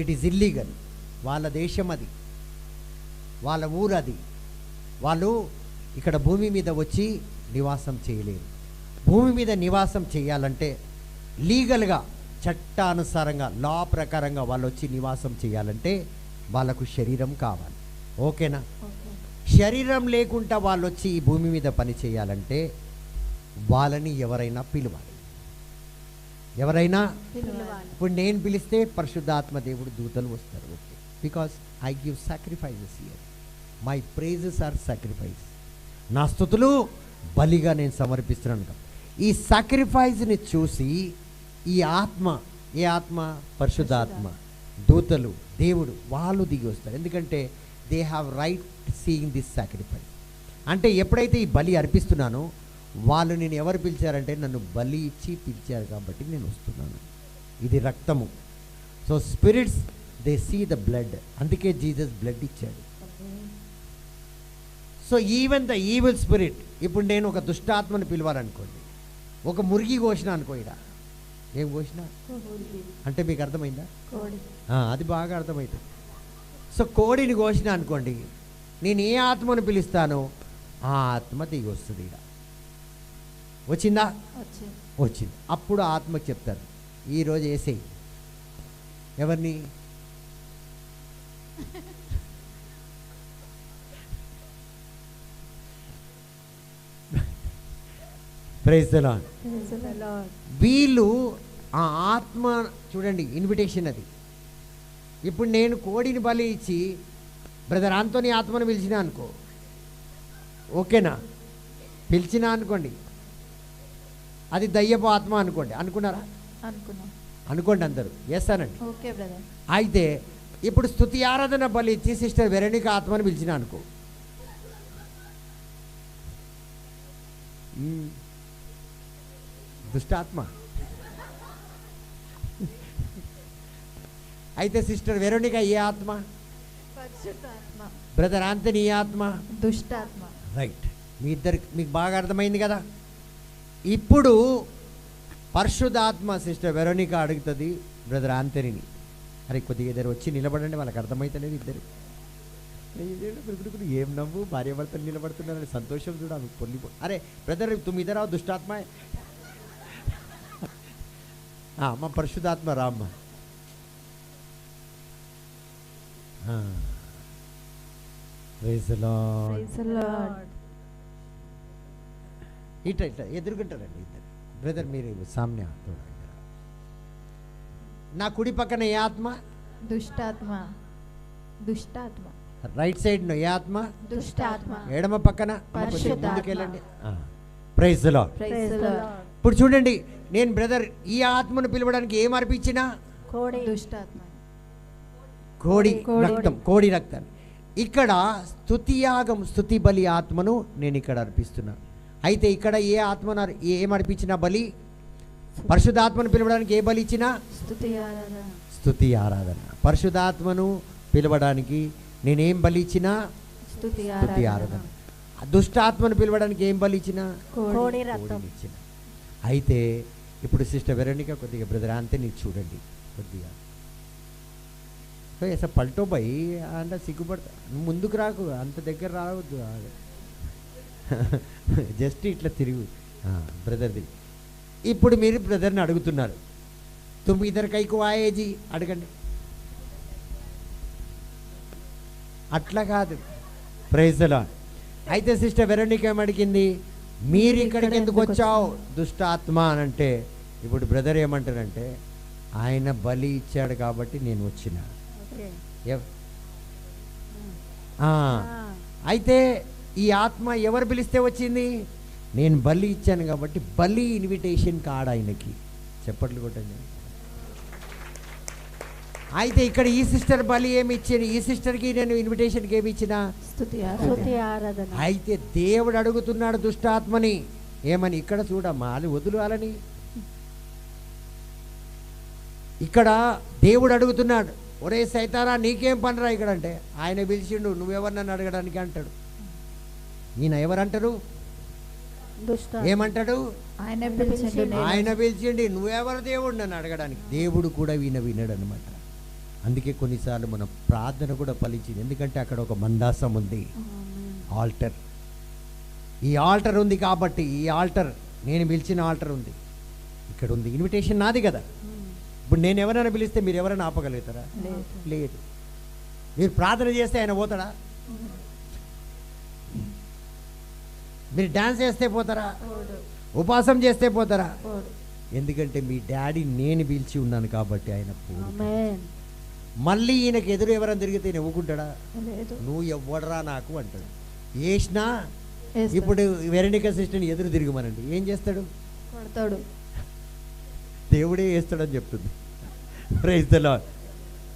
it is illegal. వాళ్ళ దేశం అది, వాళ్ళ ఊరు అది, వాళ్ళు ఇక్కడ భూమి మీద వచ్చి నివాసం చేయలేరు. భూమి మీద నివాసం చేయాలంటే లీగల్గా, చట్టానుసారంగా, లా ప్రకారంగా వాళ్ళు వచ్చి నివాసం చేయాలంటే వాళ్ళకు శరీరం కావాలి. ఓకేనా? శరీరం లేకుండా వాళ్ళు వచ్చి ఈ భూమి మీద పని చేయాలంటే వాళ్ళని ఎవరైనా పిలవాలి. ఎవరైనా ఇప్పుడు నేను పిలిస్తే పరిశుద్ధాత్మ దేవుడు దూతలు వస్తారు. Okay, because I give sacrifices here, my praises are sacrifice. నా స్తుతులు బలిగా నేను సమర్పిస్తున్నాను. ఈ సాక్రిఫైస్ని చూసి ఈ ఆత్మ, ఏ ఆత్మ? పరిశుద్ధాత్మ, దూతలు, దేవుడు వాళ్ళు దిగి వస్తారు. ఎందుకంటే they have right seeing this sacrifice. అంటే ఎప్పుడైతే ఈ బలి అర్పిస్తున్నానో వాళ్ళు నేను ఎవరు పిలిచారంటే నన్ను బలి ఇచ్చి పిలిచారు కాబట్టి నేను వస్తున్నాను. ఇది రక్తము. So spirits they see the blood, అందుకే జీసస్ బ్లడ్ ఇచ్చాడు. So even the evil spirit, ఇప్పుడు నేను ఒక దుష్టాత్మను పిలవాలనుకోండి, ఒక మురిగి కోసిన అనుకో, ఇక్కడ ఏం కోసిన అంటే మీకు అర్థమైందా? అది బాగా అర్థమవుతుంది. సో కోడిని కోసిన అనుకోండి, నేను ఏ ఆత్మను పిలుస్తానో ఆ ఆత్మ దిగి వస్తుంది. ఇక్కడ వచ్చిందా? వచ్చింది. అప్పుడు ఆత్మకు చెప్తారు, ఈరోజు వేసేయి. ఎవరిని? Praise the Lord. వీళ్ళు ఆ ఆత్మ చూడండి, ఇన్విటేషన్ అది. ఇప్పుడు నేను కోడిని బలి ఇచ్చి బ్రదర్ ఆంటోనీ ఆత్మను పిలిచినా అనుకో, ఓకేనా? పిలిచినా అనుకోండి, అది దయ్యపు ఆత్మ అనుకోండి. అనుకున్నారా? అనుకోండి అందరూ, చేస్తానండి. Okay brother. అయితే ఇప్పుడు స్తుతి ఆరాధన బలి ఇచ్చి సిస్టర్ వెరోనిక ఆత్మను పిలిచినా అనుకో, దుష్టాత్మ. అయితే సిస్టర్ వెరోనిక ఏ ఆత్మ? పరిశుద్ధాత్మ. బ్రదర్ ఆంటనీ ఏ ఆత్మ? దుష్టాత్మ. రైట్. మీ ఇద్దరికి మీకు బాగా అర్థమైంది కదా. ఇప్పుడు పరిశుద్ధాత్మ సిస్టర్ వెరోనిక అడుగుతుంది బ్రదర్ ఆంటనీని, అరే కొద్దిగా ఇద్దరు వచ్చి నిలబడండి, వాళ్ళకి అర్థమవుతలేదు. ఇద్దరు ఏం నవ్వు, భార్యాభర్తలు నిలబడుతున్నారని సంతోషం చూడ, మీకు పొల్లిపో. అరే బ్రదర్ తుమ్ ఇద్దరా దుష్టాత్మ, మా పరిశుద్ధాత్మ రామ్మ. Praise the Lord. ఇట్లా ఇట్లా ఎదుర్కొంటారండి ఇద్దరు. బ్రదర్ మీరు సామ్య, నా కుడి పక్కన ఏ ఆత్మ? దుష్టాత్మ. దుష్టాత్మ. రైట్ సైడ్ ఏ ఆత్మ? దుష్టాత్మ. ఎడమ పక్కన పరిశుద్ధాత్మ. ముందుకెళ్ళండి. Praise the lord. Praise the Lord. ఇప్పుడు చూడండి, నేను బ్రదర్ ఈ ఆత్మను పిలవడానికి ఏం అర్పించినా? దుష్టాత్మ. కోడి రక్తం, కోడి రక్తం. ఇక్కడ స్తుతియాగం, స్తుతి బలి ఆత్మను నేను ఇక్కడ అర్పిస్తున్నాను. అయితే ఇక్కడ ఏ ఆత్మను ఏం అర్పించినా బలి, పరిశుద్ధాత్మను పిలవడానికి ఏ బలి ఇచ్చినా? స్తుతి ఆరాధన. పరిశుద్ధాత్మను పిలవడానికి నేనేం బలి ఇచ్చినా? స్తుతి ఆరాధన. దుష్టాత్మను పిలవడానికి ఏం బలి ఇచ్చినా? కోడి రక్తం ఇచ్చిన. అయితే ఇప్పుడు సిస్టర్ వెరోనిక కొద్దిగా బ్రదర్ ఆంటనీ చూడండి, కొద్దిగా అసలు పల్టో పోయి అంటే సిగ్గుపడతా, ముందుకు రాకు, అంత దగ్గర రావద్దు, జస్ట్ ఇట్లా తిరుగు బ్రదర్ది. ఇప్పుడు మీరు బ్రదర్ని అడుగుతున్నారు, తుమ్ ఇద్దరు కైకు ఆయేజీ అడగండి. అట్లా కాదు. Praise the Lord. అయితే సిస్టర్ వెరోనిక ఏమడిగింది? మీరు ఇక్కడికి ఎందుకు వచ్చావు దుష్టాత్మ అని అంటే, ఇప్పుడు బ్రదర్ ఏమంటారంటే ఆయన బలి ఇచ్చాడు కాబట్టి నేను వచ్చిన. అయితే ఈ ఆత్మ ఎవరు పిలిస్తే వచ్చింది? నేను బలి ఇచ్చాను కాబట్టి బలి ఇన్విటేషన్ కార్డ్ ఆయనకి. చెప్పట్లు కొట్టండి. అయితే ఇక్కడ ఈ సిస్టర్ బలి ఏమి ఇచ్చింది? ఈ సిస్టర్కి నేను ఇన్విటేషన్కి ఏమి ఇచ్చిన? స్తుతి ఆరాధన. అయితే దేవుడు అడుగుతున్నాడు దుష్టాత్మని ఏమని? ఇక్కడ చూడమ్మా, అది వదులాలని ఇక్కడ దేవుడు అడుగుతున్నాడు. ఒరే సైతారా నీకేం పనిరా ఇక్కడ అంటే, ఆయన పిలిచిండు నువ్వెవరినన్ను అడగడానికి అంటాడు. ఈయన ఎవరంటారు, దుష్ట ఏమంటాడు, ఆయన పిలిచిండు నేను ఆయన పిలిచిండి నువ్వెవరు దేవుడు నన్ను అడగడానికి. దేవుడు కూడా వినడు అనమాట. అందుకే కొన్నిసార్లు మన ప్రార్థన కూడా ఫలించింది. ఎందుకంటే అక్కడ ఒక మందాసం ఉంది, ఆల్టర్. ఈ ఆల్టర్ ఉంది కాబట్టి, ఈ ఆల్టర్ నేను పిలిచిన ఆల్టర్ ఉంది, ఇక్కడ ఉంది. ఇన్విటేషన్ నాది కదా. ఇప్పుడు నేను ఎవరైనా పిలిస్తే మీరు ఎవరైనా ఆపగలుగుతారా? లేదు. మీరు ప్రార్థన చేస్తే ఆయన పోతాడా? మీరు డాన్స్ చేస్తే పోతారా? ఉపవాసం చేస్తే పోతారా? ఎందుకంటే మీ డాడీ నేను పిలిచి ఉన్నాను కాబట్టి ఆయన పోడు. ఆమేన్. మళ్ళీ ఈయనకు ఎదురు ఎవరైనా తిరిగితే నవ్వుకుంటాడా? లేదు. నువ్వు ఎవ్వడరా నాకు అంటాడు. వేసినా వేస్తాడు. ఇప్పుడు వెరణిక సిస్టర్ని ఎదురు తిరిగమనండి, ఏం చేస్తాడు? కొడతాడు. దేవుడే వేస్తాడని చెప్తుంది. Praise the Lord.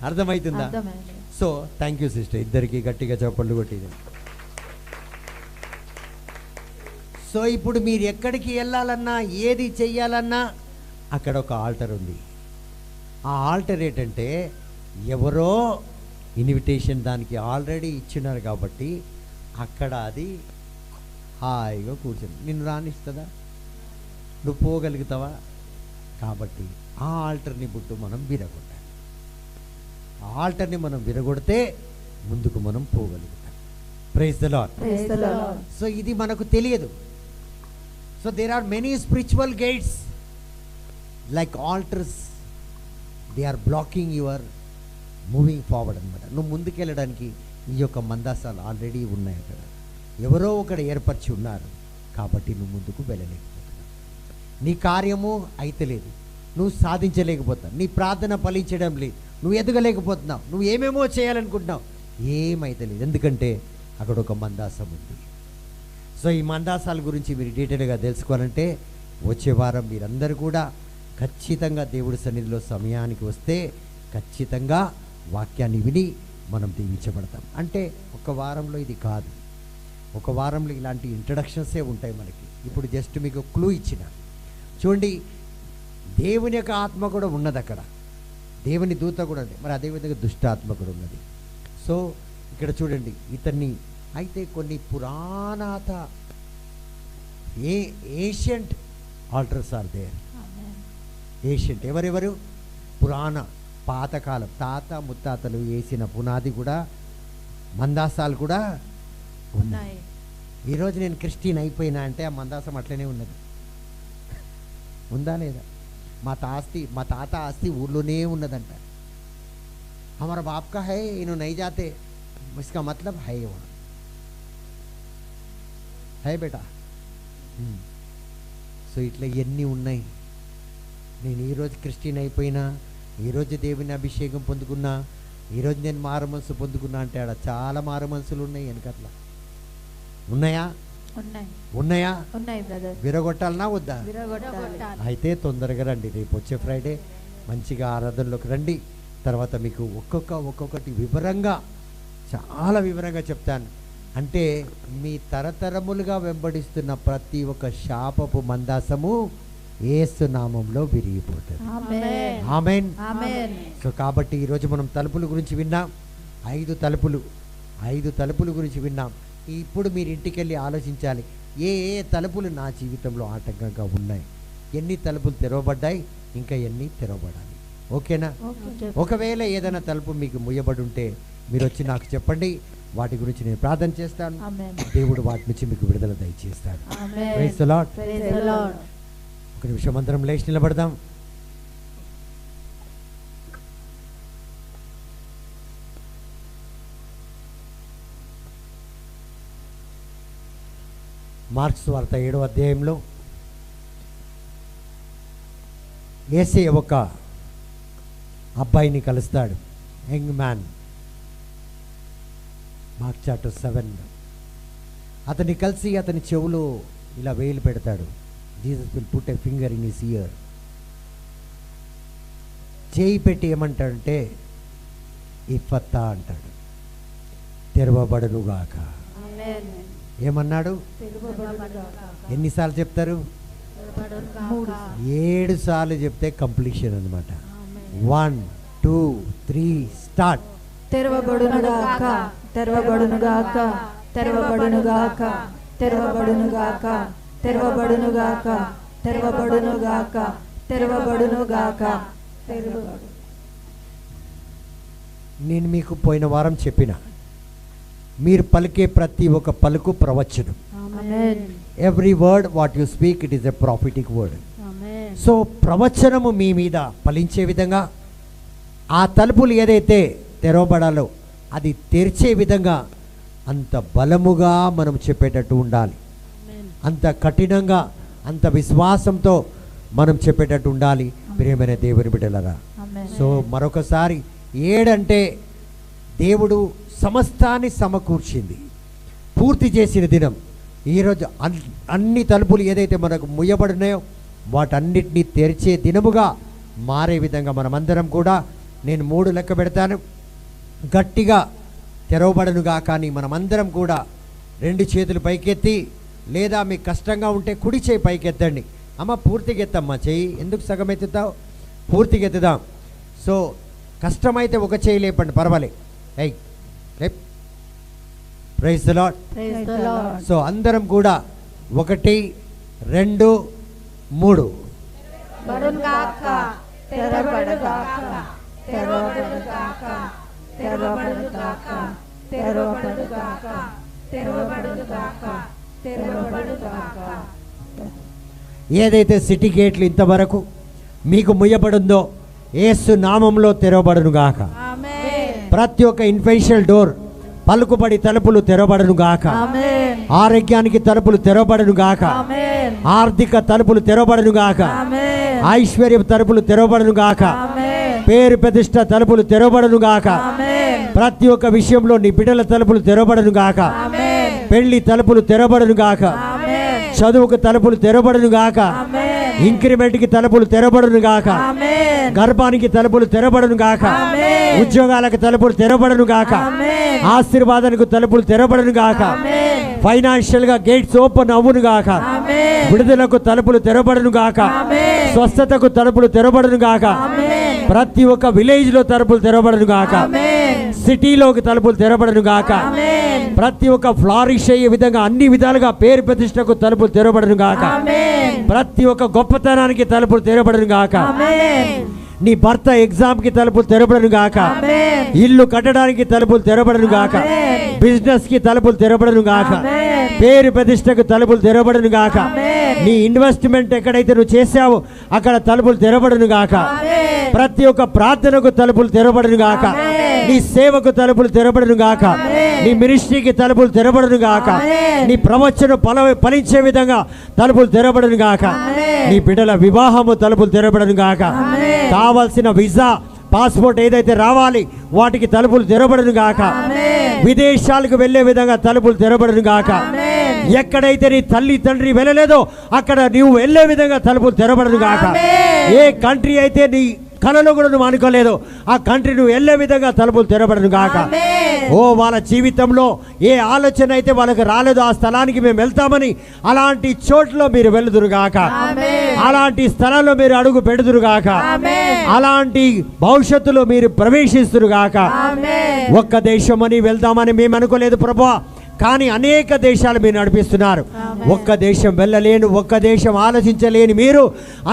అర్థమవుతుందా? అర్థమైంది. సో థ్యాంక్ యూ సిస్టర్, ఇద్దరికి గట్టిగా చప్పట్లు కొట్టింది. సో ఇప్పుడు మీరు ఎక్కడికి వెళ్ళాలన్నా, ఏది చెయ్యాలన్నా అక్కడ ఒక ఆల్టర్ ఉంది. ఆ ఆల్టర్ ఏంటంటే ఎవరో ఇన్విటేషన్ దానికి ఆల్రెడీ ఇచ్చినారు కాబట్టి అక్కడ అది హాయిగా కూర్చొని నిన్ను రానిస్తుందా? నువ్వు పోగలుగుతావా? కాబట్టి ఆ ఆల్టర్ని బుట్టు మనం విరగొట్టాలి. ఆ ఆల్టర్ని మనం విరగొడితే ముందుకు మనం పోగలుగుతాం. Praise the Lord. Praise the Lord. So ఇది మనకు తెలియదు. So there are many spiritual gates like altars, they are blocking your moving forward అనమాట. నువ్వు ముందుకెళ్ళడానికి ఈ యొక్క మందాసాలు ఆల్రెడీ ఉన్నాయి అక్కడ. ఎవరో ఒకడు ఏర్పరిచి ఉన్నారు కాబట్టి నువ్వు ముందుకు వెళ్ళలేకపోతున్నావు. నీ కార్యము అయితలేదు, నువ్వు సాధించలేకపోతున్నావు, నీ ప్రార్థన ఫలించడం లేదు, నువ్వు ఎదగలేకపోతున్నావు, నువ్వు ఏమేమో చేయాలనుకుంటున్నావు, ఏమైతలేదు. ఎందుకంటే అక్కడ ఒక మందాసం ఉంది. సో ఈ మందాసాల గురించి మీరు డీటెయిల్గా తెలుసుకోవాలంటే వచ్చే వారం మీరందరూ కూడా ఖచ్చితంగా దేవుడి సన్నిధిలో సమయానికి వస్తే ఖచ్చితంగా వాక్యాన్ని విని మనం దీవించబడతాం. అంటే ఒక వారంలో ఇది కాదు, ఒక వారంలో ఇలాంటి ఇంట్రడక్షన్సే ఉంటాయి మనకి. ఇప్పుడు జస్ట్ మీకు క్లూ ఇచ్చిన చూడండి, దేవుని యొక్క ఆత్మ కూడా ఉన్నది అక్కడ, దేవుని దూత కూడా ఉంది, మరి అదేవిధంగా దుష్ట ఆత్మ కూడా ఉన్నది. సో ఇక్కడ చూడండి ఇతన్ని అయితే కొన్ని పురాణాత ancient altars are there. Ancient ఎవరెవరు? పురాణ పాతకాలం తాత ముత్తాతలు వేసిన పునాది కూడా మందాసాలు కూడా ఉన్నాయి. ఈరోజు నేను క్రిస్టియన్ అయిపోయినా అంటే ఆ మందాసం అట్లనే ఉన్నది, ఉందా లేదా? మా తాత ఆస్తి ఊర్లోనే ఉన్నదంట. హమారా బాప్ కా హై ఇను నై జాతే, ఇస్కా మతలబ్ హై వహా హై బేటా. సో ఇట్లా ఎన్ని ఉన్నాయి. నేను ఈరోజు క్రిస్టియన్ అయిపోయినా, ఈరోజు దేవుని అభిషేకం పొందుకున్నా, ఈరోజు నేను మారు మనసు పొందుకున్నా అంటే ఆడ చాలా మారు మనసులు ఉన్నాయి వెనకట్లా. ఉన్నాయా? ఉన్నాయా? ఉన్నాయి బ్రదర్. విరగొట్టాలనా వద్దా? విరగొట్టాలి. అయితే తొందరగా రండి, రేపు వచ్చే ఫ్రైడే మంచిగా ఆరాధనలోకి రండి. తర్వాత మీకు ఒక్కొక్కటి వివరంగా, చాలా వివరంగా చెప్తాను. అంటే మీ తరతరములుగా వెంబడిస్తున్న ప్రతి ఒక్క శాపపు మందాసము యేసు నామంలో విరిగిపోతుంది. ఆమేన్. ఆమేన్. ఆమేన్. సో కాబట్టి ఈరోజు మనం తలుపుల గురించి విన్నాం. 5 తలుపుల గురించి విన్నాం. ఇప్పుడు మీరు ఇంటికి వెళ్ళి ఆలోచించాలి, ఏ తలుపులు నా జీవితంలో ఆటంకంగా ఉన్నాయి, ఎన్ని తలుపులు తెరవబడ్డాయి, ఇంకా ఎన్ని తెరవబడాలి. ఓకేనా? ఒకవేళ ఏదైనా తలుపు మీకు ముయ్యబడి ఉంటే మీరు వచ్చి నాకు చెప్పండి, వాటి గురించి నేను ప్రార్థన చేస్తాను. ఆమేన్. దేవుడు వాటి నుంచి మీకు విడుదల దయచేస్తాడు. ఆమేన్. Praise the Lord. Praise the Lord. ఒక నిమిషం అందరం లేచి నిలబడదాం. మార్క్స్ వార్త 7వ అధ్యాయంలో యేసయ్య ఒక అబ్బాయిని కలుస్తాడు, యంగ్ మ్యాన్. Mark chapter 7. అతన్ని కలిసి అతని చెవులో ఇలా వేలు పెడతాడు. Jesus will put a finger in his year. చేయి పెట్టి ఏమంటాడంటే ఇఫత్తా అంటాడు, తెరవబడునుగాక. ఆమేన్. ఏమన్నాడు? ఎన్నిసార్లు చెప్తారు? 7 సార్లు చెప్తే కంప్లీషన్ అనమాట. 1 2 3 స్టార్ట్. తెరవబడునుగాక, తెరవబడునుగాక, తెరవబడునుగాక, తెరవబడునుగాక, తెరవబడునుగాక, తెరవబడునుగాక, తెరవబడునుగాక, తెరవబడు. నేను మీకు పోయిన వారం చెప్పిన, మీరు పలికే ప్రతి ఒక్క పలుకు ప్రవచనం. ఆమేన్. Every word what you speak it is a prophetic word. ఆమేన్. సో ప్రవచనము మీ మీద ఫలించే విధంగా, ఆ తలుపులు ఏదైతే తెరవబడాలో అది తెరిచే విధంగా అంత బలముగా మనం చెప్పేటట్టు ఉండాలి. అంత కఠినంగా, అంత విశ్వాసంతో మనం చెప్పేటట్టు ఉండాలి. ప్రియమైన దేవుని బిడ్డలారా, ఆమేన్. సో మరొకసారి 7 అంటే దేవుడు సమస్తాన్ని సమకూర్చింది, పూర్తి చేసిన దినం. ఈరోజు అన్ని తలుపులు ఏదైతే మనకు ముయ్యబడినాయో వాటన్నిటినీ తెరిచే దినముగా మారే విధంగా మనమందరం కూడా, నేను 3 లెక్క పెడతాను, గట్టిగా తెరవబడనుగా. కానీ మనమందరం కూడా 2 చేతులు పైకెత్తి, లేదా మీకు కష్టంగా ఉంటే కుడి చేయి పైకెత్తండి. అమ్మ పూర్తిగా ఎత్తమ్మా చెయ్యి, ఎందుకు సగం ఎత్తుతావు? పూర్తిగా ఎత్తుదాం. సో కష్టమైతే ఒక చేయి లేపండి, పర్వాలేదు. Praise the lord. Praise the Lord. So అందరం కూడా 1 2 3. బడునుగాక, తెరవబడునుగాక, తెరవబడునుగాక, తెరవబడునుగాక, తెరవబడునుగాక, తెరవబడునుగాక, తెరవబడునుగాక. ఏదైతే సిటీ గేట్లు ఇంతవరకు మీకు ముయ్యబడిందో యేసు నామంలో తెరవబడునుగాక. ఆమేన్. ప్రతి ఒక్క ఇన్ఫెన్షియల్ డోర్, పలుకుబడి తలుపులు తెరవబడునుగాక. ఆమేన్. ఆరోగ్యానికి తలుపులు తెరవబడునుగాక. ఆమేన్. ఆర్థిక తలుపులు తెరవబడునుగాక. ఆమేన్. ఐశ్వర్య తలుపులు తెరవబడునుగాక. ఆమేన్. పేరు ప్రతిష్ట తలుపులు తెరవబడునుగాక. ఆమేన్. ప్రతి ఒక్క విషయంలో నీ బిడ్డల తలుపులు తెరవబడునుగాక. ఆమేన్. పెళ్లి తలుపులు తెరవబడునుగాక. ఆమేన్. చదువుకు తలుపులు తెరవబడునుగాక. ఆమేన్. ఇంక్రిమెంట్కి తలుపులు తెరవబడునుగాక. ఆమేన్. గర్భానికి తలుపులు తెరవబడునుగాక. ఆమేన్. ఉద్యోగాలకు తలుపులు తెరవబడునుగాక. ఆమేన్. ఆశీర్వాదానికి తలుపులు తెరవబడునుగాక. ఆమేన్. ఫైనాన్షియల్ గా గేట్స్ ఓపెన్ అవ్వునుగాక. ఆమేన్. విడుదలకు తలుపులు తెరవబడునుగాక. ఆమేన్. స్వస్థతకు తలుపులు తెరవబడునుగాక. ఆమేన్. ప్రతి ఒక్క విలేజ్ లో తలుపులు తెరవబడునుగాక. ఆమేన్. సిటీలోకి తలుపులు తెరవబడునుగాక. ఆమేన్. ప్రతి ఒక్క ఫ్లారిష్ అయ్యే విధంగా అన్ని విధాలుగా పేరు ప్రతిష్టకు తలుపులు తెరవబడునుగాక. ఆమేన్. ప్రతి ఒక్క గొప్పతనానికి తలుపులు తెరవబడునుగాక. ఆమేన్. నీ భర్త ఎగ్జామ్ కి తలుపులు తెరవబడునుగాక. ఆమేన్. ఇల్లు కట్టడానికి తలుపులు తెరవబడునుగాక. ఆమేన్. బిజినెస్ కి తలుపులు తెరవబడునుగాక. ఆమేన్. పేరు ప్రతిష్టకు తలుపులు తెరవబడునుగాక. ఆమేన్. నీ ఇన్వెస్ట్మెంట్ ఎక్కడైతే నువ్వు చేసావో అక్కడ తలుపులు తెరవబడునుగాక. ఆమేన్. ప్రతి ఒక్క ప్రార్థనకు తలుపులు తెరవబడునుగాక. ఆమేన్. నీ సేవకు తలుపులు తెరవబడునుగాక. ఆమేన్. నీ మినిస్ట్రీకి తలుపులు తెరవబడునుగాక. ఆమేన్. నీ ప్రవచనం ఫలించే విధంగా తలుపులు తెరవబడునుగాక. ఆమేన్. నీ బిడ్డల వివాహము తలుపులు తెరవబడునుగాక. ఆమేన్. కావాల్సిన వీసా, పాస్పోర్ట్ ఏదైతే రావాలి వాటికి తలుపులు తెరవబడునుగాక. ఆమేన్. విదేశాలకు వెళ్ళే విధంగా తలుపులు తెరవబడునుగాక. ఆమేన్. ఎక్కడైతే నీ తల్లి తండ్రి వెళ్ళలేదో అక్కడ నీవు వెళ్ళే విధంగా తలుపులు తెరవబడునుగాక. ఆమేన్. ఏ కంట్రీ అయితే నీ కలలో కూడా నువ్వు అనుకోలేదు ఆ కంట్రీ నువ్వు వెళ్ళే విధంగా తలుపులు తెరవబడునుగాక. ఆమేన్. ఓ వాళ్ళ జీవితంలో ఏ ఆలోచన అయితే వాళ్ళకి రాలేదో ఆ స్థలానికి మేము వెళ్తామని అలాంటి చోట్ల మీరు వెళ్దురుగాక. ఆమేన్. అలాంటి స్థలంలో మీరు అడుగు పెడుదురుగాక. ఆమేన్. అలాంటి భవిష్యత్తులో మీరు ప్రవేశిస్తురుగాక. ఆమేన్. ఒక్క దేశమని వెళ్దామని మేము అనుకోలేదు ప్రభువా, కానీ అనేక దేశాలు మీరు నడిపిస్తున్నారు. ఒక్క దేశం వెళ్ళలేను, ఒక్క దేశం ఆలోచించలేని మీరు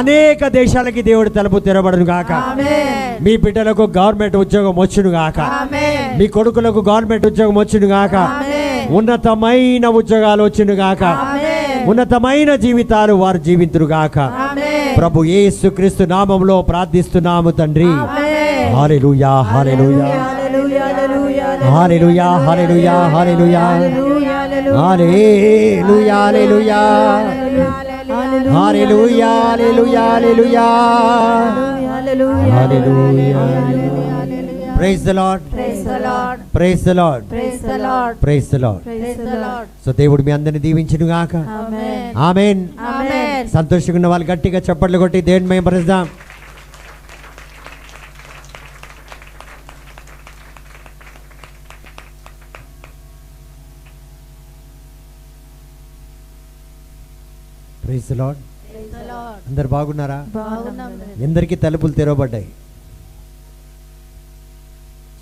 అనేక దేశాలకి దేవుడు తలుపు తెరవబడునుగాక. ఆమేన్. మీ బిడ్డలకు గవర్నమెంట్ ఉద్యోగం వచ్చునుగాక. ఆమేన్. మీ కొడుకులకు గవర్నమెంట్ ఉద్యోగం వచ్చునుగాక. ఆమేన్. ఉన్నతమైన ఉద్యోగాలు వచ్చునుగాక. ఆమేన్. ఉన్నతమైన జీవితాలు వారు జీవింతురుగాక. ఆమేన్. ప్రభు యేసుక్రీస్తు నామములో ప్రార్థిస్తున్నాము తండ్రి. ఆమేన్. హల్లెలూయా, హల్లెలూయా, హల్లెలూయా, హల్లెలూయా, హల్లెలూయా, హల్లెలూయా, హల్లెలూయా, హల్లెలూయా, హల్లెలూయా, హల్లెలూయా, హల్లెలూయా, హల్లెలూయా, హల్లెలూయా, హల్లెలూయా. Praise the lord, praise the lord, praise the lord, praise the lord, praise the lord. Praise the Lord. So దేవుడు మీ అందరిని దీవించునుగాక. ఆమేన్. ఆమేన్. ఆమేన్. సంతోషంగా ఉన్న వాళ్ళు గట్టిగా చప్పట్లు కొట్టి దేవుని మహిమపరుద్దాం. Praise the lord. Praise the Lord. అందరు బాగున్నారా? బాగున్నాం. ఎందరికీ తలుపులు తెరవబడ్డాయి?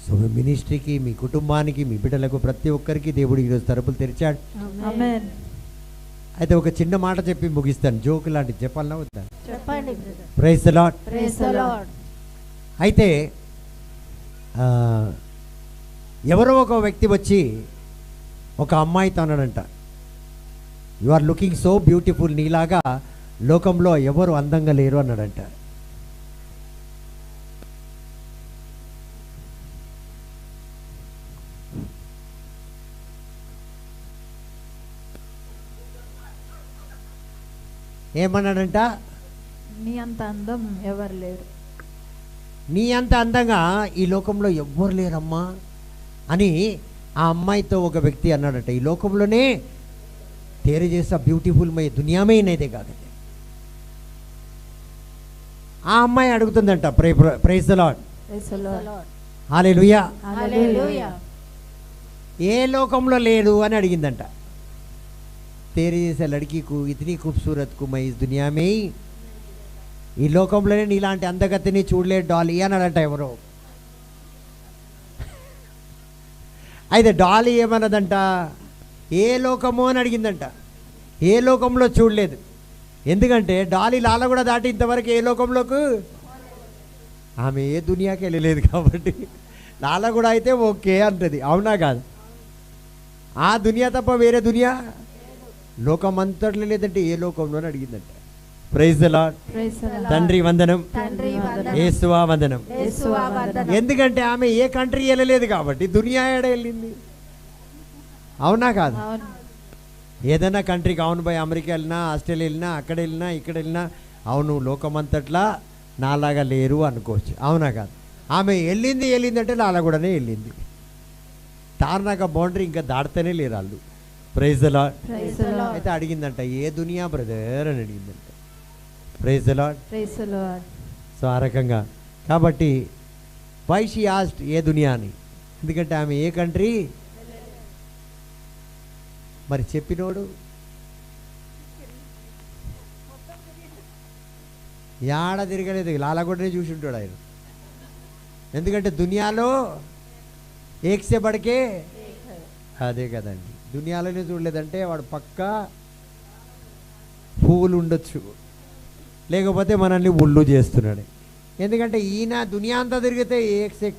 సో మీ మినిస్ట్రీకి, మీ కుటుంబానికి, మీ బిడ్డలకు ప్రతి ఒక్కరికి దేవుడు ఈరోజు తలుపులు తెరిచాడు. ఆమేన్. అయితే ఒక చిన్న మాట చెప్పి ముగిస్తాను. జోక్ లాంటిది చెప్పాలన్నా వద్దా? చెప్పండి brother. Praise the lord. Praise the Lord. అయితే ఎవరో ఒక వ్యక్తి వచ్చి ఒక అమ్మాయితో అన్నాడంట, you are looking so beautiful, నీలాగా లోకంలో ఎవరు అందంగా లేరు అన్నాడంట. ఏమన్నాడంట? నీ అంత అందం ఎవరు లేరు. నీ అంత అందంగా ఈ లోకంలో ఎవ్వరు లేరమ్మా అని ఆ అమ్మాయితో ఒక వ్యక్తి అన్నాడట. ఈ లోకంలోనే తేరే చేసా బ్యూటిఫుల్ మై దునియామే ఇనేదే కాదండి. ఆ అమ్మాయి అడుగుతుందంట, praise the lord, praise the Lord. హల్లెలూయా, హల్లెలూయా. ఏ లోకంలో లేదు అని అడిగిందంట. తేరే చేసే లడ్కీకు ఇతని ఖూబ్సూరత్కు మై ఇస్ దునియా మే, ఈ లోకంలోనే నీలాంటి అందగతిని చూడలేదు డాలీ అన్నాడంట ఎవరో. అయితే డాలీ ఏమన్నదంట, ఏ లోకమో అని అడిగిందంట. ఏ లోకంలో చూడలేదు. ఎందుకంటే డాలీ లాల కూడా దాటి ఇంతవరకు ఏ లోకంలోకి ఆమె ఏ దునియాకి వెళ్ళలేదు కాబట్టి లాల కూడా అయితే ఓకే అంటది. అవునా కాదు? ఆ దునియా తప్ప వేరే దునియా లోకం అంతట్లో లేదంటే ఏ లోకంలో అడిగిందంట. Praise the lord. Praise the lord. తండ్రి వందనం, తండ్రి వందనం. యేసువా వందనం. యేసువా వందనం. ఎందుకంటే ఆమె ఏ కంట్రీ వెళ్ళలేదు కాబట్టి దునియా ఏడ వెళ్ళింది. అవునా కాదు? అవును. ఏదైనా కంట్రీకి అవును పోయి అమెరికా వెళ్ళినా, ఆస్ట్రేలియా వెళ్ళినా, అక్కడ వెళ్ళినా, ఇక్కడ వెళ్ళినా అవును లోకమంతట్లా నాలాగా లేరు అనుకోవచ్చు. అవునా కాదు? ఆమె వెళ్ళిందంటే నాలా కూడానే వెళ్ళింది. తార్నాక బౌండరీ ఇంకా దాడితేనే లేరు వాళ్ళు. Praise the lord. Praise the Lord. అయితే అడిగిందంట, ఏ దునియా బ్రదర్ అని అడిగిందంట. Praise the lord. Praise the Lord. So ఆ రకంగా కాబట్టి వై షీ ఆస్క్డ్ ఏ దునియా అని, ఎందుకంటే ఆమె ఏ కంట్రీ మరి చెప్పినోడు యాడ తిరగలేదు, లాలగొడ్డనే చూసి ఉంటాడు ఆయన. ఎందుకంటే దునియాలో ఏక్సే పడకే అదే కదండి. దునియాలోనే చూడలేదంటే వాడు పక్కా పువ్వులు ఉండొచ్చు, లేకపోతే మనల్ని ఒళ్ళు చేస్తున్నాడు. ఎందుకంటే ఈయన దునియా అంతా తిరిగితే ఏక్సే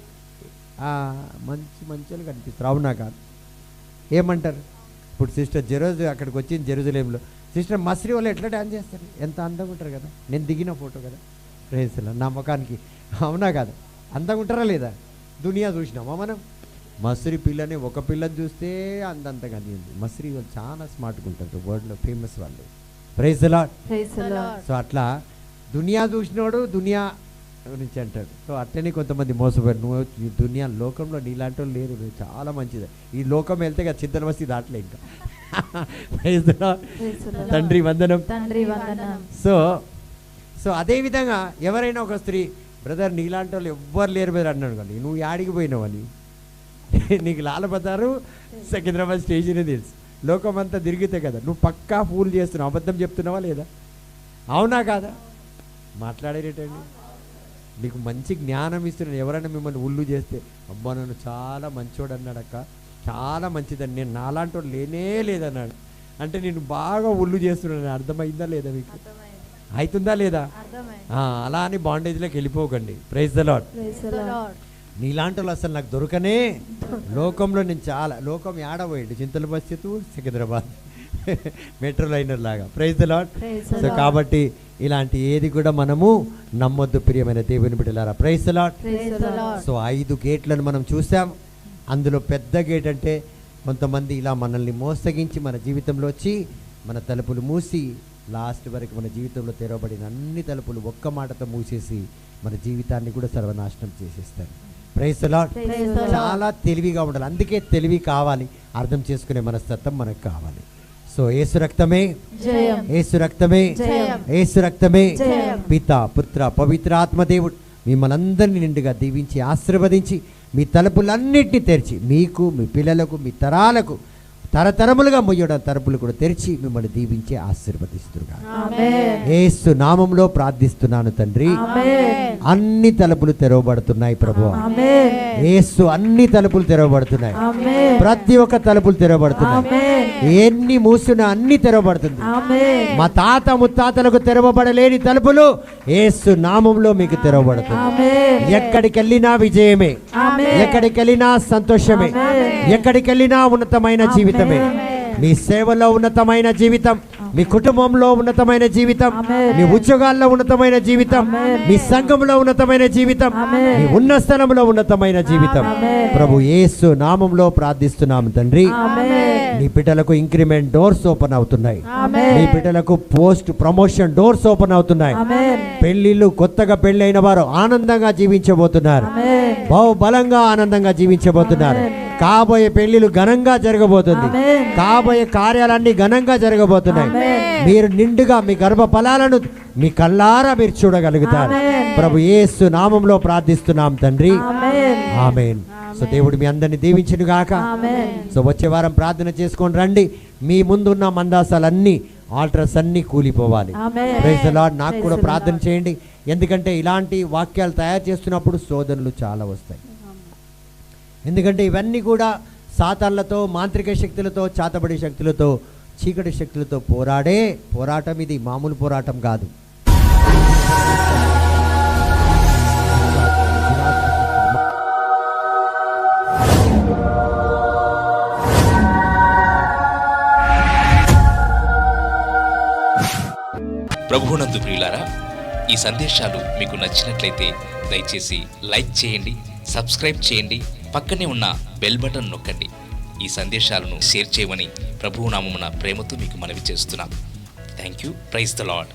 మంచి మంచి కనిపిస్తారు. అవునా కాదు? ఏమంటారు? ఇప్పుడు సిస్టర్ అక్కడికి వచ్చింది జెరూసలేంలో. సిస్టర్ మస్రి వాళ్ళు ఎట్లా డ్యాన్స్ చేస్తారు, ఎంత అందంగా ఉంటారు కదా. నేను దిగిన ఫోటో కదా ప్రేసలా నా ముఖానికి. అవునా కాదు? అందంగా ఉంటారా లేదా? దునియా చూసినామా మనం? మస్రి పిల్లని ఒక పిల్లని చూస్తే అందంతగా ఉంది. మస్రి వాళ్ళు చాలా స్మార్ట్గా ఉంటారు, వరల్డ్లో ఫేమస్ వాళ్ళు. Praise the lord. Praise the Lord. So అట్లా దునియా చూసినోడు దునియా గురించి అంటాడు. సో అట్లనే కొంతమంది మోసపోయారు. నువ్వు ఈ దునియా లోకంలో నీలాంటి వాళ్ళు లేరు, నువ్వు చాలా మంచిది. ఈ లోకం వెళ్తే కదా చింతన వస్తే దాంట్లో ఇంకా. Praise the lord. Praise the lord. తండ్రి వందనం. తండ్రి వందనం. సో అదేవిధంగా ఎవరైనా ఒక స్త్రీ, బ్రదర్ నీలాంటి వాళ్ళు ఎవ్వరు లేరు బ్రదర్ అన్నాడు కానీ నువ్వు యాడికి పోయినావు అని నీకు లాలబతారు సికింద్రాబాద్ స్టేషనే తెలుసు. లోకం అంతా తిరిగితే కదా నువ్వు పక్కా ఫూల్ చేస్తున్నావు. అబద్ధం చెప్తున్నావా లేదా? అవునా కాదా? మాట్లాడేటండి. నీకు మంచి జ్ఞానం ఇస్తున్నాను. ఎవరైనా మిమ్మల్ని ఉల్లు చేస్తే అబ్బా నన్ను చాలా మంచోడు అన్నాడక్క, చాలా మంచిదని, నేను నాలాంటి వాడు లేనే లేదన్నాడు అంటే నేను బాగా ఉల్లు చేస్తున్నాను. అర్థమైందా లేదా మీకు? అవుతుందా లేదా? అలా అని బాండేజ్లోకి వెళ్ళిపోకండి. Praise the lord. Praise the Lord. నీలాంటి వాళ్ళు అసలు నాకు దొరకనే. లోకంలో నేను చాలా లోకం ఏడబోయింది. చింతల బస్సు సికింద్రాబాద్ మెట్రో లైనర్ లాగా. Praise the Lord. సో కాబట్టి ఇలాంటి ఏది కూడా మనము నమ్మొద్దు ప్రియమైన దేవుని బిడ్డలారా. Praise the lord. Praise the Lord. So 5 గేట్లను మనం చూసాం. అందులో పెద్ద గేట్ అంటే కొంతమంది ఇలా మనల్ని మోసగించి మన జీవితంలో వచ్చి మన తలుపులు మూసి లాస్ట్ వరకు మన జీవితంలో తెరవబడిన అన్ని తలుపులు ఒక్క మాటతో మూసేసి మన జీవితాన్ని కూడా సర్వనాశనం చేసేస్తారు. Praise the lord. Praise the lord. చాలా తెలివిగా ఉండాలి. అందుకే తెలివి కావాలి, అర్థం చేసుకునే మనస్తత్వం మనకు కావాలి. సో యేసు రక్తమే జయం. యేసు రక్తమే జయం. యేసు రక్తమే జయం. పిత పుత్ర పవిత్ర ఆత్మదేవుడు మిమ్మల్ని అందరినీ నిండుగా దీవించి ఆశీర్వదించి మీ తలుపులన్నింటినీ తెరిచి మీకు మీ పిల్లలకు మీ తరాలకు తరతరములుగా మొయ్యడం తలుపులు కూడా తెరిచి మిమ్మల్ని దీవించి ఆశీర్వదిస్తున్నారు. ఆమేన్. యేసు నామములో ప్రార్థిస్తున్నాను తండ్రి. ఆమేన్. అన్ని తలుపులు తెరవబడుతున్నాయి ప్రభు. ఆమేన్. యేసు అన్ని తలుపులు తెరవబడుతున్నాయి. ఆమేన్. ప్రతి ఒక్క తలుపులు తెరవబడుతున్నాయి. ఆమేన్. ఎన్ని మూసినా అన్ని తెరవబడుతుంది. ఆమేన్. మా తాత ముత్తాతలకు తెరవబడలేని తలుపులు యేసు నామంలో మీకు తెరవబడుతుంది. ఆమేన్. ఎక్కడికి వెళ్ళినా విజయమే, ఆమేన్. ఎక్కడికి వెళ్ళినా సంతోషమే, ఎక్కడికి వెళ్ళినా ఉన్నతమైన జీవితమే. మీ సేవలో ఉన్నతమైన జీవితం, మీ కుటుంబంలో ఉన్నతమైన జీవితం, మీ ఉద్యోగాల్లో ఉన్నతమైన జీవితం, మీ సంఘంలో ఉన్నతమైన జీవితం, మీ ఉన్న స్థలంలో ఉన్నతమైన జీవితం. ప్రభు యేసు నామంలో ప్రార్థిస్తున్నాము తండ్రి. నీ బిడ్డలకు ఇంక్రిమెంట్ డోర్స్ ఓపెన్ అవుతున్నాయి. నీ బిడ్డలకు పోస్ట్ ప్రమోషన్ డోర్స్ ఓపెన్ అవుతున్నాయి. పెళ్లిళ్ళు, కొత్తగా పెళ్ళైన వారు ఆనందంగా జీవించబోతున్నారు. బహుబలంగా ఆనందంగా జీవించబోతున్నారు. కాబోయే పెళ్లిలు ఘనంగా జరగబోతుంది. కాబోయే కార్యాలన్నీ ఘనంగా జరగబోతున్నాయి. మీరు నిండుగా మీ గర్భ ఫలాలను మీ కళ్ళారా మీరు చూడగలుగుతారు. ప్రభు యేసు నామంలో ప్రార్థిస్తున్నాం తండ్రి. ఆమేన్. సో దేవుడు మీ అందరిని దీవించును గాక. సో వచ్చే వారం ప్రార్థన చేసుకొని రండి. మీ ముందున్న మందాసాలన్నీ, ఆల్టర్స్ అన్నీ కూలిపోవాలి. Praise the lord. నాకు కూడా ప్రార్థన చేయండి. ఎందుకంటే ఇలాంటి వాక్యాలు తయారు చేస్తున్నప్పుడు శోధనలు చాలా వస్తాయి. ఎందుకంటే ఇవన్నీ కూడా సాతాన్లతో, మాంత్రిక శక్తులతో, చాతబడి శక్తులతో, చీకటి శక్తులతో పోరాడే పోరాటం. ఇది మామూలు పోరాటం కాదు. ప్రభువునందు ప్రియులారా, ఈ సందేశాలు మీకు నచ్చినట్లయితే దయచేసి లైక్ చేయండి, సబ్స్క్రైబ్ చేయండి, పక్కనే ఉన్న బెల్ బటన్ నొక్కండి. ఈ సందేశాలను షేర్ చేయమని ప్రభువు నామమున ప్రేమతో మీకు మనవి చేస్తున్నాం. Thank you. Praise the lord.